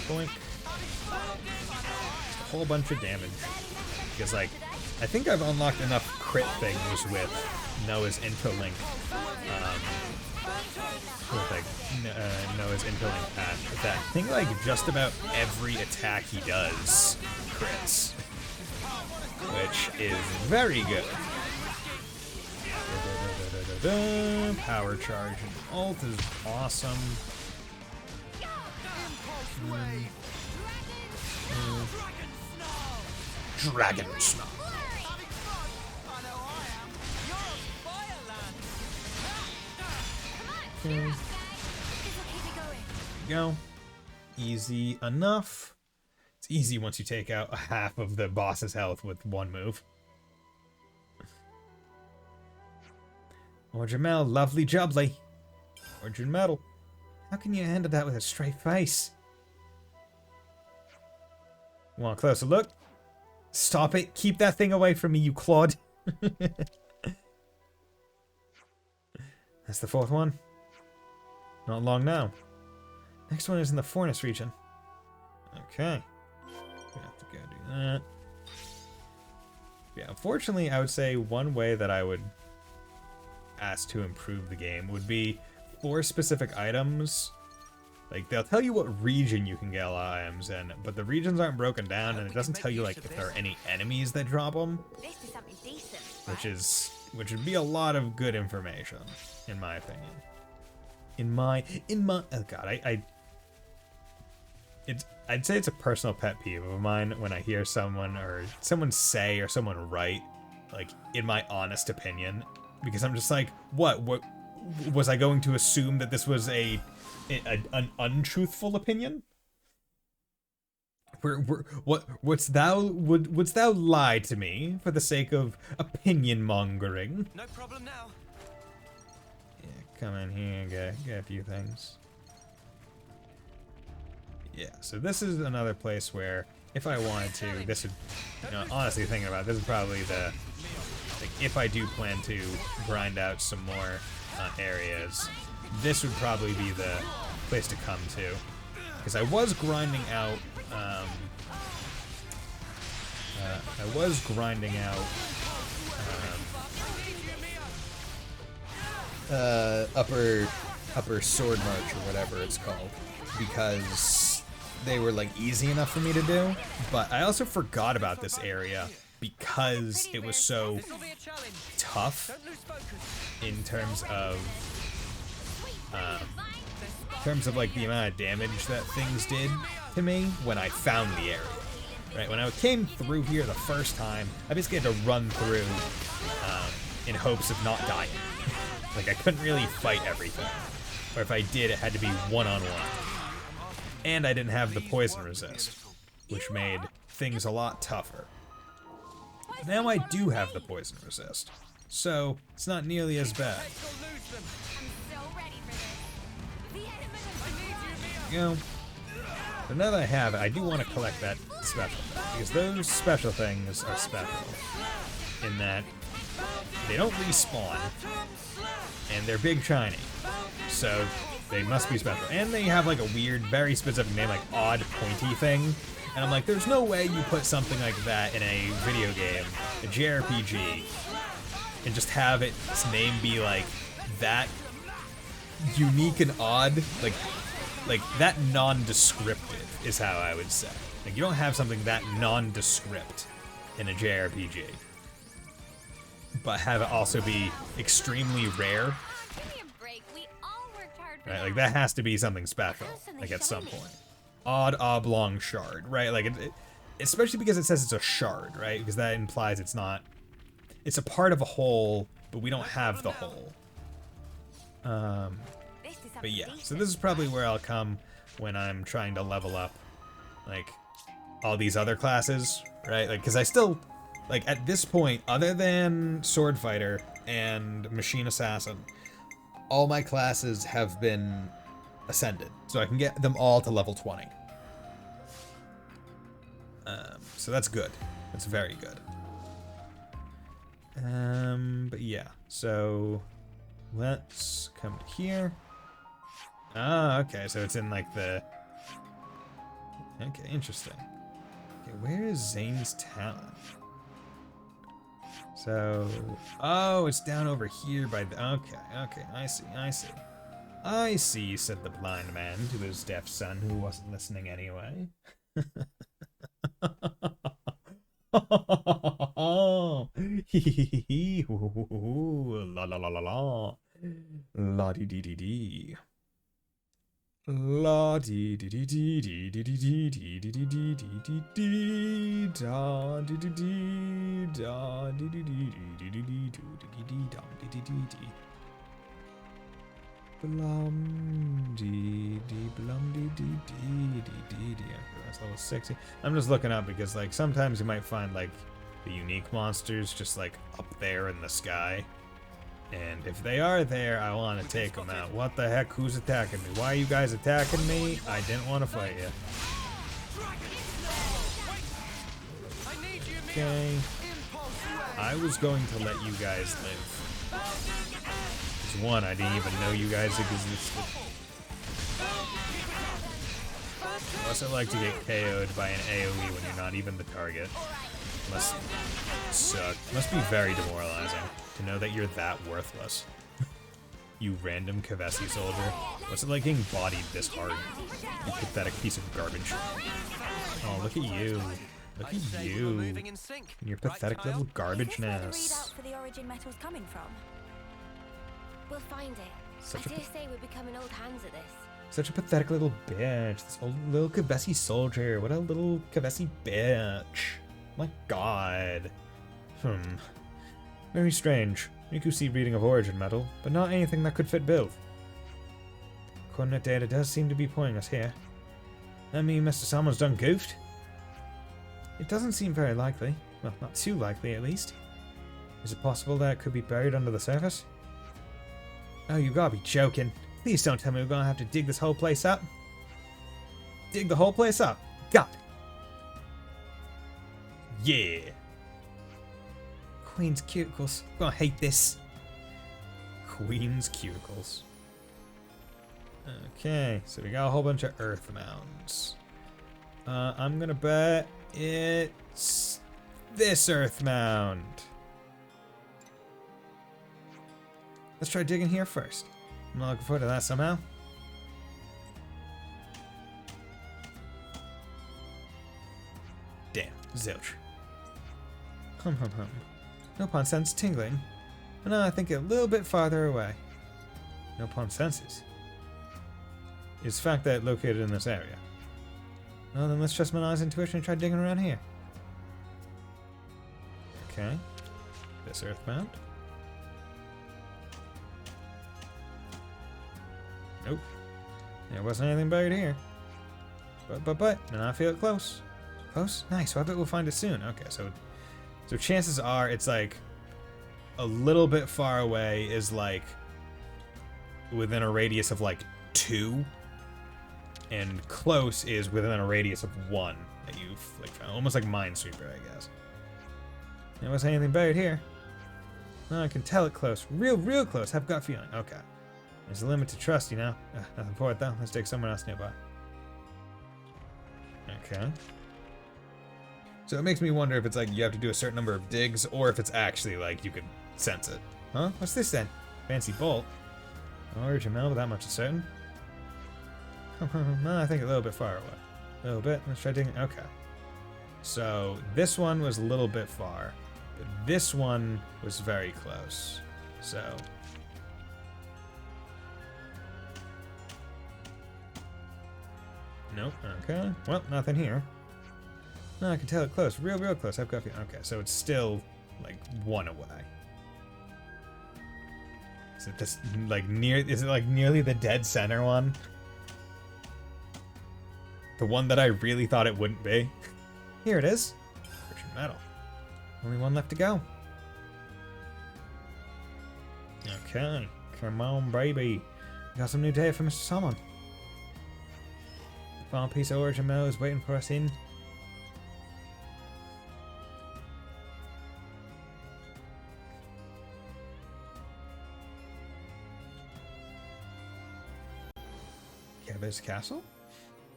Boink. Just a whole bunch of damage. Because, like, I think I've unlocked enough crit things with Noah's interlink. Noah's interlink path. That I think, like, just about every attack he does crits. Which is very good. Power charge and ult is awesome. Dragon Snow. There you go. Easy enough. It's easy once you take out half of the boss's health with one move. Or Jamel, lovely jubbly. Origin medal. How can you handle that with a straight face? Want a closer look? Stop it. Keep that thing away from me, you clod. That's the fourth one. Not long now. Next one is in the Fornus region. Okay. We have to go do that. Yeah, unfortunately, I would say one way that I would ask to improve the game would be for specific items. Like, they'll tell you what region you can get a lot of items in, but the regions aren't broken down, and it doesn't tell you, like, if there are any enemies that drop them. This is something decent, Which would be a lot of good information, in my opinion. Oh god, I'd say it's a personal pet peeve of mine when I hear someone say or someone write, like, in my honest opinion, because I'm just like, what was I going to assume that this was an untruthful opinion? Wouldst thou lie to me for the sake of opinion mongering? No problem now. Yeah, come in here and get a few things. Yeah, so this is another place where, if I wanted to, this would, honestly thinking about it, this is probably like, if I do plan to grind out some more areas, this would probably be the place to come to. Because I was grinding out, upper sword march or whatever it's called, because they were like easy enough for me to do, but I also forgot about this area because it was so tough in terms of like the amount of damage that things did to me when I found the area. Right, when I came through here the first time, I basically had to run through in hopes of not dying. Like, I couldn't really fight everything, or if I did, it had to be one-on-one. And I didn't have the poison resist, which made things a lot tougher. Now I do have the poison resist, so it's not nearly as bad. You know, but now that I have it, I do want to collect that special thing, because those special things are special in that they don't respawn, and they're big shiny, so they must be special. And they have like a weird, very specific name, like odd pointy thing, and I'm like, there's no way you put something like that in a video game, a JRPG, and just have its name be like that unique and odd, like that non-descriptive is how I would say. Like, you don't have something that nondescript in a JRPG, but have it also be extremely rare. Right, like that has to be something special, like at some point. Odd oblong shard, right? Like, especially because it says it's a shard, right? Because that implies it's not. It's a part of a whole, but we don't have the whole. But yeah, so this is probably where I'll come when I'm trying to level up, like, all these other classes, right? Like, because I still, like, at this point, other than Sword Fighter and Machine Assassin, all my classes have been ascended, so I can get them all to level 20. So that's good. That's very good. But yeah, so let's come to here. Ah, okay, so it's in like the... Okay, interesting. Okay, where is Zane's Talon? So... Oh, it's down over here by the... Okay, I see. I see, said the blind man to his deaf son, who wasn't listening anyway. La la la la la. La dee dee dee dee. La dee dee dee dee dee dee dee dee dee dee dee dee dee da dee dee dee da dee dee dee dee dee dee dee dee da dee dee dee dee. Blum dee dee blum dee dee dee dee dee dee. That's level 60. I'm just looking up because, like, sometimes you might find like the unique monsters just like up there in the sky. And if they are there, I want to take them out. What the heck? Who's attacking me? Why are you guys attacking me? I didn't want to fight you. Okay. I was going to let you guys live. Because one, I didn't even know you guys existed. What's it like to get KO'd by an AoE when you're not even the target? Must suck. Must be very demoralizing to know that you're that worthless. You random Kavesi soldier. What's it like getting bodied this hard? You pathetic piece of garbage. Oh, look at you. Look at you. And your pathetic little garbageness. For the origin metal's coming from. We'll find it. Such I dare say we're becoming old hands at this. Such a pathetic little bitch. This old little Kavesi soldier. What a little Kavesi bitch. My god. Very strange. Niku reading of origin metal, but not anything that could fit Bill. Coordinate data does seem to be pointing us here. That mean Mr. Salmon's done goofed? It doesn't seem very likely. Well, not too likely, at least. Is it possible that it could be buried under the surface? Oh, you gotta be joking. Please don't tell me we're gonna have to dig this whole place up. Dig the whole place up. God. Yeah. Queen's cuticles. I'm gonna hate this. Queen's cuticles. Okay, so we got a whole bunch of earth mounds. I'm gonna bet it's this earth mound. Let's try digging here first. I'm not looking forward to that somehow. Damn, zilch. Hum. No pawn sense tingling. But now I think a little bit farther away. No pawn senses. Is the fact that it's located in this area. Well, then let's trust my eyes intuition and try digging around here. Okay. This earthbound. Nope. There wasn't anything buried here. But, and I feel it close. Close? Nice, well, I bet we'll find it soon. Okay, so chances are it's like a little bit far away is like within a radius of like 2. And close is within a radius of 1 that you've like found. Almost like Minesweeper, I guess. There wasn't anything buried here. No, I can tell it close. Real close. I've got a feeling. Okay. There's a limit to trust, you know. Nothing for it though. Let's dig somewhere else nearby. Okay. So it makes me wonder if it's like you have to do a certain number of digs, or if it's actually like you could sense it. Huh? What's this then? Fancy bolt. Origin metal, but that much is certain. No, I think a little bit far away. A little bit. Let's try digging. Okay. So this one was a little bit far, but this one was very close. So. Nope. Okay. Well, nothing here. No, I can tell it close. Real close. I've got. Okay, so it's still like 1 away. Is it this like near? Is it like nearly the dead center one? The one that I really thought it wouldn't be. Here it is. Origin metal. Only one left to go. Okay. Come on, baby. Got some new data for Mr. Salmon. The final piece of origin metal is waiting for us in. Yeah, there's a castle?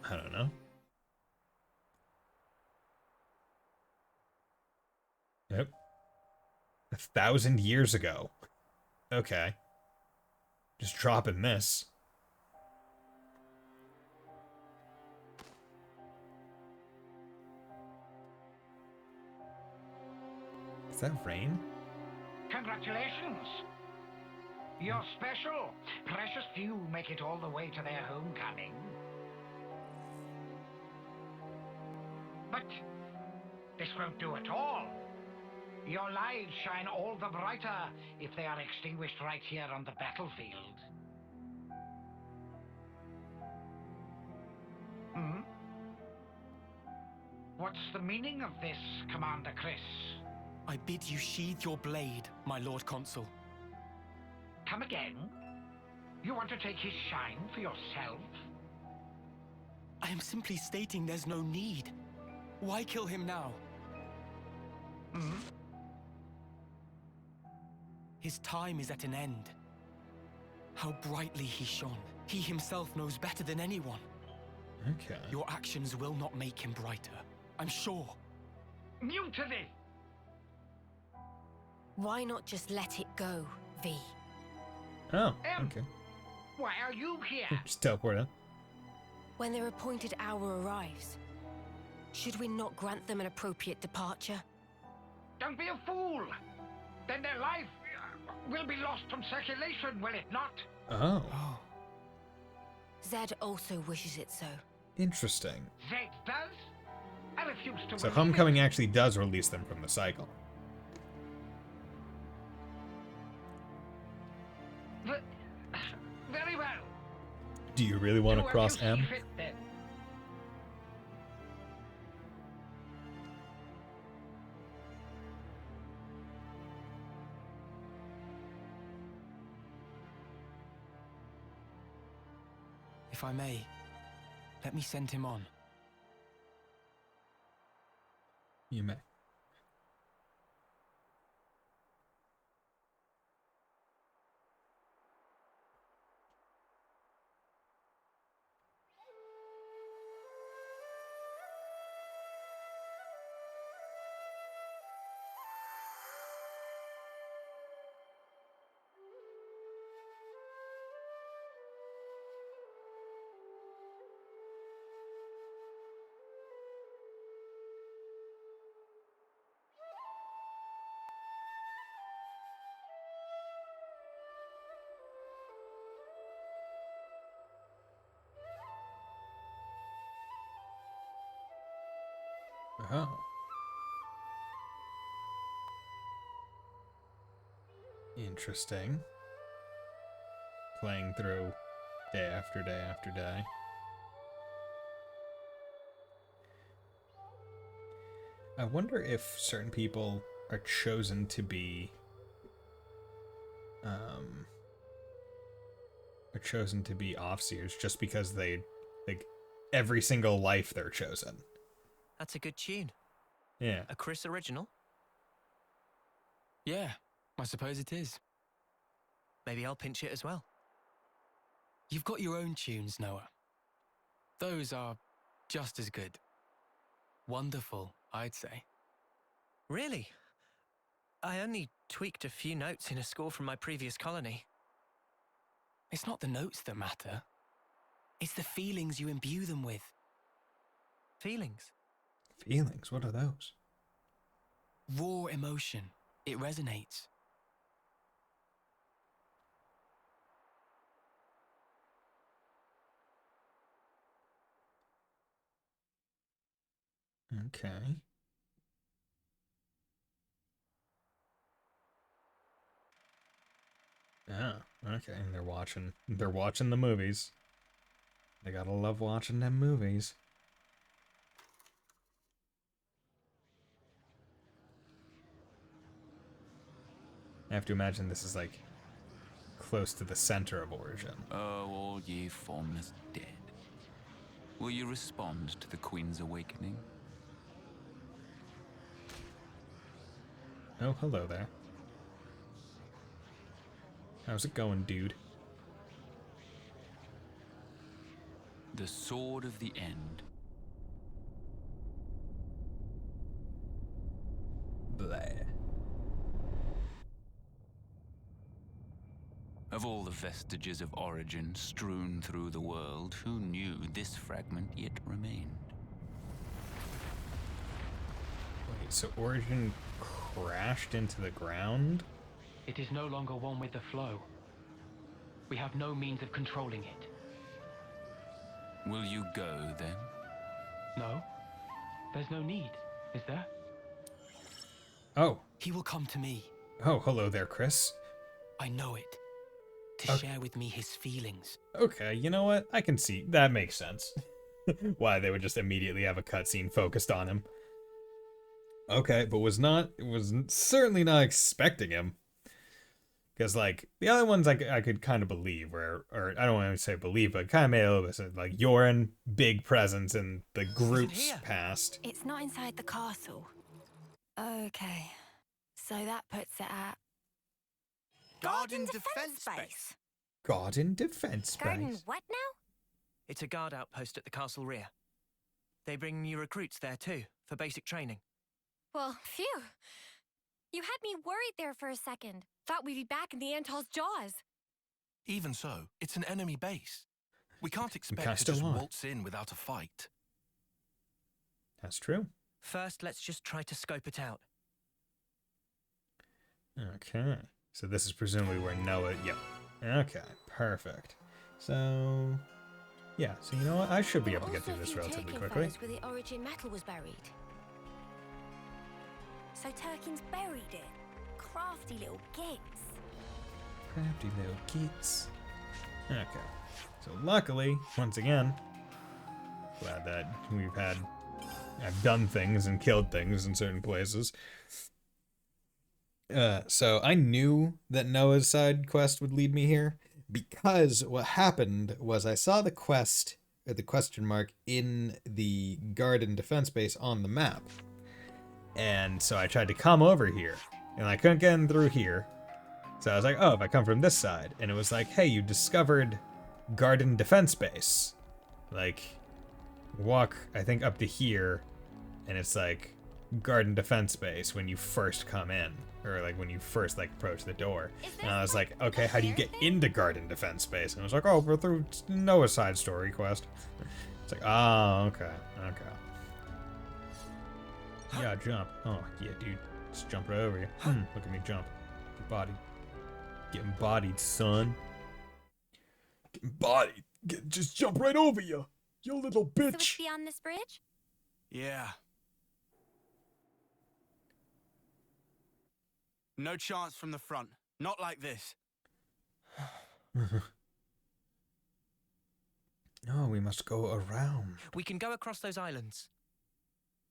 I don't know. Yep. 1,000 years ago. Okay. Just dropping this. Is that rain? Congratulations! You're special. Precious few make it all the way to their homecoming. But this won't do at all. Your lives shine all the brighter if they are extinguished right here on the battlefield. Hmm? What's the meaning of this, Commander Chris? I bid you sheathe your blade, my Lord Consul. Come again? You want to take his shine for yourself? I am simply stating there's no need. Why kill him now? Hmm? His time is at an end. How brightly he shone. He himself knows better than anyone. Okay. Your actions will not make him brighter, I'm sure. Mutiny! Why not just let it go, V? Oh, okay. Why are you here? Just teleport in. When their appointed hour arrives, should we not grant them an appropriate departure? Don't be a fool. Then their life will be lost from circulation, will it not? Oh. Zed also wishes it so. Interesting. Zed does? I refuse to So believe Homecoming actually does release them from the cycle. it. Very well. Do you really want to Do as cross you M? see fit, then. If I may, let me send him on. You may. Oh. Interesting. Playing through day after day after day. I wonder if certain people are chosen to be Offseers just because they, like, every single life they're chosen. That's a good tune. Yeah. A Chris original? Yeah, I suppose it is. Maybe I'll pinch it as well. You've got your own tunes, Noah. Those are just as good. Wonderful, I'd say. Really? I only tweaked a few notes in a score from my previous colony. It's not the notes that matter. It's the feelings you imbue them with. Feelings? Feelings? What are those? Raw emotion. It resonates. Okay. Oh, okay. They're watching the movies. They gotta love watching them movies. I have to imagine this is like close to the center of Origin. Oh, all ye formless dead. Will you respond to the Queen's awakening? Oh, hello there. How's it going, dude? The sword of the end. Blah. Of all the vestiges of Origin strewn through the world, who knew this fragment yet remained? Wait, so Origin crashed into the ground? It is no longer one with the flow. We have no means of controlling it. Will you go, then? No. There's no need, is there? Oh. He will come to me. Oh, hello there, Chris. I know it. To share with me his feelings. Okay, you know what? I can see. That makes sense. Why they would just immediately have a cutscene focused on him. Okay, but was certainly not expecting him. Because, like, the other ones I could kind of believe, or I don't want to say believe, but kind of made a little bit of sense. Like, Yoren, big presence in the group's past. It's not inside the castle. Okay. So that puts it at... Garden Defense Base. Garden Defense Base. Garden what now? It's a guard outpost at the castle rear. They bring new recruits there too, for basic training. Well, phew. You had me worried there for a second. Thought we'd be back in the Antol's jaws. Even so, it's an enemy base. We can't expect to still just are. waltz in without a fight. That's true. First, let's just try to scope it out. Okay. So this is presumably where Noah... Yep. Okay, perfect. So... Yeah, so you know what? I should be able to get through this relatively quickly. Where the origin metal was buried. So Turkin's buried it. Crafty little gits. Crafty little kids. Okay. So luckily, once again, glad that I've done things and killed things in certain places. So I knew that Noah's side quest would lead me here, because what happened was I saw the quest, or the question mark, in the garden defense base on the map. And so I tried to come over here, and I couldn't get in through here. So I was like, oh, if I come from this side. And it was like, hey, you discovered garden defense base. Like, walk, I think, up to here, and it's like garden defense base when you first come in. Or like when you first like approach the door. And I was like, okay, how do you get into garden defense space? And I was like, oh, we're through Noah's side story quest. It's like, oh, okay. Yeah, jump. Oh, yeah, dude. Just jump right over you. Look at me jump. Get bodied. Getting bodied, son. Getting bodied. Just jump right over you. You little bitch. So it's beyond this bridge? Yeah. No chance from the front. Not like this. No, we must go around. We can go across those islands.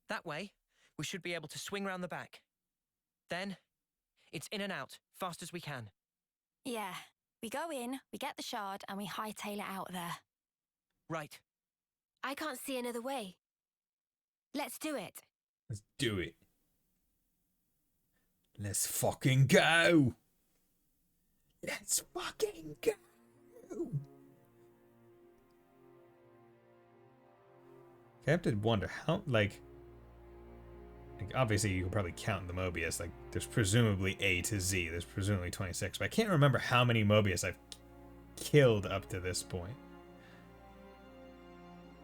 That way, we should be able to swing round the back. Then, it's in and out, fast as we can. Yeah. We go in, we get the shard, and we hightail it out there. Right. I can't see another way. Let's do it. Let's do it. Let's fucking go. Let's fucking go. I have to wonder how, like obviously you can probably count the Mobius, like there's presumably A to Z, there's presumably 26, but I can't remember how many Mobius I've killed up to this point.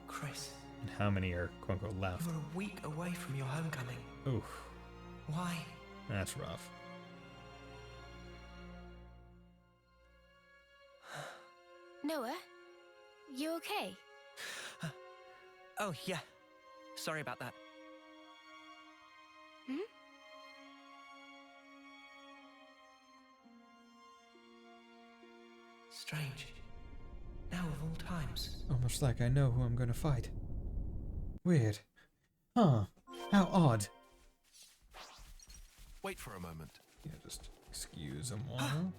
Chris. And how many are quote-unquote left. You were a week away from your homecoming. Oof. Why? That's rough. Noah, you okay? Oh, yeah. Sorry about that. Hmm? Strange. Now of all times. Almost like I know who I'm gonna fight. Weird. Huh. How odd. Wait for a moment. Yeah, just excuse a while.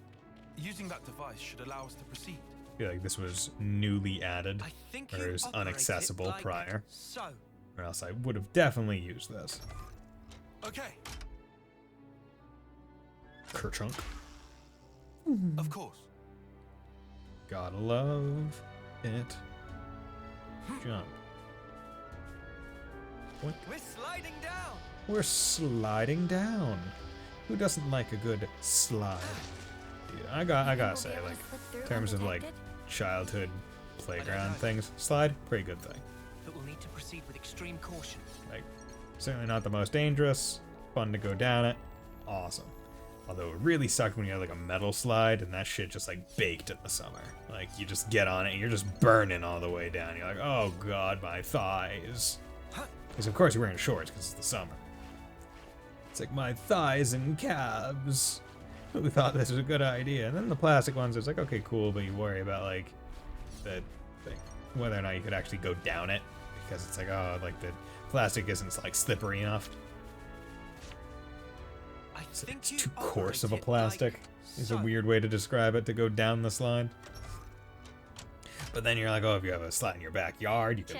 Using that device should allow us to proceed. I feel like this was newly added, or it was inaccessible like prior. So. Or else I would have definitely used this. Okay. Kerchunk. Of course. Gotta love it. Jump. What? We're sliding down. We're sliding down. Who doesn't like a good slide? Dude, I gotta say, like, in terms of like childhood playground things, slide, pretty good thing. But we'll need to proceed with extreme caution. Like, certainly not the most dangerous. Fun to go down it. Awesome. Although it really sucked when you had like a metal slide and that shit just like baked in the summer. Like you just get on it and you're just burning all the way down. You're like, oh god, my thighs. Because of course you're wearing shorts because it's the summer. It's like my thighs and calves. Who thought this was a good idea? And then the plastic ones, it's like, okay, cool, but you worry about like whether or not you could actually go down it because it's like, oh, like the plastic isn't like slippery enough. It's too coarse of a plastic is a weird way to describe it, to go down the slide. But then you're like, oh, if you have a slide in your backyard, you could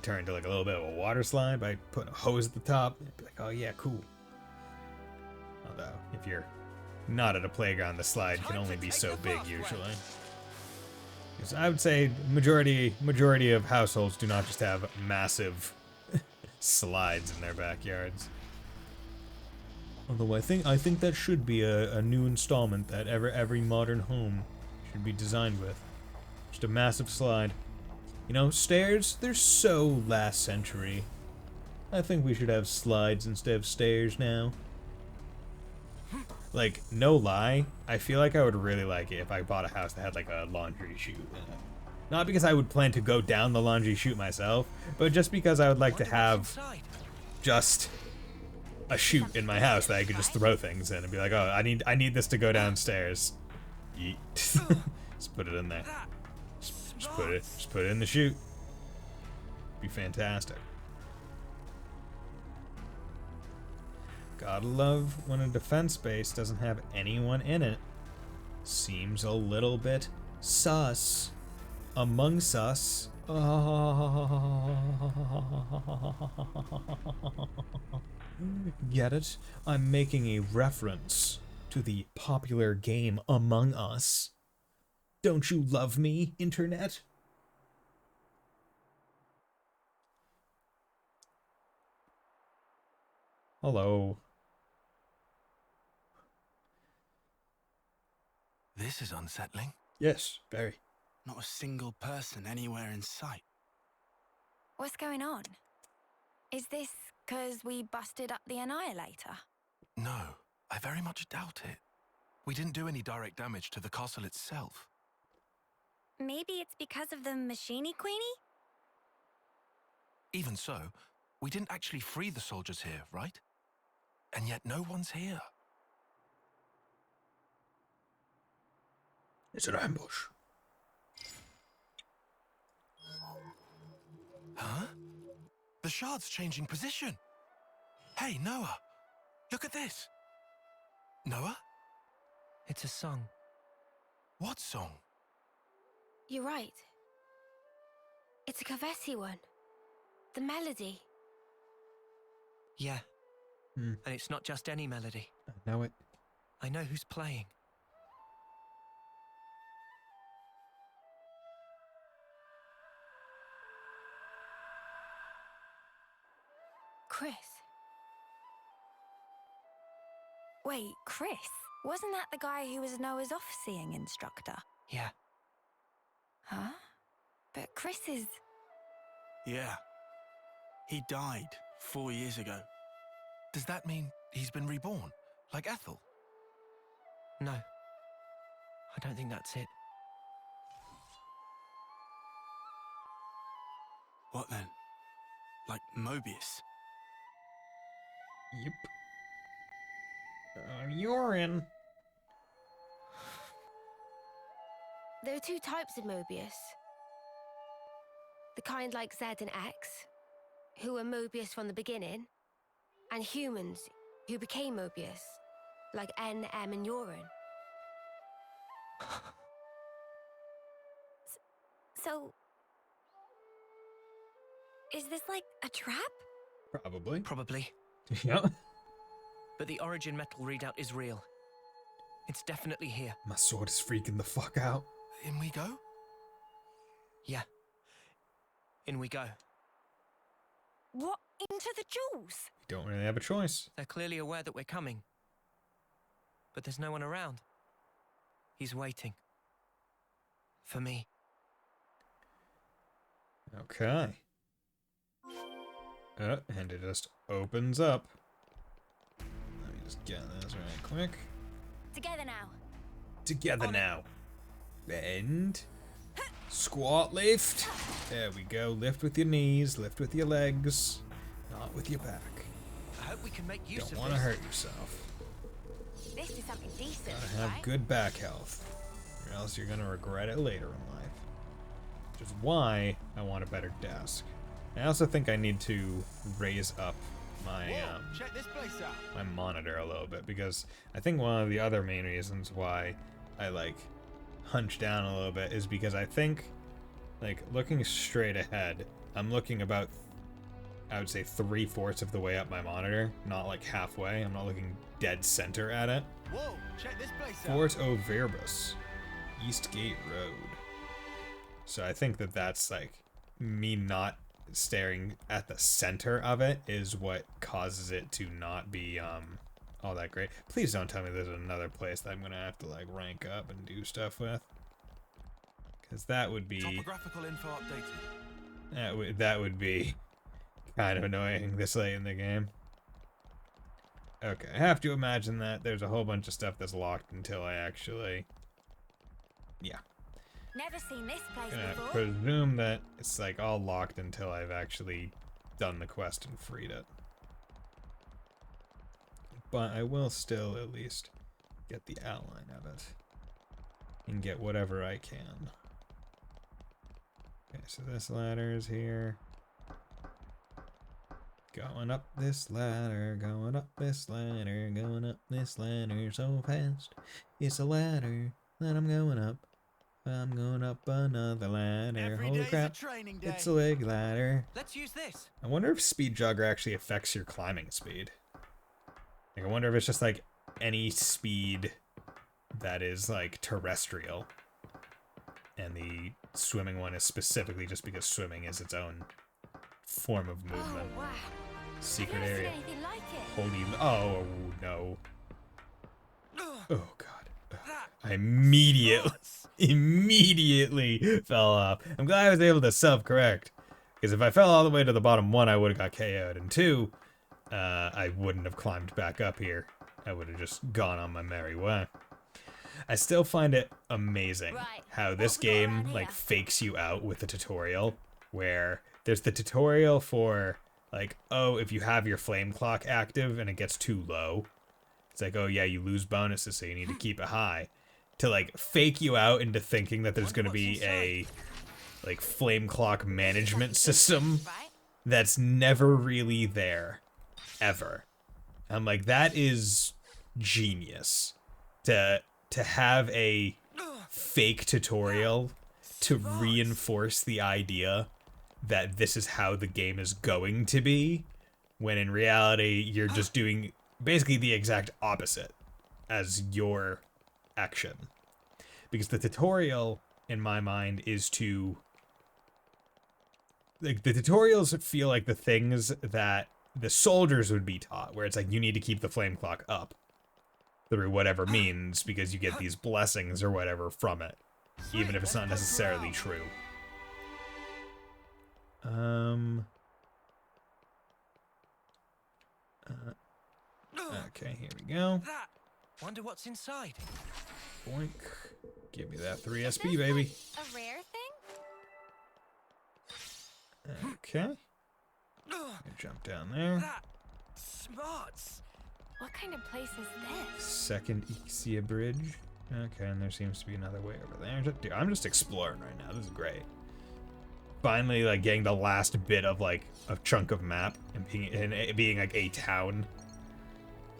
turn into like a little bit of a water slide by putting a hose at the top. You'd be like, oh yeah, cool. Although, if you're not at a playground, the slide can only be so big usually. Because I would say majority of households do not just have massive slides in their backyards. Although I think that should be a new installment that every modern home should be designed with. Just a massive slide. You know, stairs, they're so last century. I think we should have slides instead of stairs now. Like, no lie, I feel like I would really like it if I bought a house that had like a laundry chute in it. Not because I would plan to go down the laundry chute myself, but just because I would like to have just a chute in my house that I could just throw things in and be like, oh, I need this to go downstairs. Yeet. Just put it in there. Just put it in the chute. Be fantastic. Gotta love when a defense base doesn't have anyone in it. Seems a little bit sus. Among sus. Get it? I'm making a reference to the popular game Among Us. Don't you love me, Internet? Hello. This is unsettling. Yes, very. Not a single person anywhere in sight. What's going on? Is this because we busted up the Annihilator? No, I very much doubt it. We didn't do any direct damage to the castle itself. Maybe it's because of the Machini Queenie? Even so, we didn't actually free the soldiers here, right? And yet no one's here. It's an ambush. Huh? The shard's changing position. Hey, Noah, look at this. Noah? It's a song. What song? You're right. It's a Kavesi one. The melody. Yeah. And it's not just any melody. I know it. I know who's playing. Chris. Wait, Chris? Wasn't that the guy who was Noah's off-seeing instructor? Yeah. Huh? But Chris is... Yeah. He died 4 years ago. Does that mean he's been reborn, like Ethel? No. I don't think that's it. What then? Like Mobius? Yep. You're in. There are two types of Mobius. The kind like Z and X, who were Mobius from the beginning, and humans who became Mobius, like N, M, and Urine. So... is this like a trap? Probably. Probably. Yeah. But the origin metal readout is real. It's definitely here. My sword is freaking the fuck out. In we go? Yeah. In we go. What? Into the jewels? We don't really have a choice. They're clearly aware that we're coming. But there's no one around. He's waiting. For me. Okay. And it just opens up. Let me just get this right quick. Together now. Together now. Bend. Squat lift. There we go. Lift with your knees, lift with your legs, not with your back. I hope we can make use of this. Don't want to hurt yourself. This is something decent, Gotta have right? good back health, or else you're gonna regret it later in life. Which is why I want a better desk. I also think I need to raise up my check this place out. my monitor a little bit, because I think one of the other main reasons why I like hunch down a little bit is because I think, like, looking straight ahead, I'm looking about, I would say, 3/4 of the way up my monitor, not like halfway. I'm not looking dead center at it. Whoa, check this place out. Fort O'Verbus, Eastgate Road. So I think that that's like me not staring at the center of it is what causes it to not be all that great. Please don't tell me there's another place that I'm gonna have to like rank up and do stuff with. Because that would be... Topographical info updated. That would be kind of annoying this late in the game. Okay, I have to imagine that there's a whole bunch of stuff that's locked until I actually... Yeah. Never seen this place Gonna before. presume that it's like all locked until I've actually done the quest and freed it. But I will still at least get the outline of it. And get whatever I can. Okay, so this ladder is here. Going up this ladder, going up this ladder, going up this ladder so fast. It's a ladder that I'm going up. I'm going up another ladder. Holy crap. It's a leg ladder. Let's use this. I wonder if speed jogger actually affects your climbing speed. Like, I wonder if it's just like any speed that is like terrestrial. And the swimming one is specifically just because swimming is its own form of movement. Oh, wow. Secret I've never area. seen anything like it. Holy... Oh, no. Oh, God. I immediately fell off. I'm glad I was able to self-correct. Because if I fell all the way to the bottom, 1, I would have got KO'd. And 2, I wouldn't have climbed back up here. I would have just gone on my merry way. I still find it amazing how this game, like, fakes you out with the tutorial. Where there's the tutorial for... Like, oh, if you have your flame clock active and it gets too low, it's like, oh yeah, you lose bonuses, so you need to keep it high. To, like, fake you out into thinking that there's gonna be a, like, flame clock management system that's never really there. Ever. I'm like, that is genius. To have a fake tutorial to reinforce the idea that this is how the game is going to be, when in reality you're just doing basically the exact opposite as your action. Because the tutorial, in my mind, is to... Like, the tutorials feel like the things that the soldiers would be taught, where it's like, you need to keep the flame clock up through whatever means, because you get these blessings or whatever from it, even if it's not necessarily true. Okay, here we go. Wonder what's inside. Boink. Give me that 3 SP, baby. A rare thing? Okay. Jump down there. Smarts. What kind of place is this? Second Ixia Bridge. Okay, and there seems to be another way over there. Dude, I'm just exploring right now. This is great. Finally, like, getting the last bit of, like, a chunk of map and it being like, a town.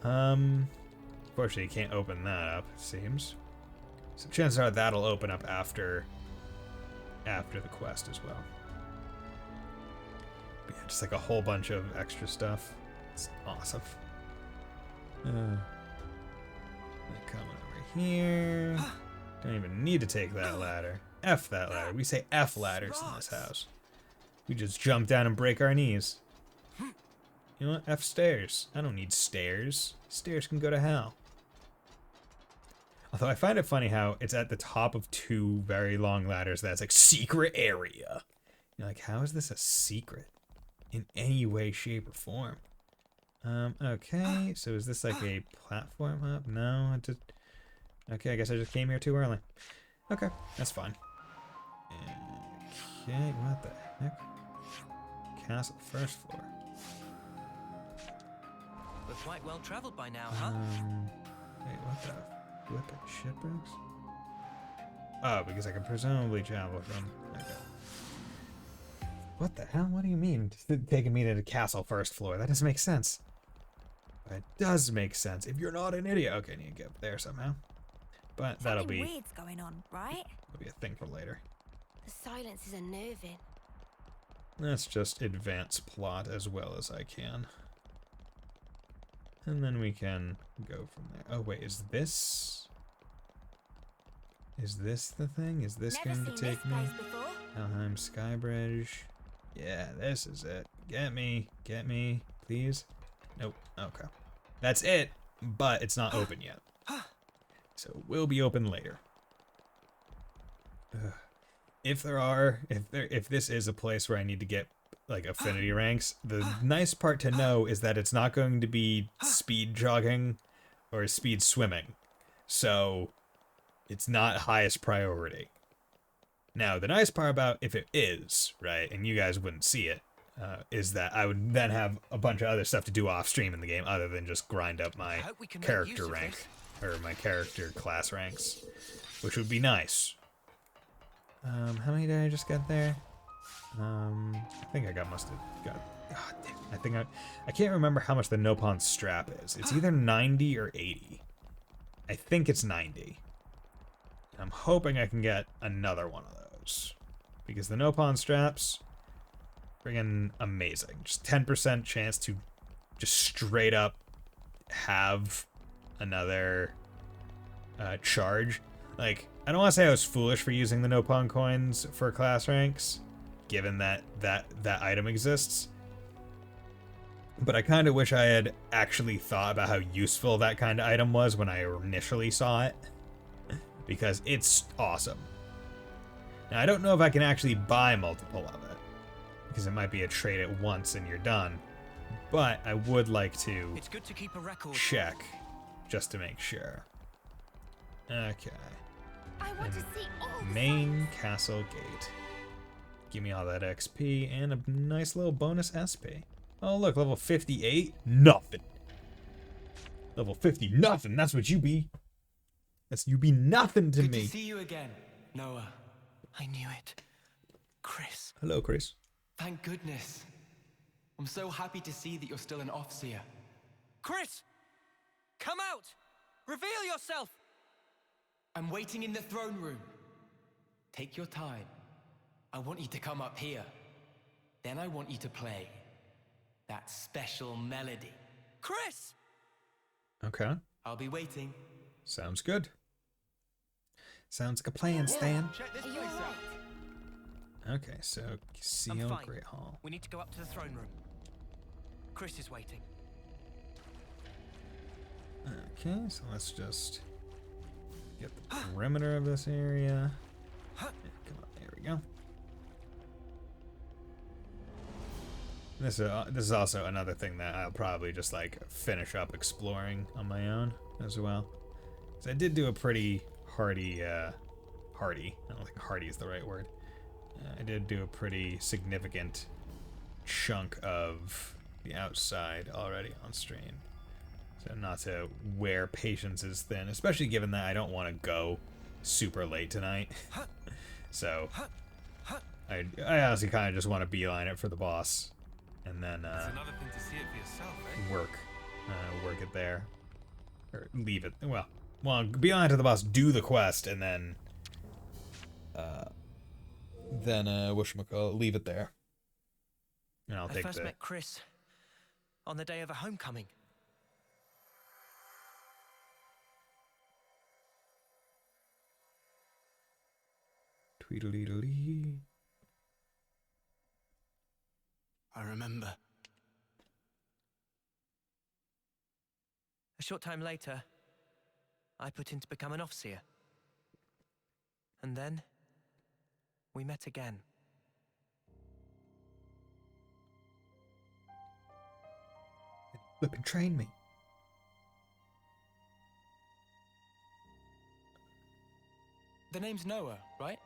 Unfortunately, you can't open that up, it seems. So chances are that'll open up after the quest as well. But yeah, just like a whole bunch of extra stuff. It's awesome. Coming over here. Don't even need to take that ladder. F that ladder. We say F ladders in this house. We just jump down and break our knees. You know what? F stairs. I don't need stairs. Stairs can go to hell. Although I find it funny how it's at the top of 2 very long ladders that's like secret area. You're like, how is this a secret? In any way, shape, or form? Okay, so is this like a platform up? No, it just... Okay, I guess I just came here too early. Okay, that's fine. Okay, what the heck? Castle, first floor. We're quite well traveled by now, huh? Wait, what the flippin' shitbricks? Oh, because I can presumably travel from... Okay. What the hell? What do you mean? Taking me to the castle first floor? That doesn't make sense. But it does make sense if you're not an idiot. Okay, I need to get up there somehow. But that'll be... Something weird's going on, right? That'll be a thing for later. The silence is unnerving. Let's just advance plot as well as I can. And then we can go from there. Oh wait, is this... Is this the thing? Is this going to take me? Helheim Skybridge. Yeah, this is it. Get me, please. Nope, okay. That's it, but it's not open yet. So it will be open later. Ugh. if this is a place where I need to get like affinity ranks, the nice part to know is that it's not going to be speed jogging or speed swimming. So it's not highest priority. Now, the nice part about if it is, right, and you guys wouldn't see it, is that I would then have a bunch of other stuff to do off stream in the game other than just grind up my character rank, or my character class ranks, which would be nice. How many did I just get there? I think I must have got, God damn, I can't remember how much the Nopon strap is. It's either 90 or 80. I think it's 90. I'm hoping I can get another one of those, because the Nopon straps, friggin' amazing. Just 10% chance to just straight up have another charge. Like, I don't want to say I was foolish for using the Nopon coins for class ranks, given that item exists, but I kind of wish I had actually thought about how useful that kind of item was when I initially saw it, because it's awesome. Now, I don't know if I can actually buy multiple of it, because it might be a trade at once and you're done, but I would like to keep a record. Check just to make sure. Okay. I want to see all the Main castle gate. Give me all that XP and a nice little bonus SP. Oh look, level 58? Nothing. Level 50, nothing. That's what you be. You be nothing to me. Good to see you again, Noah. I knew it. Chris. Hello, Chris. Thank goodness. I'm so happy to see that you're still an Offseer. Chris! Come out! Reveal yourself! I'm waiting in the throne room. Take your time. I want you to come up here. Then I want you to play that special melody. Chris! Okay. I'll be waiting. Sounds good. Sounds like a plan, Stan. Check this place out. Okay, so Seal Great Hall. We need to go up to the throne room. Chris is waiting. Okay, so let's just get the perimeter of this area. Yeah, come on, there we go. This is also another thing that I'll probably just like finish up exploring on my own as well. So I did do a pretty hardy, I don't think hardy is the right word. I did do a pretty significant chunk of the outside already on stream. So not to wear patience is thin, especially given that I don't want to go super late tonight. So I honestly kind of just want to beeline it for the boss, and then another thing to see it for yourself, eh? work it there, or leave it. Well, beeline to the boss, do the quest, and then whatchamacallit, leave it there. And I'll take I first met Chris on the day of a homecoming. Tweedledee. I remember. A short time later, I put in to become an Offseer. And then, we met again. Flip and train me. The name's Noah, right?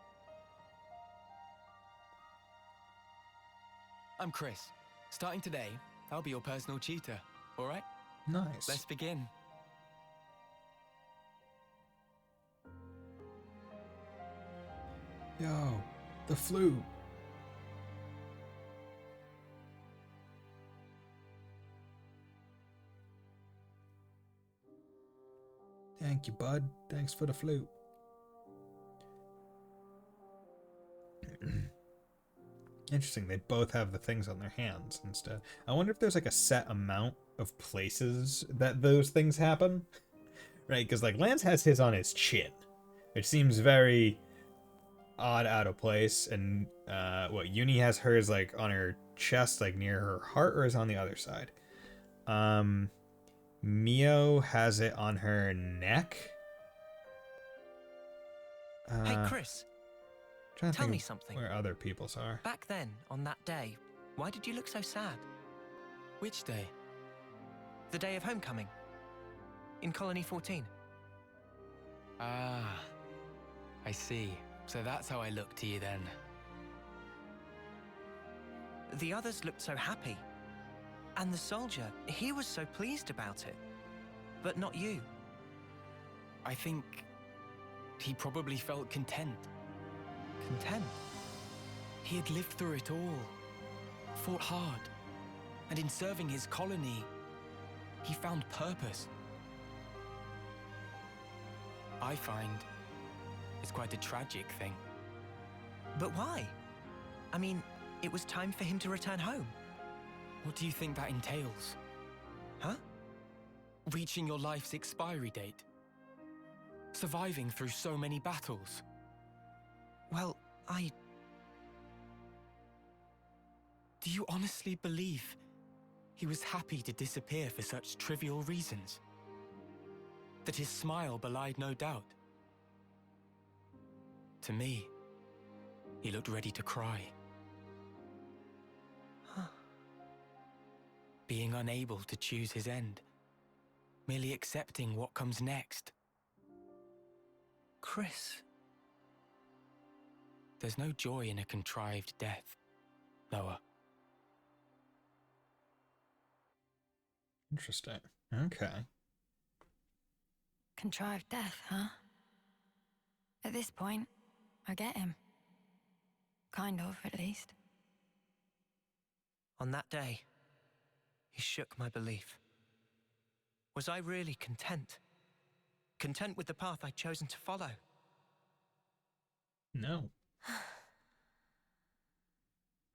I'm Chris. Starting today, I'll be your personal tutor, all right? Nice. Let's begin. Yo, the flute. Thank you, bud. Thanks for the flute. Interesting, they both have the things on their hands instead. I wonder if there's like a set amount of places that those things happen. Right, because like Lance has his on his chin, which seems very odd, out of place. And Uni has hers like on her chest, like near her heart, or is it on the other side? Mio has it on her neck. Hey, Chris. Trying to Tell think me something. where other people's are. Back then, on that day, why did you look so sad? Which day? The day of homecoming. In Colony 14. Ah, I see. So that's how I look to you then. The others looked so happy. And the soldier, he was so pleased about it. But not you. I think he probably felt content. Content? He had lived through it all, fought hard, and in serving his colony, he found purpose. I find it's quite a tragic thing. But why? I mean, it was time for him to return home. What do you think that entails? Huh? Reaching your life's expiry date. Surviving through so many battles. Well, Do you honestly believe he was happy to disappear for such trivial reasons? That his smile belied no doubt? To me, he looked ready to cry. Huh. Being unable to choose his end. Merely accepting what comes next. Chris. There's no joy in a contrived death, Noah. Interesting. Okay. Contrived death, huh? At this point, I get him. Kind of, at least. On that day, he shook my belief. Was I really content? Content with the path I'd chosen to follow? No.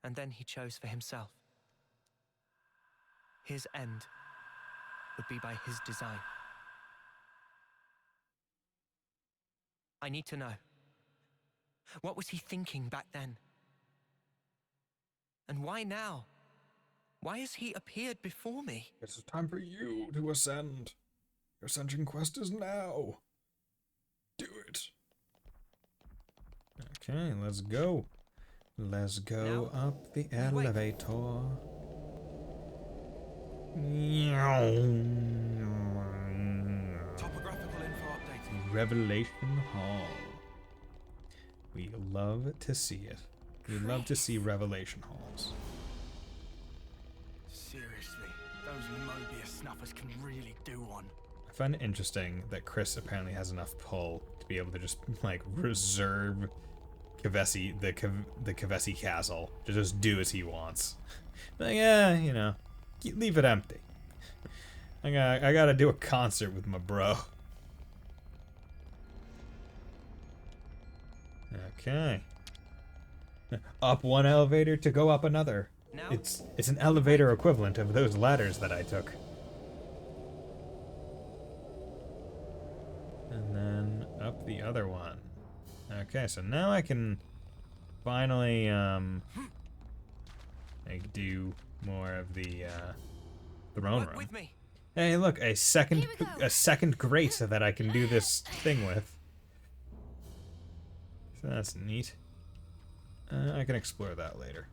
And then he chose for himself. His end would be by his design. I need to know. What was he thinking back then? And why now? Why has he appeared before me? It is time for you to ascend. Your ascension quest is now. Do it. Okay, let's go. Let's go up the elevator. Topographical info updated. Revelation Hall. We love to see it. We love to see Revelation Halls. Seriously, those Mobius snuffers can really do one. I find it interesting that Chris apparently has enough pull to be able to just, like, reserve Kavesi, the Kavesi Castle to just do as he wants. Like, yeah, you know, leave it empty. I gotta do a concert with my bro. Okay. Up one elevator to go up another. Now? It's an elevator equivalent of those ladders that I took. And then up the other one. Okay, so now I can finally like do more of the throne room. With me. Hey, look, a second grate that I can do this thing with. So that's neat. I can explore that later.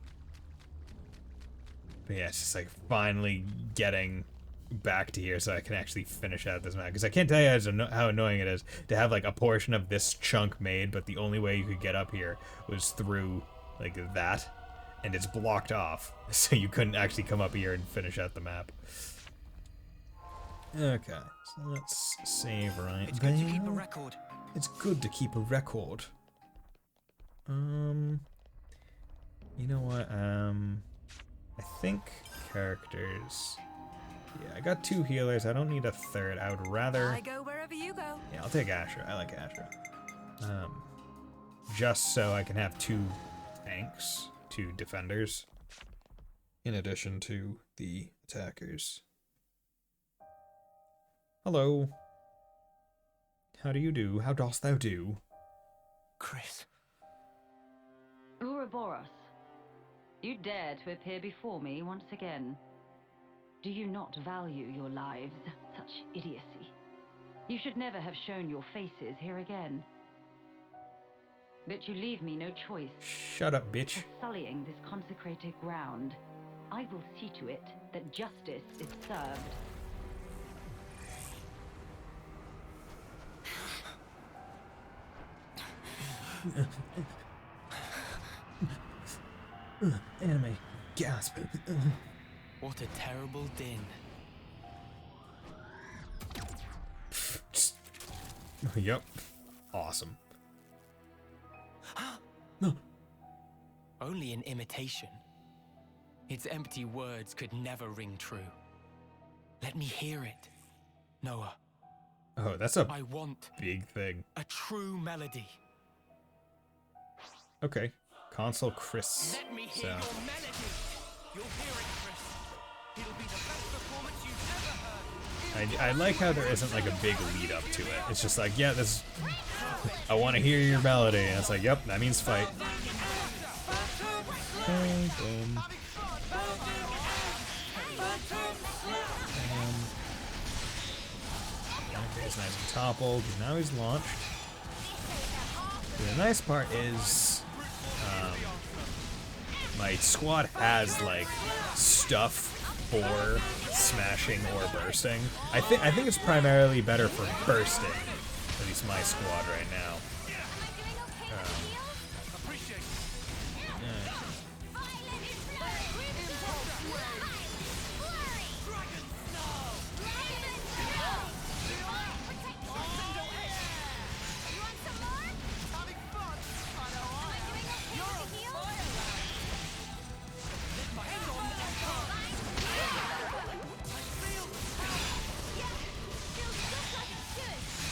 But yeah, it's just like finally getting back to here so I can actually finish out this map. Because I can't tell you how annoying it is to have like a portion of this chunk made, but the only way you could get up here was through like that. And it's blocked off, so you couldn't actually come up here and finish out the map. Okay, so let's save right It's there. good to keep a record. It's good to keep a record. You know what? I think characters. Yeah, I got 2 healers. I don't need a third. I would rather. I go wherever you go. Yeah, I'll take Asher. I like Asher. Just so I can have 2 tanks, 2 defenders, in addition to the attackers. Hello. How do you do? How dost thou do? Chris. Ouroboros, you dare to appear before me once again. Do you not value your lives? Such idiocy. You should never have shown your faces here again. But you leave me no choice. Shut up, bitch. For sullying this consecrated ground, I will see to it that justice is served. Anime. Gasp. What a terrible din. Yep. Awesome. Only an imitation. Its empty words could never ring true. Let me hear it, Noah. Oh, that's a I want big thing. a true melody. Okay. Console Chris. Let me hear So. your melody. You'll hear it, Chris. It'll be the best performance you've ever heard. I like how there isn't like a big lead up to it. It's just like, yeah, this. I want to hear your melody, and it's like, yep, that means fight. Okay, boom. He's nice and toppled. Now he's launched. The nice part is, my squad has like stuff for smashing or bursting. I think it's primarily better for bursting. At least my squad right now.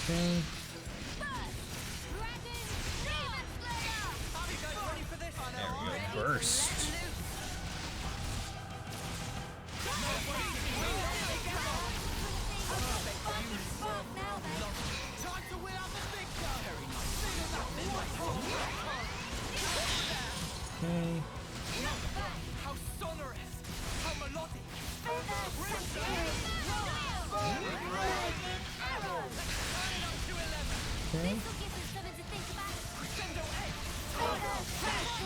Okay. There we go. Burst. Okay. How sonorous! How melodic! Okay.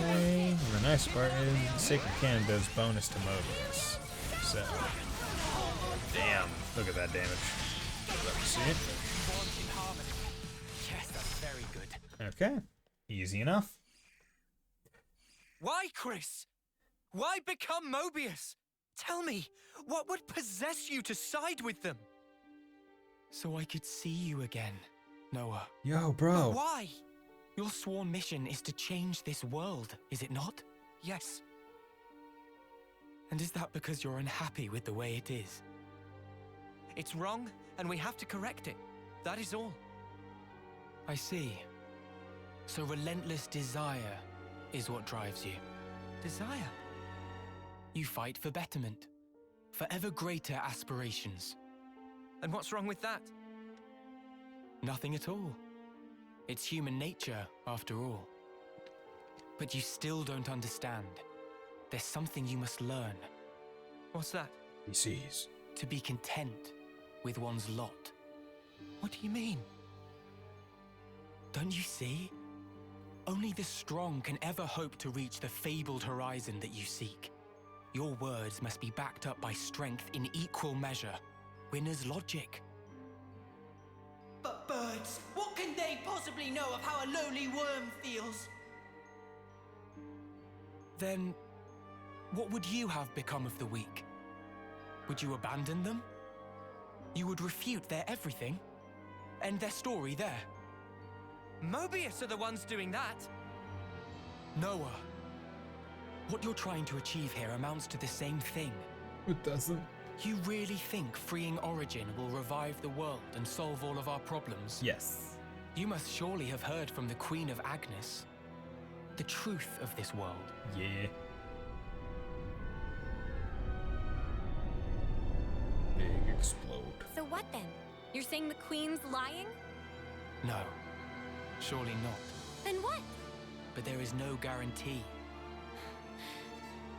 Okay, and the nice part is the Sacred Cannon does bonus to Mobius. So, damn, look at that damage. Let me see it. Yes, that's very good. Okay, easy enough. Why, Chris? Why become Mobius? Tell me, what would possess you to side with them? So I could see you again, Noah. Yo, bro. But why? Your sworn mission is to change this world, is it not? Yes. And is that because you're unhappy with the way it is? It's wrong, and we have to correct it. That is all. I see. So relentless desire is what drives you. Desire? You fight for betterment, for ever greater aspirations. And what's wrong with that? Nothing at all. It's human nature, after all. But you still don't understand. There's something you must learn. What's that? He sees. To be content with one's lot. What do you mean? Don't you see? Only the strong can ever hope to reach the fabled horizon that you seek. Your words must be backed up by strength in equal measure. Winner's logic. But birds, what can they possibly know of how a lowly worm feels? Then, what would you have become of the weak? Would you abandon them? You would refute their everything? End their story there? Mobius are the ones doing that. Noah, what you're trying to achieve here amounts to the same thing. It doesn't. You really think freeing Origin will revive the world and solve all of our problems? Yes. You must surely have heard from the Queen of Agnes. The truth of this world. Yeah. Big explode. So what then? You're saying the Queen's lying? No, surely not. Then what? But there is no guarantee.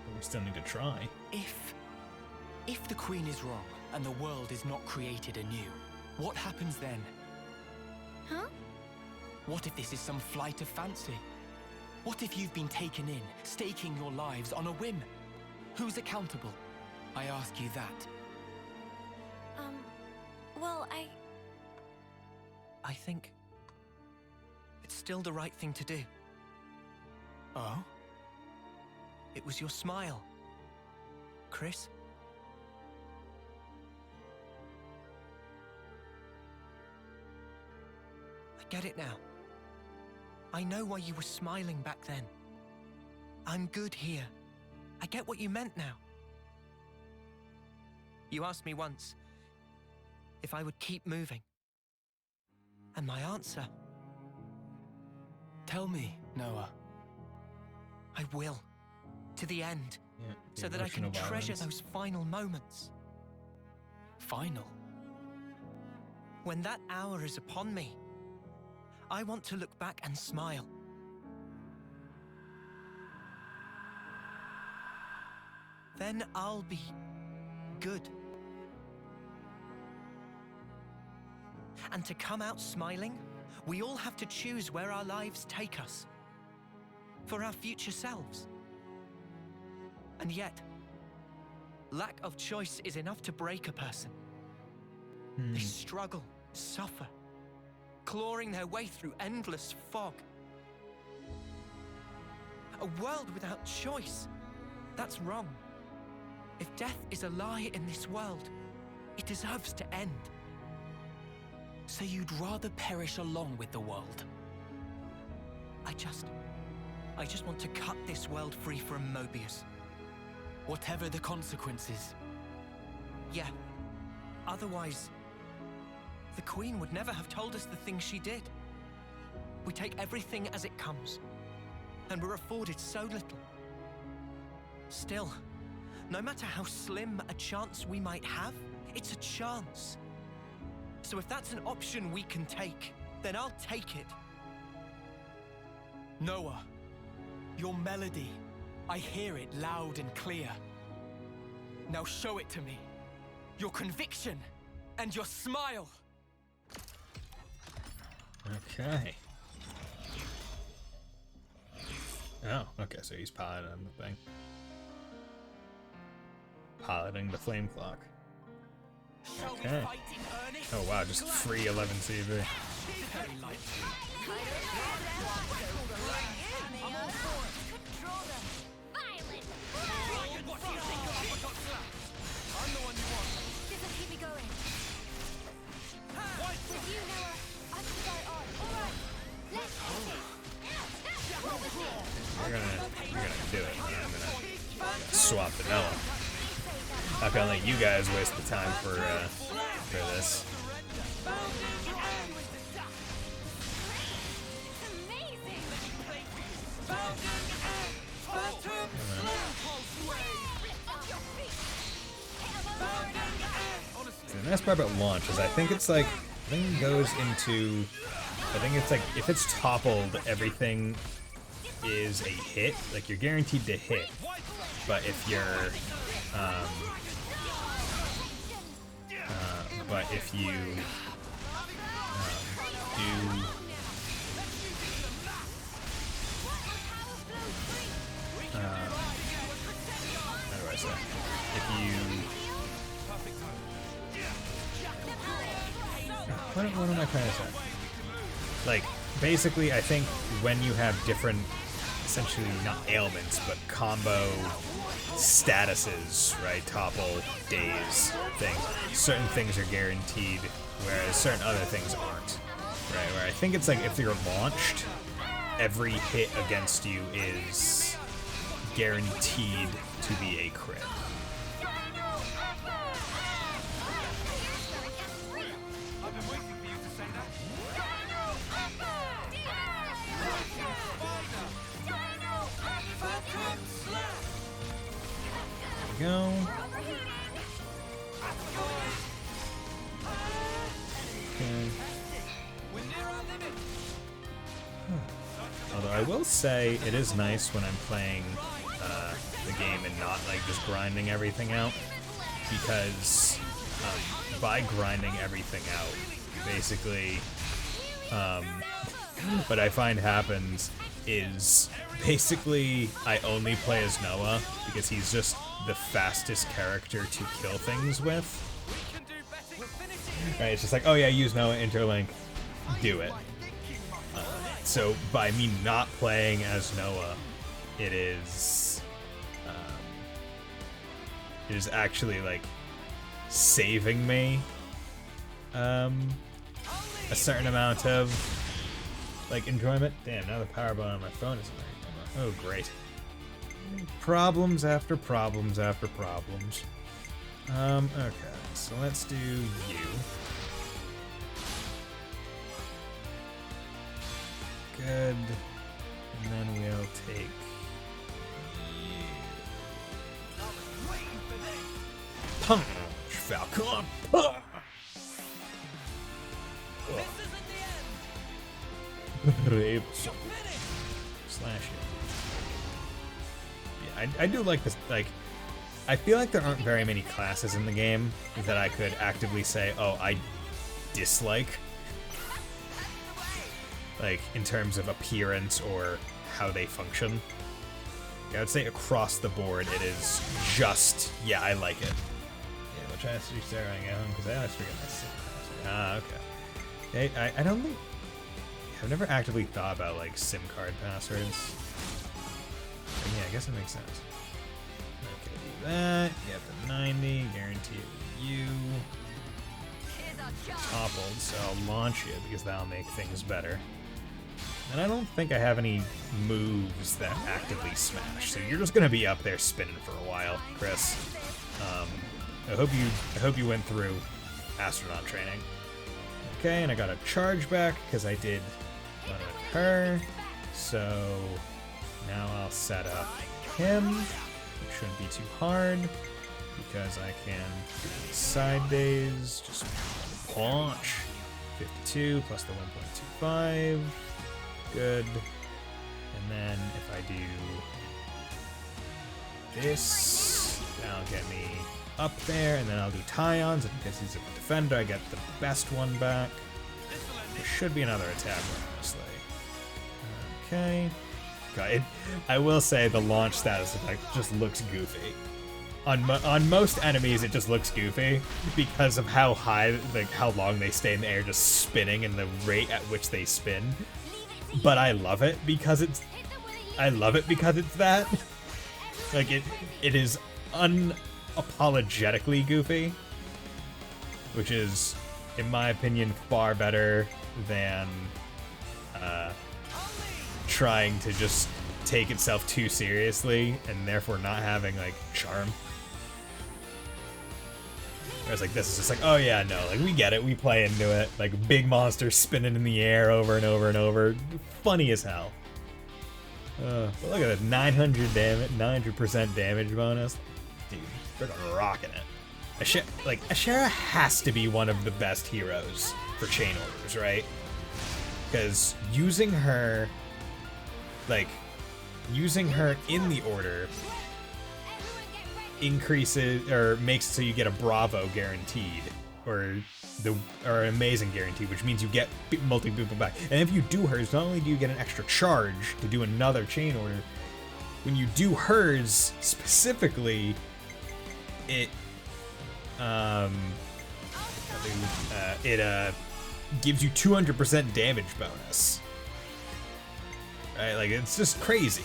But we still need to try. If the Queen is wrong and the world is not created anew, what happens then? Huh? What if this is some flight of fancy? What if you've been taken in, staking your lives on a whim? Who's accountable? I ask you that. Well, I think it's still the right thing to do. Oh? It was your smile, Chris. I get it now. I know why you were smiling back then. I'm good here. I get what you meant now. You asked me once if I would keep moving. And my answer... Tell me, Noah. I will. To the end. Yeah, so that I can treasure those final moments. Final? When that hour is upon me, I want to look back and smile. Then I'll be good. And to come out smiling, we all have to choose where our lives take us. For our future selves. And yet, lack of choice is enough to break a person. They struggle, suffer, clawing their way through endless fog. A world without choice, that's wrong. If death is a lie in this world, it deserves to end. So you'd rather perish along with the world? I just want to cut this world free from Mobius. Whatever the consequences. Yeah. Otherwise, the Queen would never have told us the things she did. We take everything as it comes, and we're afforded so little. Still, no matter how slim a chance we might have, it's a chance. So if that's an option we can take, then I'll take it. Noah, your melody, I hear it loud and clear. Now show it to me. Your conviction and your smile. Okay. Oh, okay, so he's piloting the thing. Piloting the flame clock. Okay. Oh wow, just free 11 CV. You're gonna do it. I'm gonna swap the Noah. Not gonna let you guys waste the time for this. The nice part about launch is I think it's like it goes into if it's toppled, everything is a hit. Like you're guaranteed to hit, but if you do how do I say? What am I trying to say? Like, basically, I think when you have different, essentially not ailments, but combo statuses, right? Topple, daze, things. Certain things are guaranteed, whereas certain other things aren't. Right? Where I think it's like if you're launched, every hit against you is guaranteed to be a crit. Go. Okay. Although I will say it is nice when I'm playing the game and not like just grinding everything out, because by grinding everything out, basically what I find happens is basically I only play as Noah because he's just the fastest character to kill things with. Right, it's just like, oh yeah, use Noah, interlink, do it. So by me not playing as Noah, it is actually like saving me a certain amount of like enjoyment. Damn, now the power button on my phone isn't working. Oh great. Problems after problems after problems. Okay, so let's do you. Good. And then we'll take you. Punch, Falcon! Punch! Rape. Slash it. Yeah, I do like this, like, I feel like there aren't very many classes in the game that I could actively say, oh, I dislike. Like, in terms of appearance or how they function. Yeah, I would say across the board, it is just, yeah, I like it. Yeah, we'll try to restart when I get home, because I always forget my SIM password. Ah, okay. Okay, I don't think... I've never actively thought about, like, SIM card passwords. But yeah, I guess it makes sense. Okay, do that. Get the 90, guarantee you. Toppled, so I'll launch it, because that'll make things better. And I don't think I have any moves that actively smash, so you're just gonna be up there spinning for a while, Chris. I hope you went through astronaut training. Okay, and I got a charge back because I did one with her. So now I'll set up him. It shouldn't be too hard because I can do side days. Just launch 52 plus the 1.25. Good. And then if I do this, that'll get me up there, and then I'll do Tyons, and because he's a defender, I get the best one back. There should be another attack, honestly. Okay. God, I will say the launch status effect just looks goofy. On most enemies, it just looks goofy because of how high, like how long they stay in the air, just spinning, and the rate at which they spin. But I love it because it's that. Like it is unapologetically goofy, which is, in my opinion, far better than trying to just take itself too seriously and therefore not having like charm. Whereas like this is just like, oh yeah, no, like we get it, we play into it. Like big monsters spinning in the air over and over and over. Funny as hell. But look at that, 900% damage bonus. Dude, freaking rocking it. Ashera has to be one of the best heroes for chain orders, right? Because using her in the order increases or makes it so you get a Bravo guaranteed, or an amazing guaranteed, which means you get multiple people back. And if you do hers, not only do you get an extra charge to do another chain order, when you do hers specifically, it gives you 200% damage bonus. Right, like it's just crazy.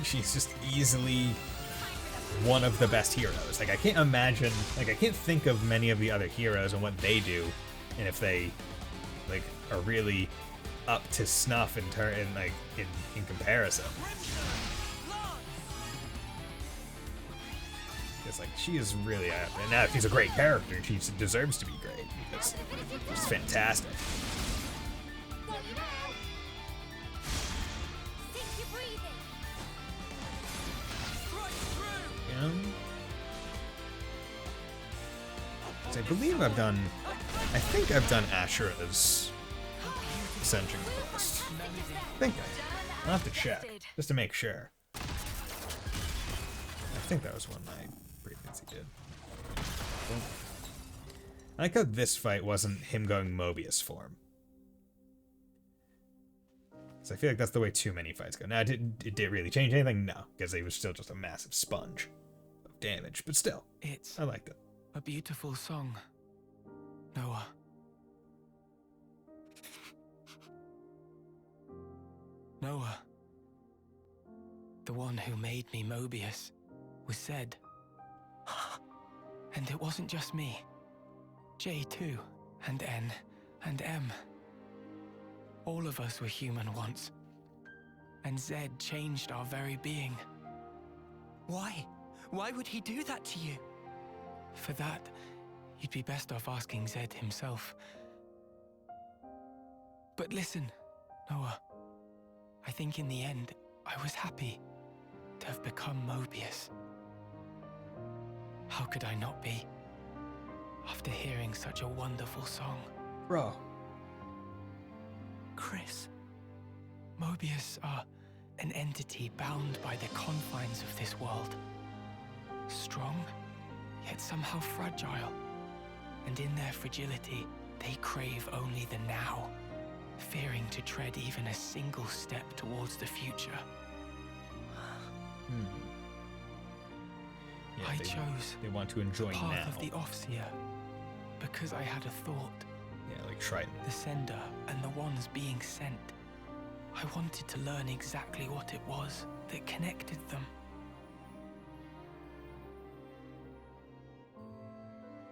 She's just easily one of the best heroes. Like I can't imagine, like I can't think of many of the other heroes and what they do, and if they like are really up to snuff in comparison. It's like she is really, and now she's a great character. She deserves to be great because she's fantastic. I believe I think I've done Ashura's Ascension quest. I'll have to check, just to make sure. I think that was one I previously did. I like how this fight wasn't him going Mobius form. So I feel like that's the way too many fights go. Now, did it really change anything? No, because he was still just a massive sponge of damage. But still, I liked it. A beautiful song, Noah. Noah, the one who made me Mobius, was said. And it wasn't just me. J too, and N, and M. All of us were human once. And Zed changed our very being. Why? Why would he do that to you? For that, you'd be best off asking Zed himself. But listen, Noah. I think in the end, I was happy to have become Mobius. How could I not be, after hearing such a wonderful song? Bro. Chris, Mobius are an entity bound by the confines of this world. Strong, yet somehow fragile. And in their fragility, they crave only the now, fearing to tread even a single step towards the future. Yeah, I chose they want to enjoy the path now. of the Offseer because I had a thought. Yeah, like Triton. The sender and the ones being sent. I wanted to learn exactly what it was that connected them.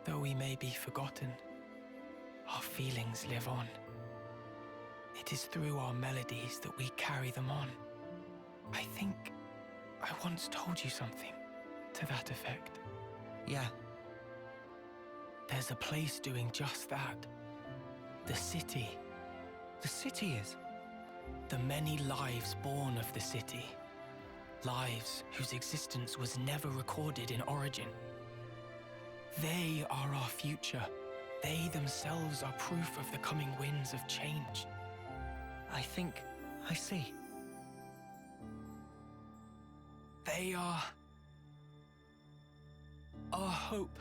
Though we may be forgotten, our feelings live on. It is through our melodies that we carry them on. I think I once told you something to that effect. Yeah. There's a place doing just that. The city. The city is? The many lives born of the city. Lives whose existence was never recorded in Origin. They are our future. They themselves are proof of the coming winds of change. I think I see. They are our hope.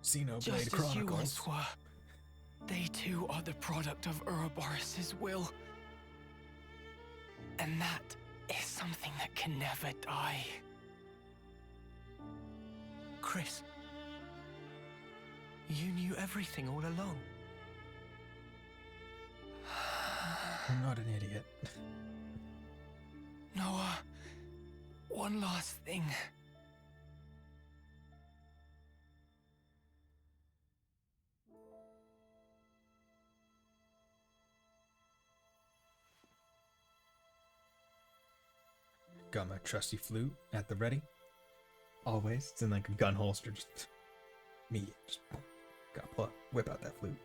Xenoblade Just Chronicles. as you once were. They too are the product of Ouroboros' will. And that is something that can never die. Chris, you knew everything all along. I'm not an idiot. Noah, one last thing. Got my trusty flute at the ready. Always. It's in like a gun holster. Just me. Just gotta whip out that flute.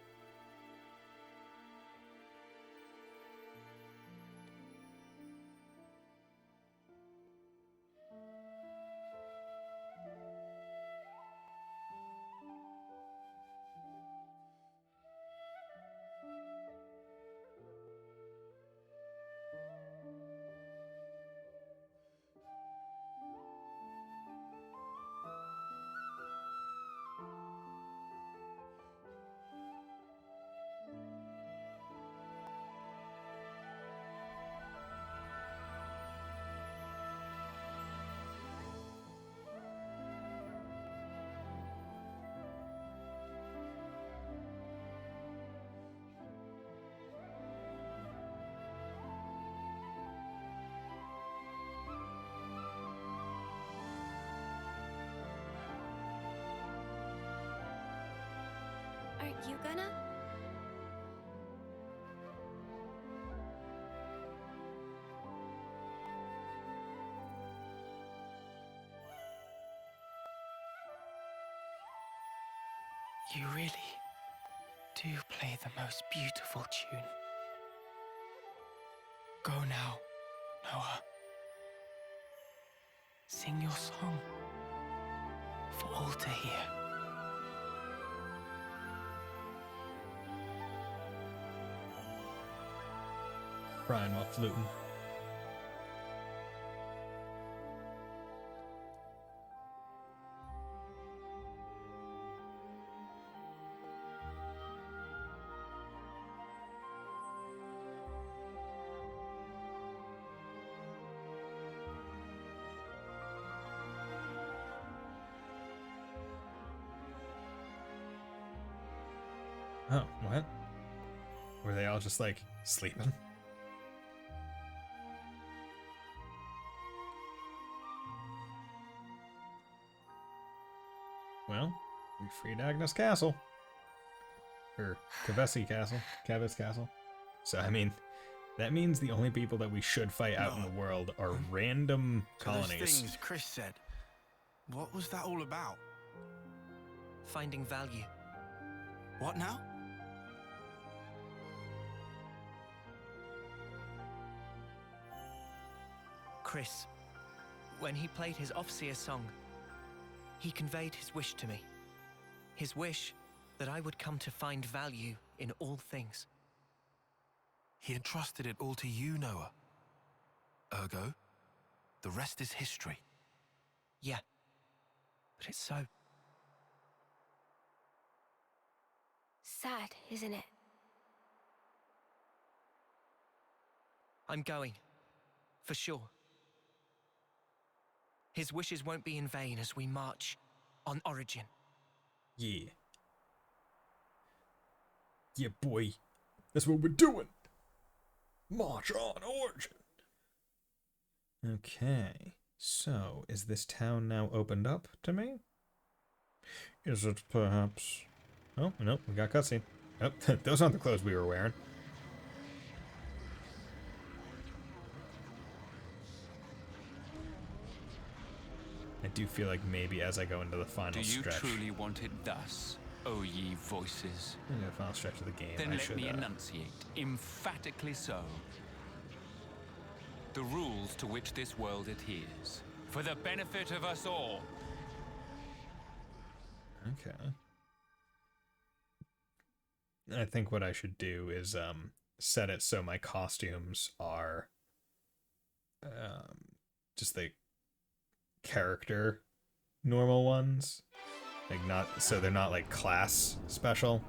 Aren't you gonna? You really do play the most beautiful tune. Go now, Noah. Sing your song for all to hear. Crying while fluting. Oh, what? Were they all just, like, sleeping? Well, we freed Agnes Castle. Or Kavesi Castle. Kavis Castle. So, I mean, that means the only people that we should fight out in the world are random colonies. Those things Chris said. What was that all about? Finding value. What now? Chris, when he played his Offseer song, he conveyed his wish to me. His wish that I would come to find value in all things. He entrusted it all to you, Noah. Ergo, the rest is history. Yeah, but it's so. Sad, isn't it? I'm going. For sure. His wishes won't be in vain as we march on Origin. Yeah. Yeah, boy. That's what we're doing. March on Origin. Okay. So, is this town now opened up to me? Is it perhaps... Oh, no, we got cutscene. Oh, those aren't the clothes we were wearing. I do feel like maybe as I go into the final stretch... Do you truly want it thus, O ye voices? In the final stretch of the game, Then I let should... me enunciate, emphatically so, the rules to which this world adheres, for the benefit of us all. Okay. I think what I should do is set it so my costumes are just the character normal ones, like not so they're not like class special.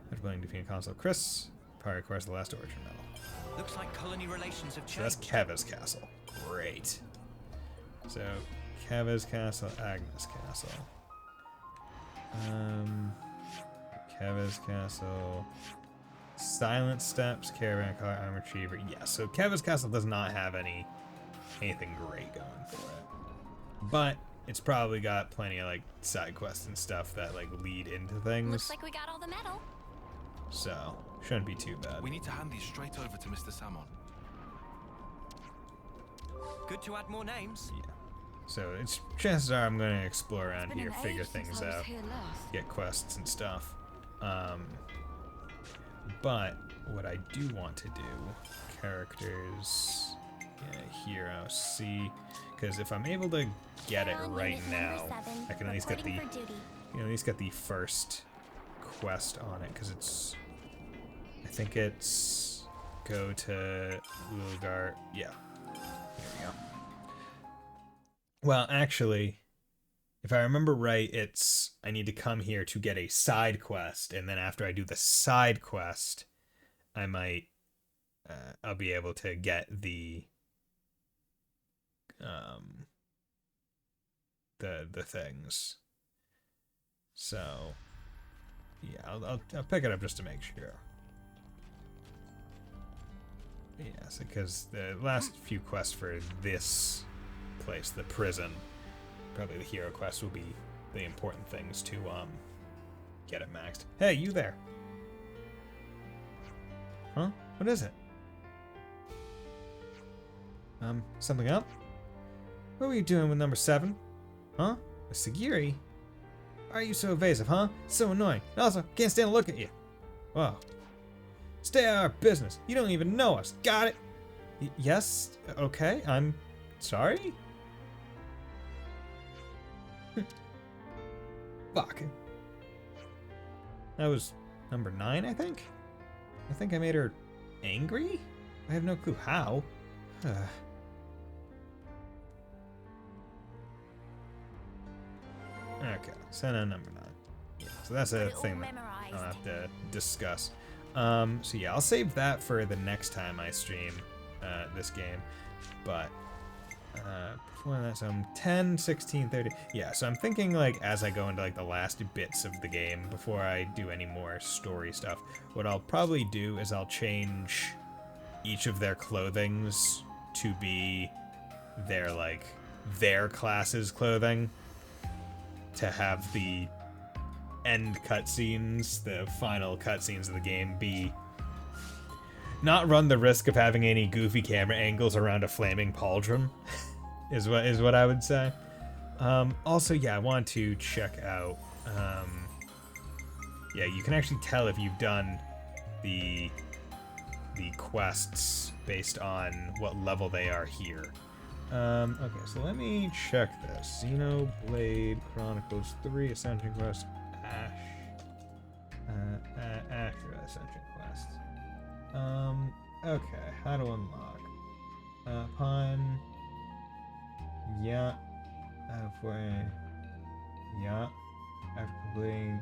After playing defeating console Chris, Pirate Course the last Origin medal. Looks like colony relations have So changed. that's Keva's Castle. Great. So Keva's Castle, Agnes Castle. Keva's Castle. Silent Steps, Caravan Car, Armor Achiever. Yeah, so Keva's Castle does not have anything great going for it. But it's probably got plenty of like side quests and stuff that like lead into things. Looks like we got all the metal. So shouldn't be too bad. We need to hand these straight over to Mr. Salmon. Good to add more names. Yeah. So it's chances are I'm going to explore around here, figure things out, get quests and stuff. But what I do want to do, characters, hero, see, because if I'm able to get it right now, I can at least get the first quest on it, because it's, I think it's go to Ulgar. Yeah, here we go. Well, actually, if I remember right, it's I need to come here to get a side quest, and then after I do the side quest, I might I'll be able to get the things. So yeah, I'll pick it up just to make sure. Yes, because the last few quests for this place, the prison, probably the hero quest will be the important things to get it maxed. Hey, you there? Huh? What is it? Something up? What were you doing with number 7? Huh? With Sagiri? Why are you so evasive, huh? So annoying. And also, can't stand to look at you. Whoa. Stay out of our business. You don't even know us. Got it? Yes? Okay, I'm sorry? Fuck. That was number 9, I think? I think I made her angry? I have no clue how. Okay, so now number 9. Yeah, so that's a thing that I'll have to discuss. So yeah, I'll save that for the next time I stream this game. But Before that, so I'm 10, 16, 30. Yeah, so I'm thinking, like, as I go into, like, the last bits of the game, before I do any more story stuff, what I'll probably do is I'll change each of their clothings to be their, like, their class's clothing, to have the end cutscenes, the final cutscenes of the game, be not run the risk of having any goofy camera angles around a flaming pauldron, is what I would say. Also, yeah, I want to check out. Yeah, you can actually tell if you've done the quests based on what level they are here. Okay, so let me check this. Xenoblade Chronicles 3 Ascension Quest. After Ascension Quest. Okay, how to unlock? Upon... Yeah. Yeah. After completing...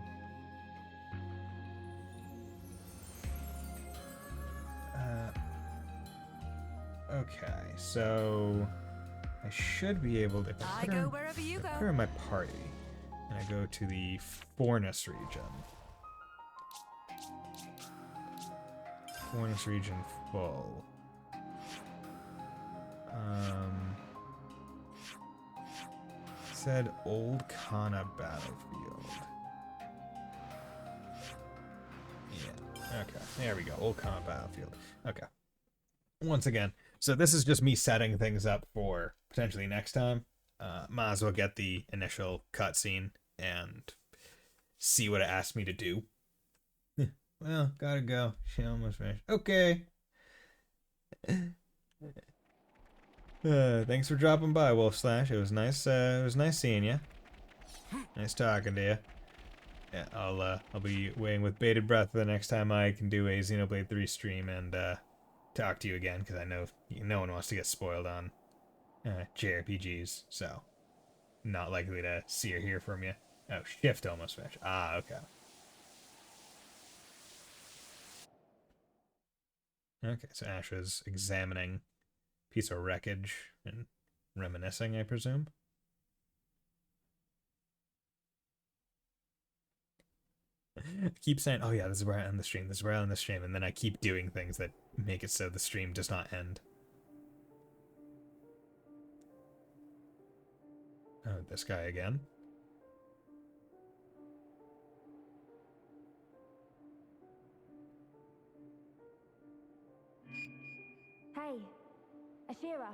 Okay, so... I should be able to... I go wherever you go. Put her in my party. And I go to the Fornus region. Fornus region full. Said Old Kana battlefield. Yeah. Okay. There we go. Old Kana battlefield. Okay. Once again, so this is just me setting things up for potentially next time. Might as well get the initial cutscene and see what it asked me to do. Well, gotta go. She almost finished. Okay. Thanks for dropping by, Wolf Slash. It was nice seeing you. Nice talking to you. Yeah, I'll be waiting with bated breath the next time I can do a Xenoblade 3 stream and talk to you again, because I know no one wants to get spoiled on JRPGs, so not likely to see or hear from you. Oh, shift almost finished. Ah, okay. Okay, so Ash is examining a piece of wreckage and reminiscing, I presume. I keep saying, oh yeah, this is where I end the stream, this is where I end the stream, and then I keep doing things that make it so the stream does not end. Oh, this guy again? Hey, Ashira.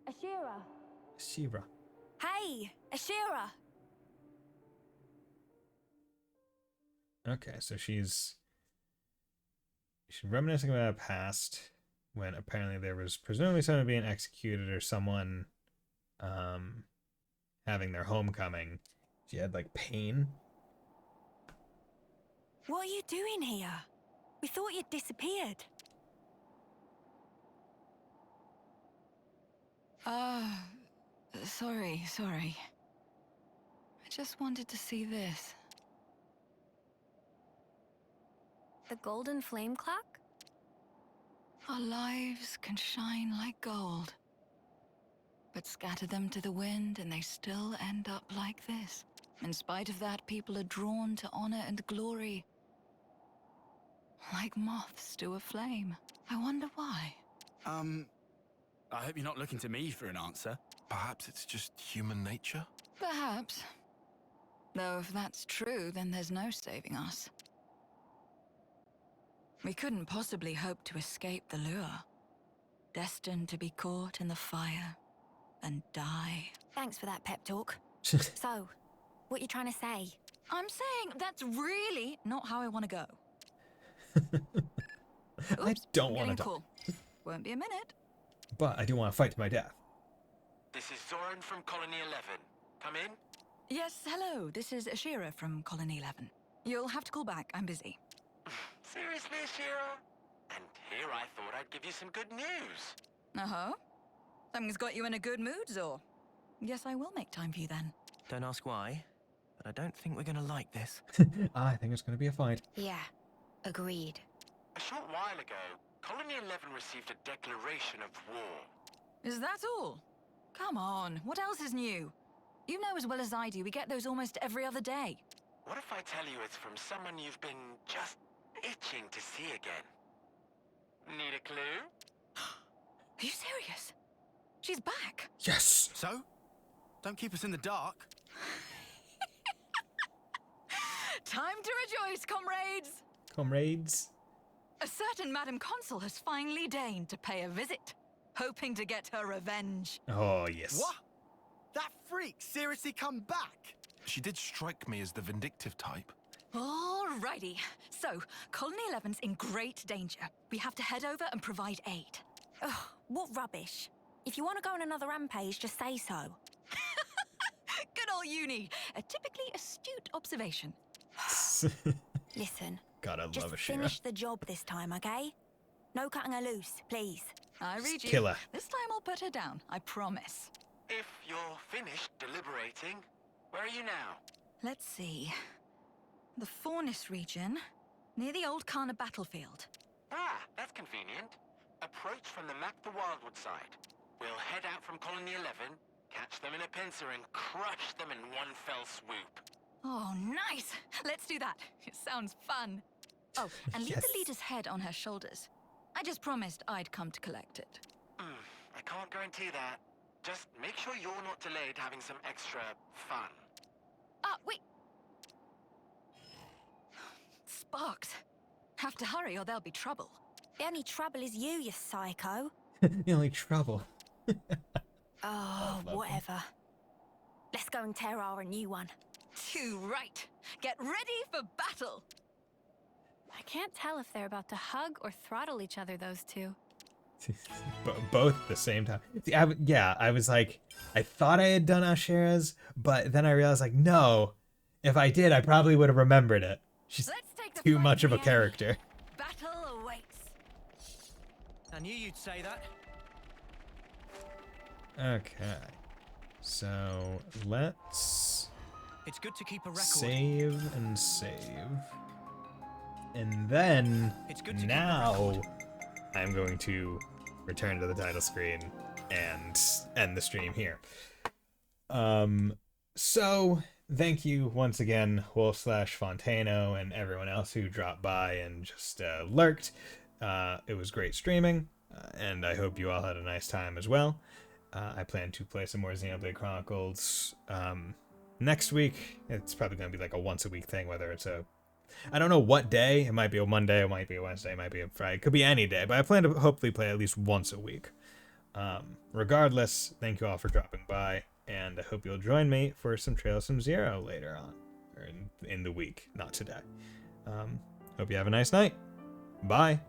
Ashira. Ashira. Hey, Ashira. Okay, so she's reminiscing about a past when apparently there was presumably someone being executed or someone having their homecoming. She had like pain. What are you doing here? We thought you'd disappeared. Sorry. I just wanted to see this. The golden flame clock? Our lives can shine like gold. But scatter them to the wind and they still end up like this. In spite of that, people are drawn to honor and glory. Like moths to a flame. I wonder why. I hope you're not looking to me for an answer. Perhaps it's just human nature? Perhaps. Though if that's true, then there's no saving us. We couldn't possibly hope to escape the lure. Destined to be caught in the fire and die. Thanks for that pep talk. So, what you trying to say? I'm saying that's really not how I want to go. I don't want to die. Won't be a minute. But I do want to fight to my death. This is Zoran from Colony 11. Come in? Yes, hello. This is Ashira from Colony 11. You'll have to call back. I'm busy. Seriously, Ashira? And here I thought I'd give you some good news. Uh-huh. Something's got you in a good mood, Zor. Yes, I will make time for you then. Don't ask why, but I don't think we're gonna like this. I think it's gonna be a fight. Yeah, agreed. A short while ago, Colony 11 received a declaration of war. Is that all? Come on, what else is new? You know as well as I do, we get those almost every other day. What if I tell you it's from someone you've been just itching to see again? Need a clue? Are you serious? She's back. Yes. So? Don't keep us in the dark. Time to rejoice, comrades! Comrades. A certain Madam Consul has finally deigned to pay a visit, hoping to get her revenge. Oh, yes. What? That freak seriously come back? She did strike me as the vindictive type. Alrighty. So, Colony 11's in great danger. We have to head over and provide aid. Ugh, what rubbish. If you want to go on another rampage, just say so. Good old Uni. A typically astute observation. Listen, Gotta just love a Shira. finish the job this time, okay? No cutting her loose, please. I read you. Killer. This time I'll put her down, I promise. If you're finished deliberating, where are you now? Let's see. The Faunus region, near the old Kana battlefield. Ah, that's convenient. Approach from the Map the Wildwood side. We'll head out from Colony 11, catch them in a pincer and crush them in one fell swoop. Oh, nice! Let's do that. It sounds fun. Oh, and leave Yes. the leader's head on her shoulders. I just promised I'd come to collect it. I can't guarantee that. Just make sure you're not delayed having some extra fun. Ah, wait! Sparks. Have to hurry or there'll be trouble. The only trouble is you psycho. The only trouble. Oh, whatever. Let's go and tear our new one. Too right. Get ready for battle. I can't tell if they're about to hug or throttle each other, those two. Both at the same time. See, I was like, I thought I had done Ashera's, but then I realized, like, no. If I did, I probably would have remembered it. She's too much of a character. Battle awaits. I knew you'd say that. Okay. So, let's It's good to keep a record. save and save. And then, It's good to keep a now, I'm going to return to the title screen and end the stream here. So, thank you once again, Wolf/Fontano, and everyone else who dropped by and just lurked. It was great streaming, and I hope you all had a nice time as well. I plan to play some more Xenoblade Chronicles next week. It's probably going to be like a once-a-week thing, whether it's I don't know what day. It might be a Monday, it might be a Wednesday, it might be a Friday. It could be any day, but I plan to hopefully play at least once a week. Regardless, thank you all for dropping by, and I hope you'll join me for some Trail Sim Zero later on, or in the week, not today. Hope you have a nice night. Bye.